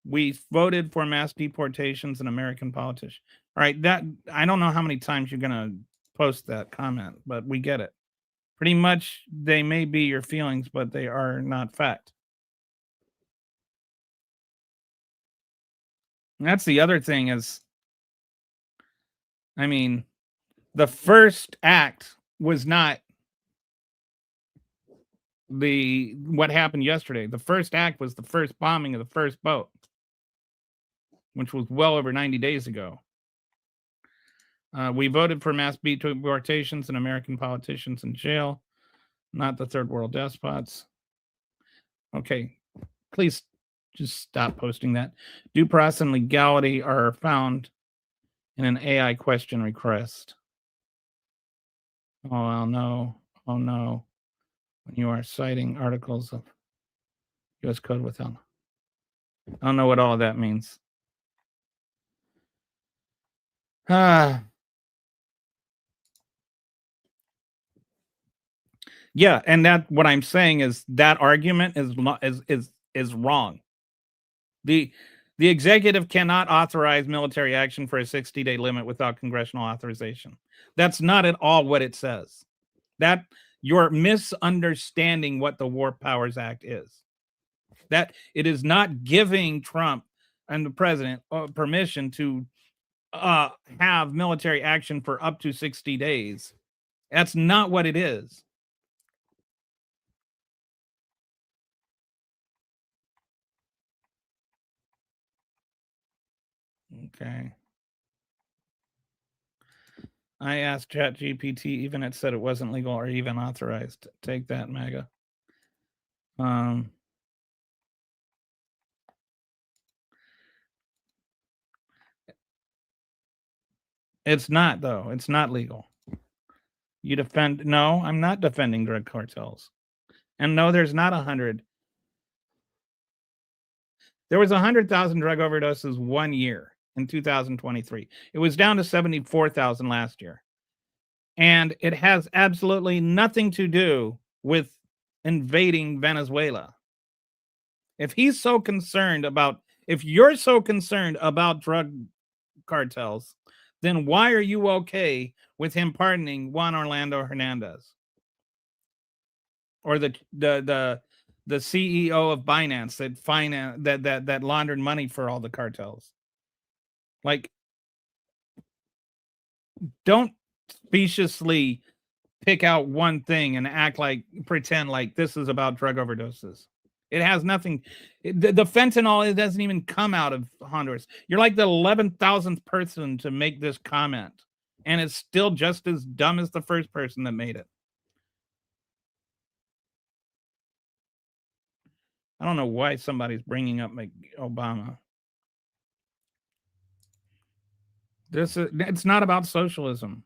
We voted for mass deportations and American politicians. All right, that I don't know how many times you're going to post that comment, but we get it. Pretty much they may be your feelings, but they are not fact. And that's the other thing is, I mean, the first act was not what happened yesterday. The first act was the first bombing of the first boat, which was well over 90 days ago. We voted for mass deportations and American politicians in jail, not the third world despots. Okay, please just stop posting that. Due process and legality are found in an AI question request. Oh no. Oh no. When you are citing articles of US code without. I don't know what all of that means. Yeah, and that what I'm saying is that argument is wrong. The executive cannot authorize military action for a 60-day limit without congressional authorization. That's not at all what it says. That you're misunderstanding what the War Powers Act is. That it is not giving Trump and the president permission to have military action for up to 60 days. That's not what it is. Okay. I asked ChatGPT, even it said it wasn't legal or even authorized. Take that, MAGA. It's not, though. It's not legal. You defend. No, I'm not defending drug cartels. And no, there's not 100. There was 100,000 drug overdoses 1 year in 2023. It was down to 74,000 last year. And it has absolutely nothing to do with invading Venezuela. If he's so concerned about, if you're so concerned about drug cartels, then why are you okay with him pardoning Juan Orlando Hernandez or the CEO of Binance that laundered money for all the cartels? Like, don't speciously pick out one thing and pretend like this is about drug overdoses. It has nothing. The fentanyl, it doesn't even come out of Honduras. You're like the 11,000th person to make this comment, and it's still just as dumb as the first person that made it. I don't know why somebody's bringing up Obama. It's not about socialism.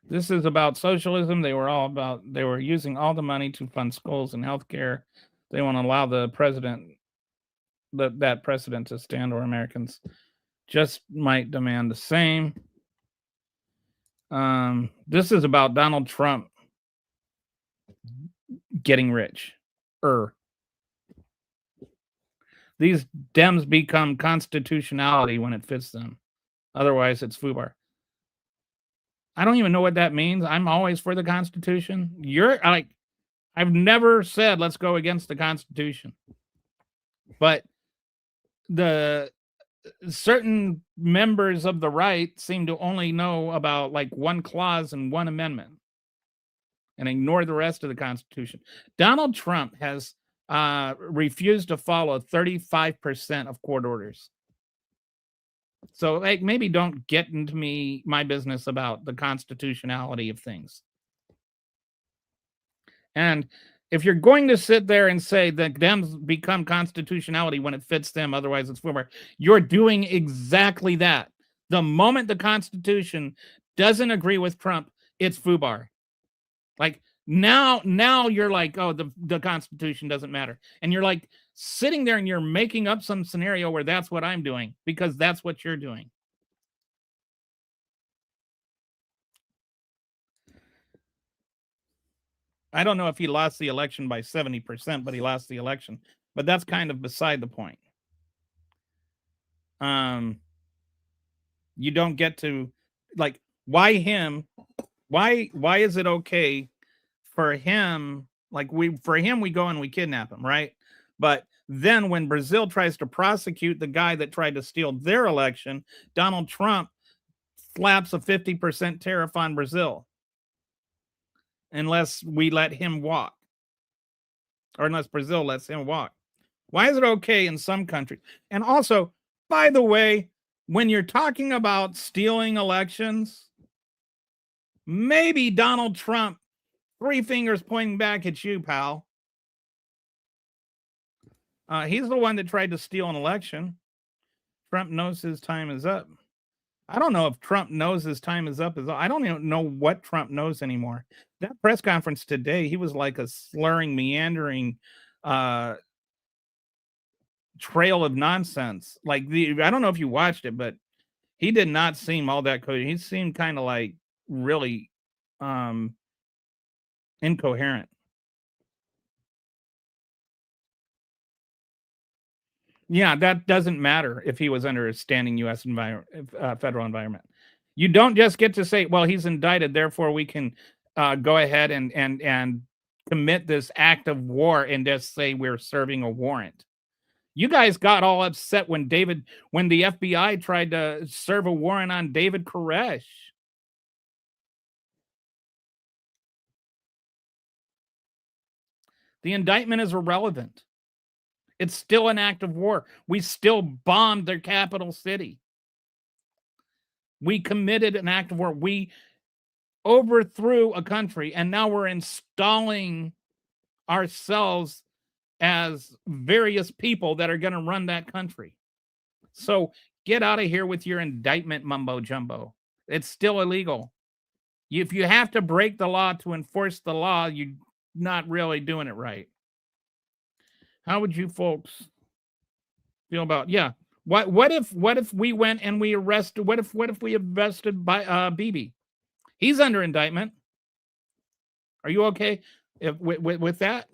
This is about socialism. They were using all the money to fund schools and healthcare. They want to allow the president, that precedent to stand, or Americans just might demand the same. This is about Donald Trump getting rich. These Dems become constitutionality when it fits them. Otherwise, it's FUBAR. I don't even know what that means. I'm always for the Constitution. You're like, I've never said let's go against the Constitution. But the certain members of the right seem to only know about like one clause and one amendment and ignore the rest of the Constitution. Donald Trump has refused to follow 35% of court orders. So, like, maybe don't get into my business about the constitutionality of things. And if you're going to sit there and say that Dems become constitutionality when it fits them, otherwise it's FUBAR, you're doing exactly that. The moment the Constitution doesn't agree with Trump, it's FUBAR. Like, now you're like, oh, the Constitution doesn't matter. And you're like sitting there and you're making up some scenario where that's what I'm doing, because that's what you're doing. I don't know if he lost the election by 70%, but he lost the election. But that's kind of beside the point. You don't get to, like, why him? Why is it okay for him? Like, we go and we kidnap him, right? But then when Brazil tries to prosecute the guy that tried to steal their election, Donald Trump slaps a 50% tariff on Brazil unless we let him walk, or unless Brazil lets him walk. Why is it okay in some countries? And also, by the way, when you're talking about stealing elections, maybe Donald Trump, 3 fingers pointing back at you, pal. He's the one that tried to steal an election. Trump knows his time is up. I don't know if Trump knows his time is up. I don't even know what Trump knows anymore. That press conference today, he was like a slurring, meandering trail of nonsense. Like, I don't know if you watched it, but he did not seem all that coherent. He seemed kind of like really incoherent. Yeah, that doesn't matter if he was under a standing U.S. Federal environment. You don't just get to say, well, he's indicted, therefore we can go ahead and commit this act of war and just say we're serving a warrant. You guys got all upset when the FBI tried to serve a warrant on David Koresh. The indictment is irrelevant. It's still an act of war. We still bombed their capital city. We committed an act of war. We overthrew a country, and now we're installing ourselves as various people that are going to run that country. So get out of here with your indictment mumbo jumbo. It's still illegal. If you have to break the law to enforce the law, you're not really doing it right. How would you folks feel about what if we went and we arrested what if we arrested by Bibi? He's under indictment. Are you okay if with that?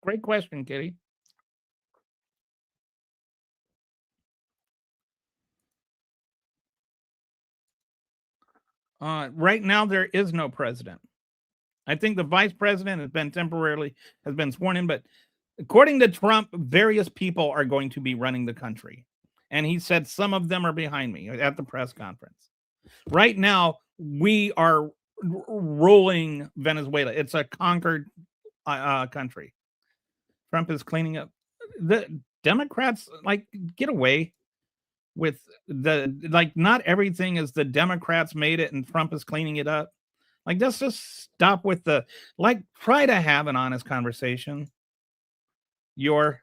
Great question, Kitty. Right now there is no president. I think the vice president has been sworn in, but according to Trump, various people are going to be running the country. And he said some of them are behind me at the press conference. Right now, we are ruling Venezuela. It's a conquered country. Trump is cleaning up. The Democrats get away with not everything is the Democrats made it and Trump is cleaning it up. Let's just stop with try to have an honest conversation. All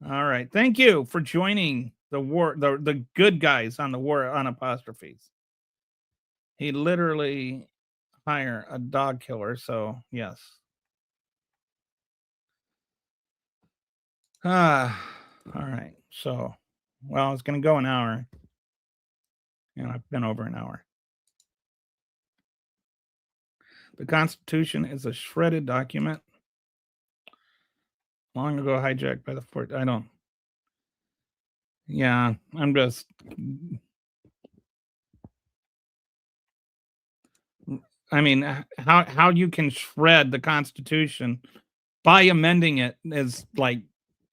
right. Thank you for joining the war, the good guys on the war on apostrophes. He literally hire a dog killer, so yes. All right. So, well, it's going to go an hour. And I've been over an hour. The Constitution is a shredded document long ago hijacked by the fort. I'm just how you can shred the Constitution by amending it is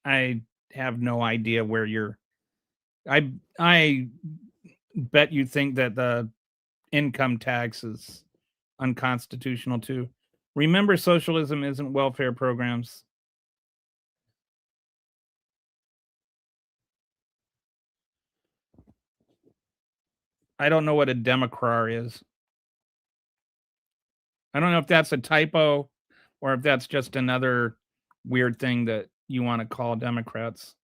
I have no idea where you're I bet you think that the income tax is unconstitutional too. Remember, socialism isn't welfare programs. I don't know what a democrat is. I don't know if that's a typo or if that's just another weird thing that you want to call Democrats.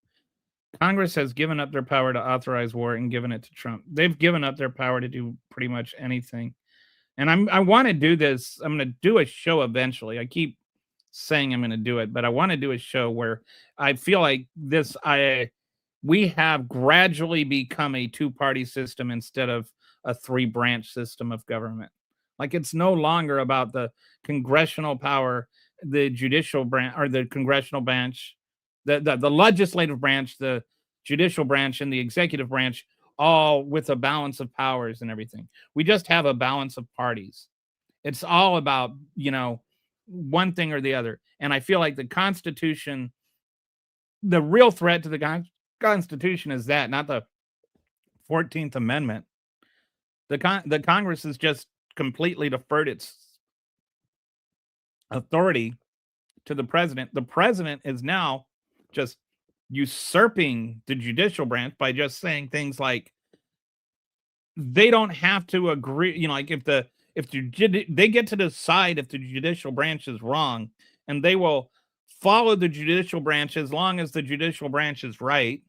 Congress has given up their power to authorize war and given it to Trump. They've given up their power to do pretty much anything. And I want to do this. I'm going to do a show eventually. I keep saying I'm going to do it, but I want to do a show where I feel like we have gradually become a two-party system instead of a three-branch system of government. It's no longer about the congressional power, the judicial branch, or the congressional branch, the legislative branch, the judicial branch, and the executive branch, all with a balance of powers and everything. We just have a balance of parties. It's all about, one thing or the other. And I feel like the Constitution, the real threat to the Constitution is that, not the 14th Amendment. The Congress has just completely deferred its authority to the president. The president is now just usurping the judicial branch by just saying things like they don't have to agree. They get to decide if the judicial branch is wrong, and they will follow the judicial branch as long as the judicial branch is right.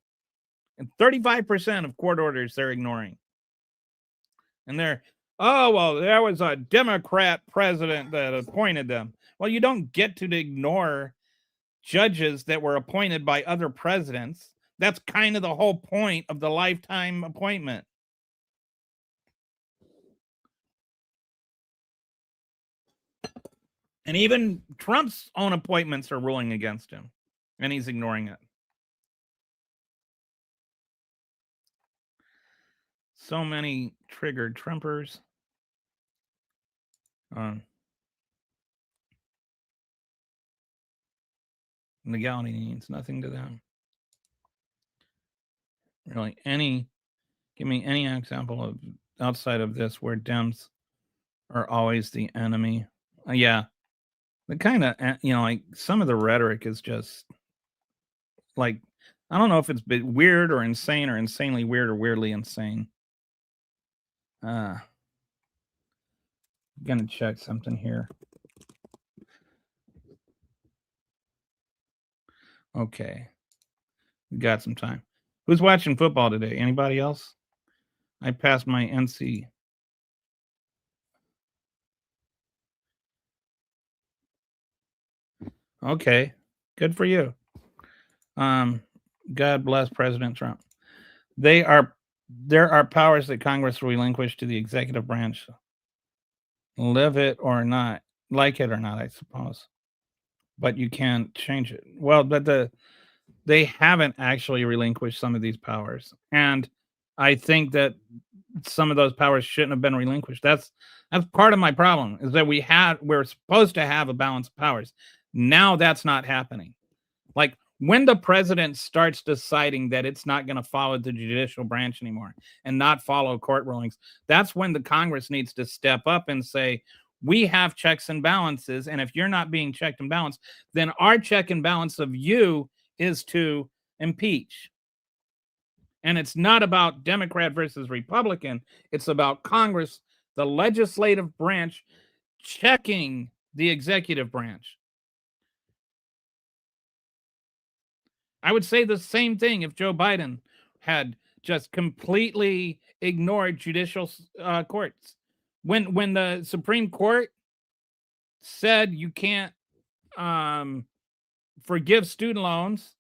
And 35% of court orders they're ignoring. And there was a Democrat president that appointed them. Well, you don't get to ignore judges that were appointed by other presidents. That's kind of the whole point of the lifetime appointment. And even Trump's own appointments are ruling against him, and he's ignoring it. So many triggered Trumpers. Legality means nothing to them. Really, give me any example of outside of this where Dems are always the enemy. Yeah, the kind of some of the rhetoric is just I don't know if it's weird or insane or insanely weird or weirdly insane. Gonna check something here. Okay. We got some time. Who's watching football today? Anybody else? I passed my NC. Okay. Good for you. God bless President Trump. There are powers that Congress relinquish to the executive branch. Live it or not, like it or not, I suppose. But you can't change it. Well, but they haven't actually relinquished some of these powers. And I think that some of those powers shouldn't have been relinquished. That's part of my problem, is that we're supposed to have a balance of powers. Now that's not happening. Like, when the president starts deciding that it's not going to follow the judicial branch anymore and not follow court rulings, that's when the Congress needs to step up and say, we have checks and balances. And if you're not being checked and balanced, then our check and balance of you is to impeach. And it's not about Democrat versus Republican. It's about Congress, the legislative branch, checking the executive branch. I would say the same thing if Joe Biden had just completely ignored judicial courts. When the Supreme Court said you can't forgive student loans,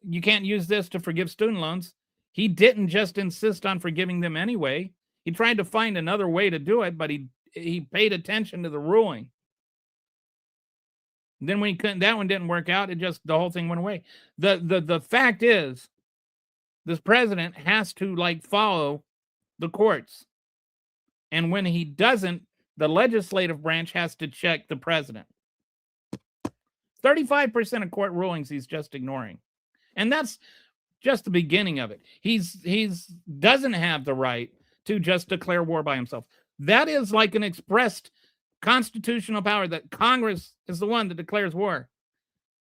you can't use this to forgive student loans, he didn't just insist on forgiving them anyway. He tried to find another way to do it, but he paid attention to the ruling. Then when that one didn't work out, the whole thing went away. The fact is, this president has to follow the courts. And when he doesn't, the legislative branch has to check the president. 35% of court rulings he's just ignoring. And that's just the beginning of it. He's doesn't have the right to just declare war by himself. That is like an expressed constitutional power, that Congress is the one that declares war.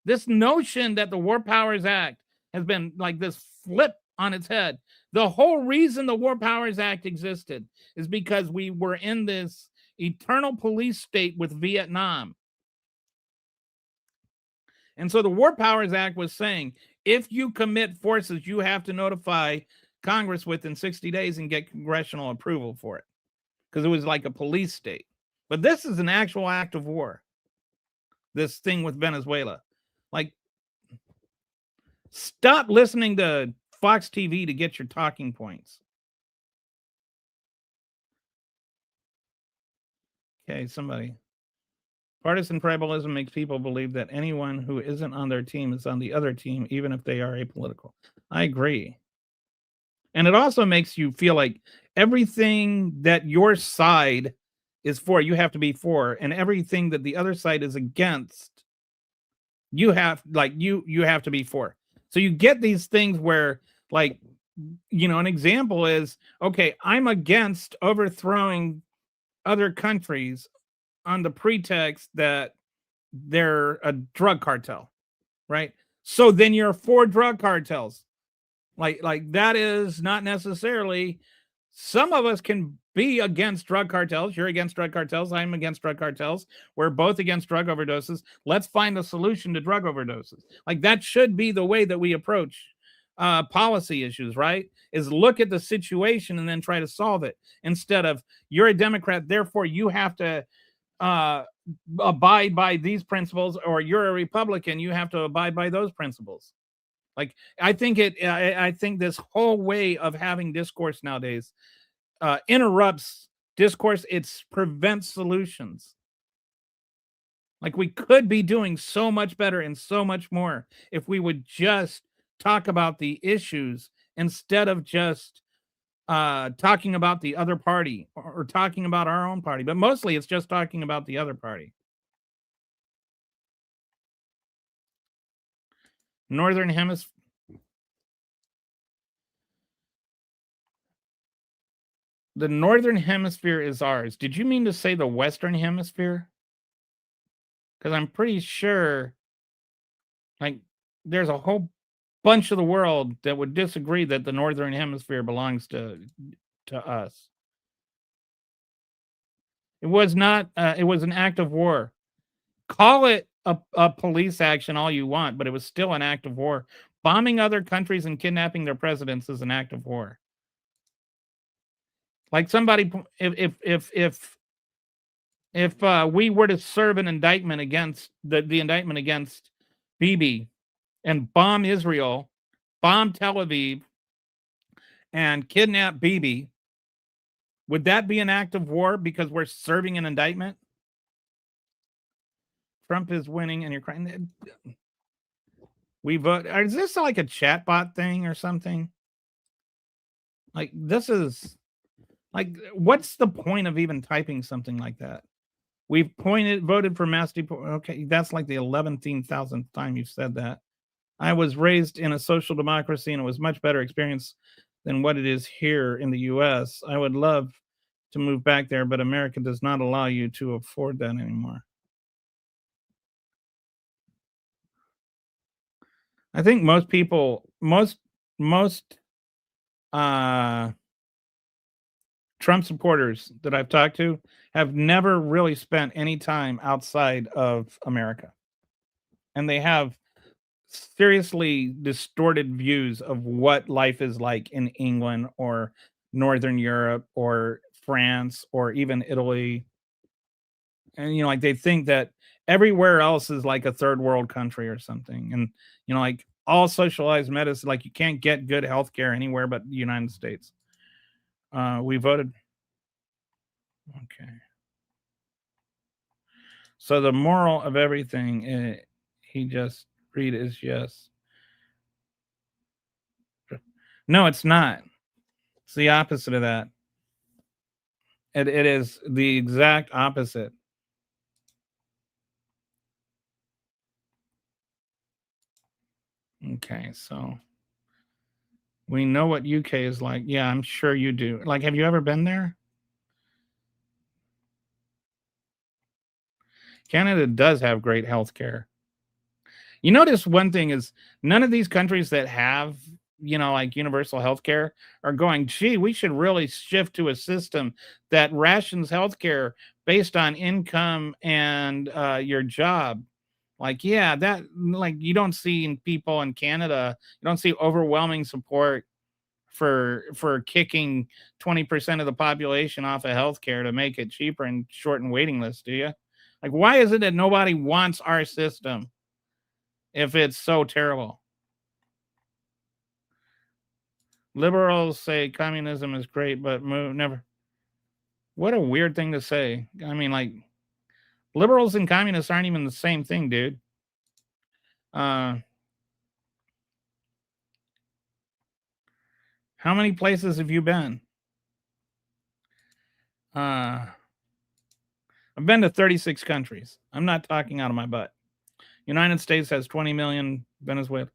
This notion that the War Powers Act has been like this flip on its head. The whole reason the War Powers Act existed is because we were in this eternal police state with Vietnam. And so the War Powers Act was saying, if you commit forces, you have to notify Congress within 60 days and get congressional approval for it, because it was like a police state. But this is an actual act of war. This thing with Venezuela. Like, stop listening to Fox TV to get your talking points. Okay, somebody. Partisan tribalism makes people believe that anyone who isn't on their team is on the other team, even if they are apolitical. I agree. And it also makes you feel like everything that your side is for, you have to be for, and everything that the other side is against, you have you have to be for. So you get these things where, an example is, okay, I'm against overthrowing other countries on the pretext that they're a drug cartel, right? So then you're for drug cartels. Like that is not necessarily. Some of us can be against drug cartels. You're against drug cartels. I'm against drug cartels. We're both against drug overdoses. Let's find a solution to drug overdoses. Like, that should be the way that we approach policy issues, right? Is look at the situation and then try to solve it, instead of, you're a Democrat, therefore you have to abide by these principles, or you're a Republican, you have to abide by those principles. Like, I think this whole way of having discourse nowadays interrupts discourse. It prevents solutions. Like, we could be doing so much better and so much more if we would just talk about the issues, instead of just talking about the other party, or talking about our own party. But mostly it's just talking about the other party. Northern Hemisphere. The Northern Hemisphere is ours. Did you mean to say the Western Hemisphere? Because I'm pretty sure, there's a whole bunch of the world that would disagree that the Northern Hemisphere belongs to us. It was not. It was an act of war. Call it a police action all you want, but it was still an act of war. Bombing other countries and kidnapping their presidents is an act of war. Like somebody, if we were to serve an indictment against the indictment against Bibi and bomb Israel, bomb Tel Aviv, and kidnap Bibi, would that be an act of war because we're serving an indictment? Trump is winning and you're crying. We vote. Is this like a chatbot thing or something? Like, this is like, what's the point of even typing something like that? We've voted for mass deportation. Okay, that's like the 11,000th time you've said that. I was raised in a social democracy and it was much better experience than what it is here in the US. I would love to move back there, but America does not allow you to afford that anymore. I think most people, most Trump supporters that I've talked to have never really spent any time outside of America. And they have seriously distorted views of what life is like in England or Northern Europe or France or even Italy. And, like they think that everywhere else is like a third world country or something. And, like all socialized medicine, like you can't get good health care anywhere but the United States. We voted. Okay. So the moral of everything, he just read is yes. No, it's not. It's the opposite of that. It is the exact opposite. Okay, so we know what UK is like. Yeah, I'm sure you do. Like, have you ever been there? Canada does have great health care. You notice one thing is none of these countries that have, like universal health care are going, gee, we should really shift to a system that rations healthcare based on income and your job. Like, yeah, that, like, you don't see in people in Canada, you don't see overwhelming support for kicking 20% of the population off of healthcare to make it cheaper and shorten waiting lists, do you? Like, why is it that nobody wants our system if it's so terrible? Liberals say communism is great, but never. What a weird thing to say. I mean, like, liberals and communists aren't even the same thing, dude. How many places have you been? I've been to 36 countries. I'm not talking out of my butt. United States has 20 million. Venezuela.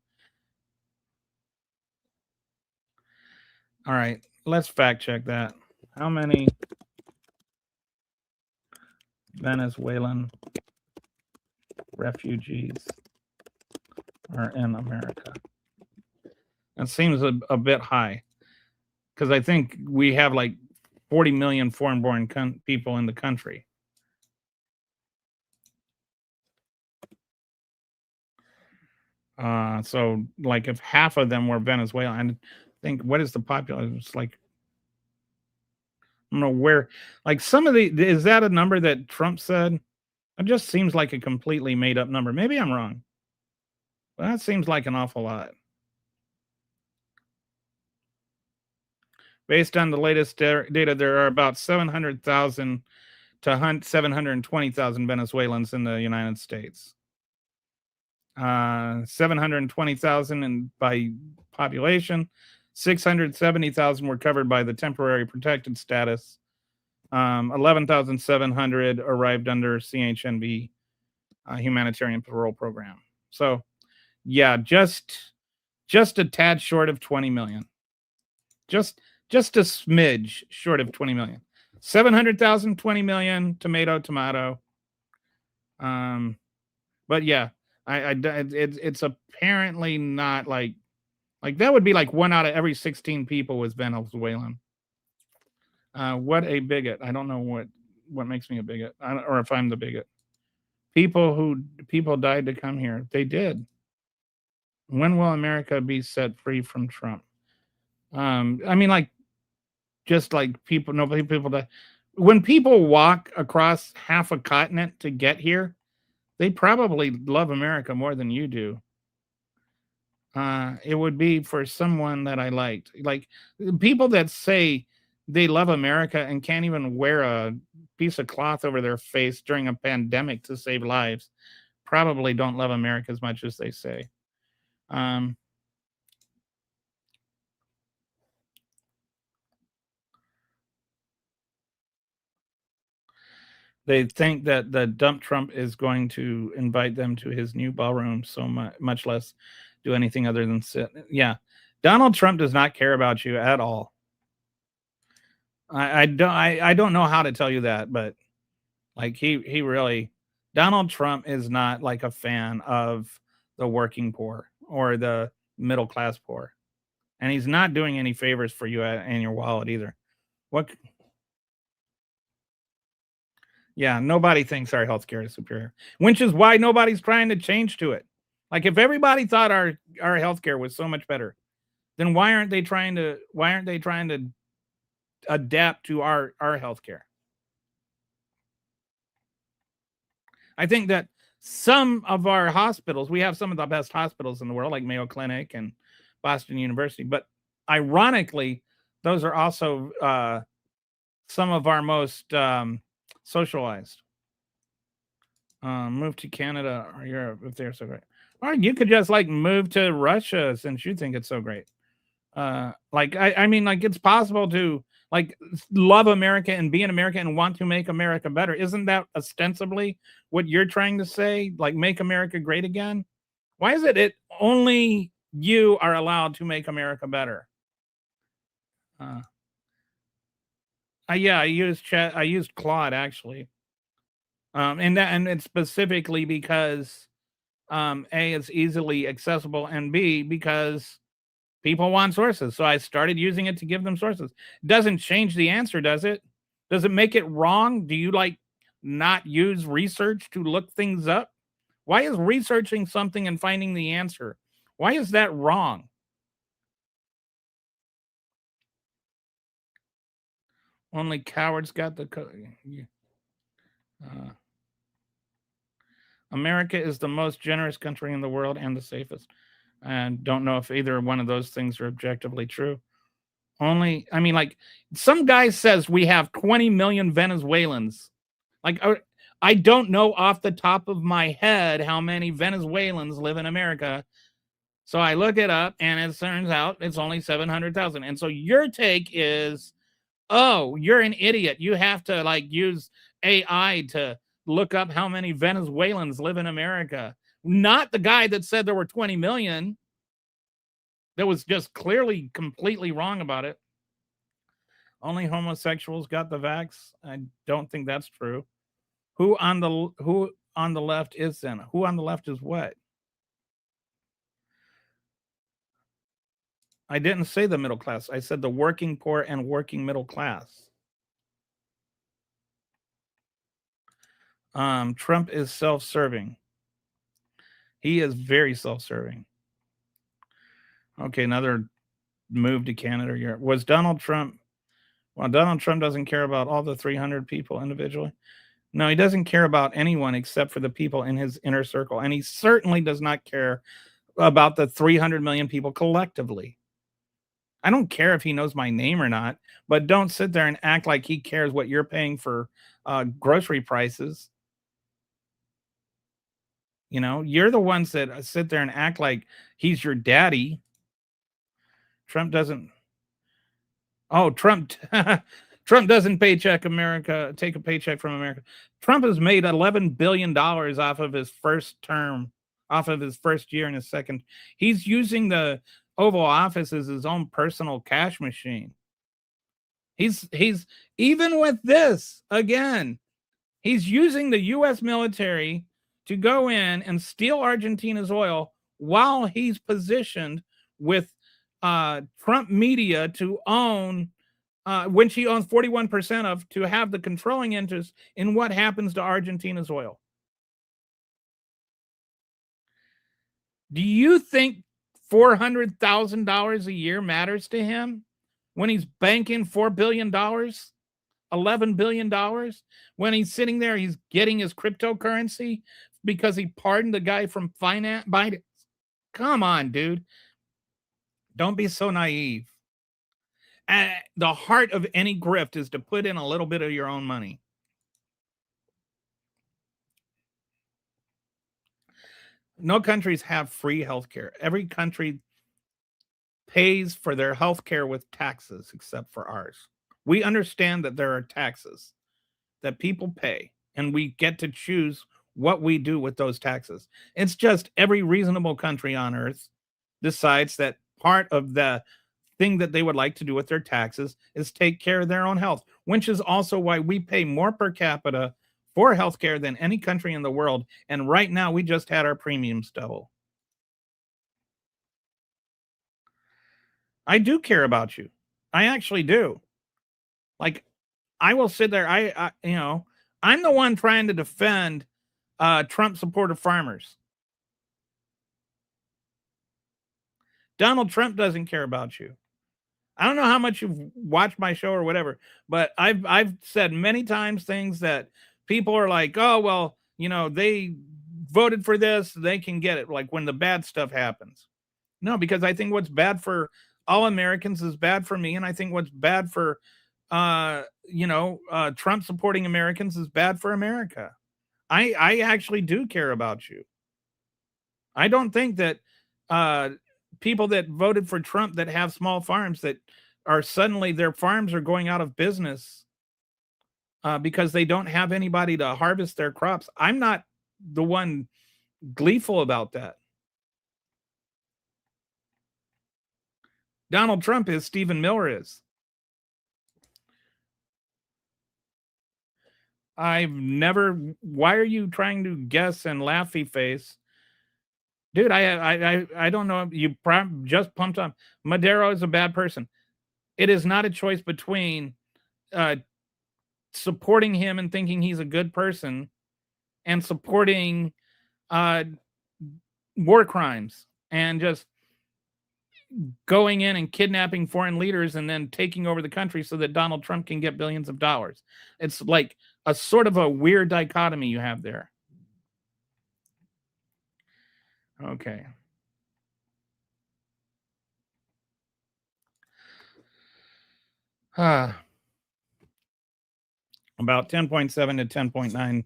All right, let's fact check that. How many Venezuelan refugees are in America? That seems a bit high because I think we have like 40 million foreign-born people in the country. So like if half of them were Venezuelan, I think what is the population? It's like, I don't know where, like some of is that a number that Trump said? It just seems like a completely made up number. Maybe I'm wrong. But that seems like an awful lot. Based on the latest data, there are about 700,000 to 720,000 Venezuelans in the United States. 720,000 by population. 670,000 were covered by the temporary protected status. 11,700 arrived under CHNB humanitarian parole program. So, yeah, just a tad short of 20 million. Just a smidge short of 20 million. 700,000, 20 million, tomato. But yeah, it's apparently not like that would be like 1 out of every 16 people was Venezuelan. What a bigot. I don't know what what makes me a bigot, or if I'm the bigot. People died to come here. They did. When will America be set free from Trump? I mean, like, just like people, nobody people die. When people walk across half a continent to get here, they probably love America more than you do. It would be for someone that I liked. Like, people that say they love America and can't even wear a piece of cloth over their face during a pandemic to save lives probably don't love America as much as they say. Um, they think that the dump Trump is going to invite them to his new ballroom so much less do anything other than sit. Yeah. Donald Trump does not care about you at all. I don't know how to tell you that, but like he really, Donald Trump is not like a fan of the working poor or the middle class poor. And he's not doing any favors for you and your wallet either. What Yeah, nobody thinks our healthcare is superior, which is why nobody's trying to change to it. Like, if everybody thought our healthcare was so much better, then why aren't they trying to adapt to our healthcare? I think that some of our hospitals, we have some of the best hospitals in the world, like Mayo Clinic and Boston University, but ironically, those are also some of our most socialized. Move to Canada or Europe if they're so great. Or you could just like move to Russia since you think it's so great. Like I mean, like, it's possible to like love America and be an American and want to make America better. Isn't that ostensibly what you're trying to say? Like, make America great again? Why is it only you are allowed to make America better? Uh, yeah, I used Claude actually. And it's specifically because A, it's easily accessible, and B, because people want sources. So I started using it to give them sources. Doesn't change the answer, does it? Does it make it wrong? Do you like not use research to look things up? Why is researching something and finding the answer? Why is that wrong? Only cowards got the uh, America is the most generous country in the world and the safest. And don't know if either one of those things are objectively true. Only, I mean, like, some guy says we have 20 million Venezuelans. Like, I don't know off the top of my head how many Venezuelans live in America. So I look it up, and it turns out it's only 700,000. And so your take is, oh, you're an idiot. You have to like use AI to look up how many Venezuelans live in America. Not the guy that said there were 20 million. That was just clearly completely wrong about it. Only homosexuals got the vax. I don't think that's true. Who on the left is then? Who on the left is what? I didn't say the middle class. I said the working poor and working middle class. Trump is self-serving. He is very self-serving. Okay, another move to Canada. Europe. Was Donald Trump? Well, Donald Trump doesn't care about all the 300 people individually. No, he doesn't care about anyone except for the people in his inner circle. And he certainly does not care about the 300 million people collectively. I don't care if he knows my name or not, but don't sit there and act like he cares what you're paying for grocery prices. You know, you're the ones that sit there and act like he's your daddy. Trump doesn't. Oh, Trump. Trump doesn't take a paycheck from America. Trump has made $11 billion off of his first term, off of his first year and his second. He's using the Oval Office as his own personal cash machine. He's even with this again, he's using the US military to go in and steal Argentina's oil while he's positioned with Trump media to own when she owns 41% of, to have the controlling interest in what happens to Argentina's oil. Do you think $400,000 a year matters to him when he's banking $4 billion, $11 billion? When he's sitting there, he's getting his cryptocurrency because he pardoned the guy from finance. Biden. Come on, dude. Don't be so naive. The heart of any grift is to put in a little bit of your own money. No countries have free healthcare. Every country pays for their healthcare with taxes except for ours. We understand that there are taxes that people pay, and we get to choose what we do with those taxes. It's just every reasonable country on earth decides that part of the thing that they would like to do with their taxes is take care of their own health, which is also why we pay more per capita for healthcare than any country in the world. And right now, we just had our premiums double. I do care about you. I actually do. Like, I will sit there. I'm the one trying to defend Trump supporter farmers. Donald Trump doesn't care about you. I don't know how much you've watched my show or whatever, but I've said many times things that people are like, oh, well, they voted for this, they can get it. Like when the bad stuff happens. No, because I think what's bad for all Americans is bad for me. And I think what's bad for, Trump supporting Americans is bad for America. I actually do care about you. I don't think that people that voted for Trump that have small farms that are suddenly their farms are going out of business because they don't have anybody to harvest their crops. I'm not the one gleeful about that. Donald Trump is, Stephen Miller is. I've never. Why are you trying to guess and laughy face? Dude, I don't know. You just pumped on. Madero is a bad person. It is not a choice between supporting him and thinking he's a good person and supporting war crimes and just going in and kidnapping foreign leaders and then taking over the country so that Donald Trump can get billions of dollars. It's like a sort of a weird dichotomy you have there. Okay. About 10.7 to 10.9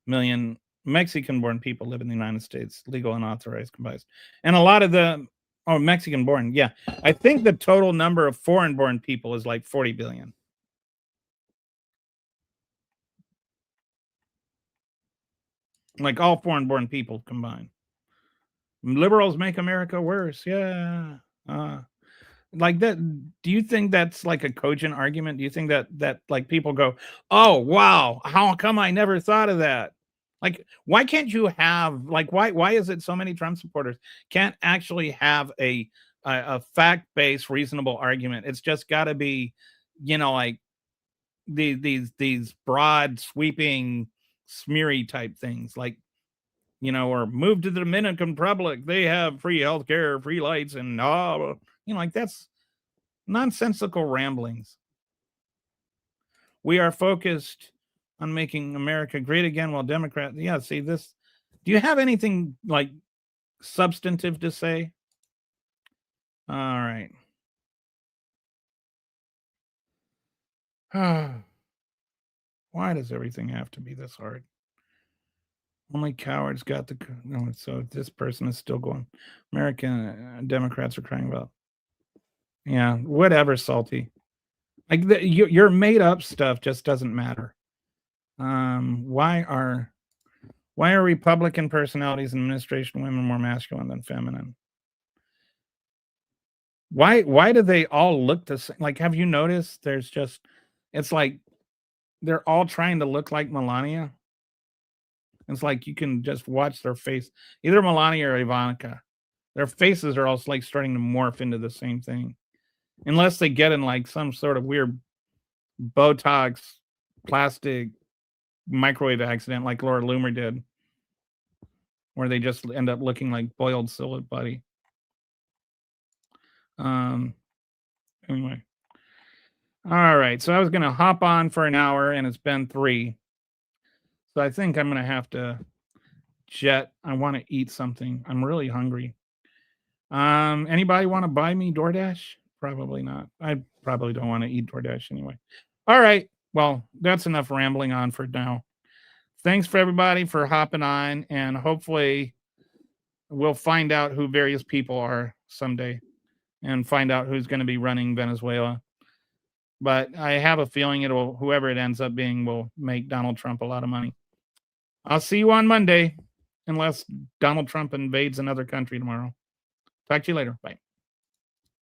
million Mexican-born people live in the United States, legal and authorized combined. And a lot of the Mexican-born, yeah. I think the total number of foreign-born people is like 40 billion. Like all foreign-born people combined. Liberals make America worse. Yeah. Like that. Do you think that's like a cogent argument? Do you think that like people go, oh wow, how come I never thought of that? Like, why can't you have like why is it so many Trump supporters can't actually have a fact-based reasonable argument? It's just got to be, like these broad sweeping smeary type things, like or move to the Dominican Republic, they have free healthcare, free lights, and like that's nonsensical ramblings. We are focused on making America great again while Democrats. Yeah, see this. Do you have anything like substantive to say? All right. Why does everything have to be this hard? Only cowards got the. No, so this person is still going. American Democrats are crying about. Yeah, whatever, Salty. Like your made up stuff just doesn't matter. Why are Republican personalities in administration women more masculine than feminine? Why do they all look the same? Like, have you noticed? There's just, it's like they're all trying to look like Melania. It's like you can just watch their face, either Melania or Ivanka. Their faces are all like starting to morph into the same thing, unless they get in like some sort of weird Botox, plastic, microwave accident like Laura Loomer did, where they just end up looking like boiled sillet buddy. Anyway. All right. So I was going to hop on for an hour and it's been 3. So I think I'm going to have to jet. I want to eat something. I'm really hungry. Anybody want to buy me DoorDash? Probably not. I probably don't want to eat DoorDash anyway. All right. Well, that's enough rambling on for now. Thanks for everybody for hopping on, and hopefully we'll find out who various people are someday and find out who's going to be running Venezuela. But I have a feeling whoever it ends up being will make Donald Trump a lot of money. I'll see you on Monday, unless Donald Trump invades another country tomorrow. Talk to you later. Bye.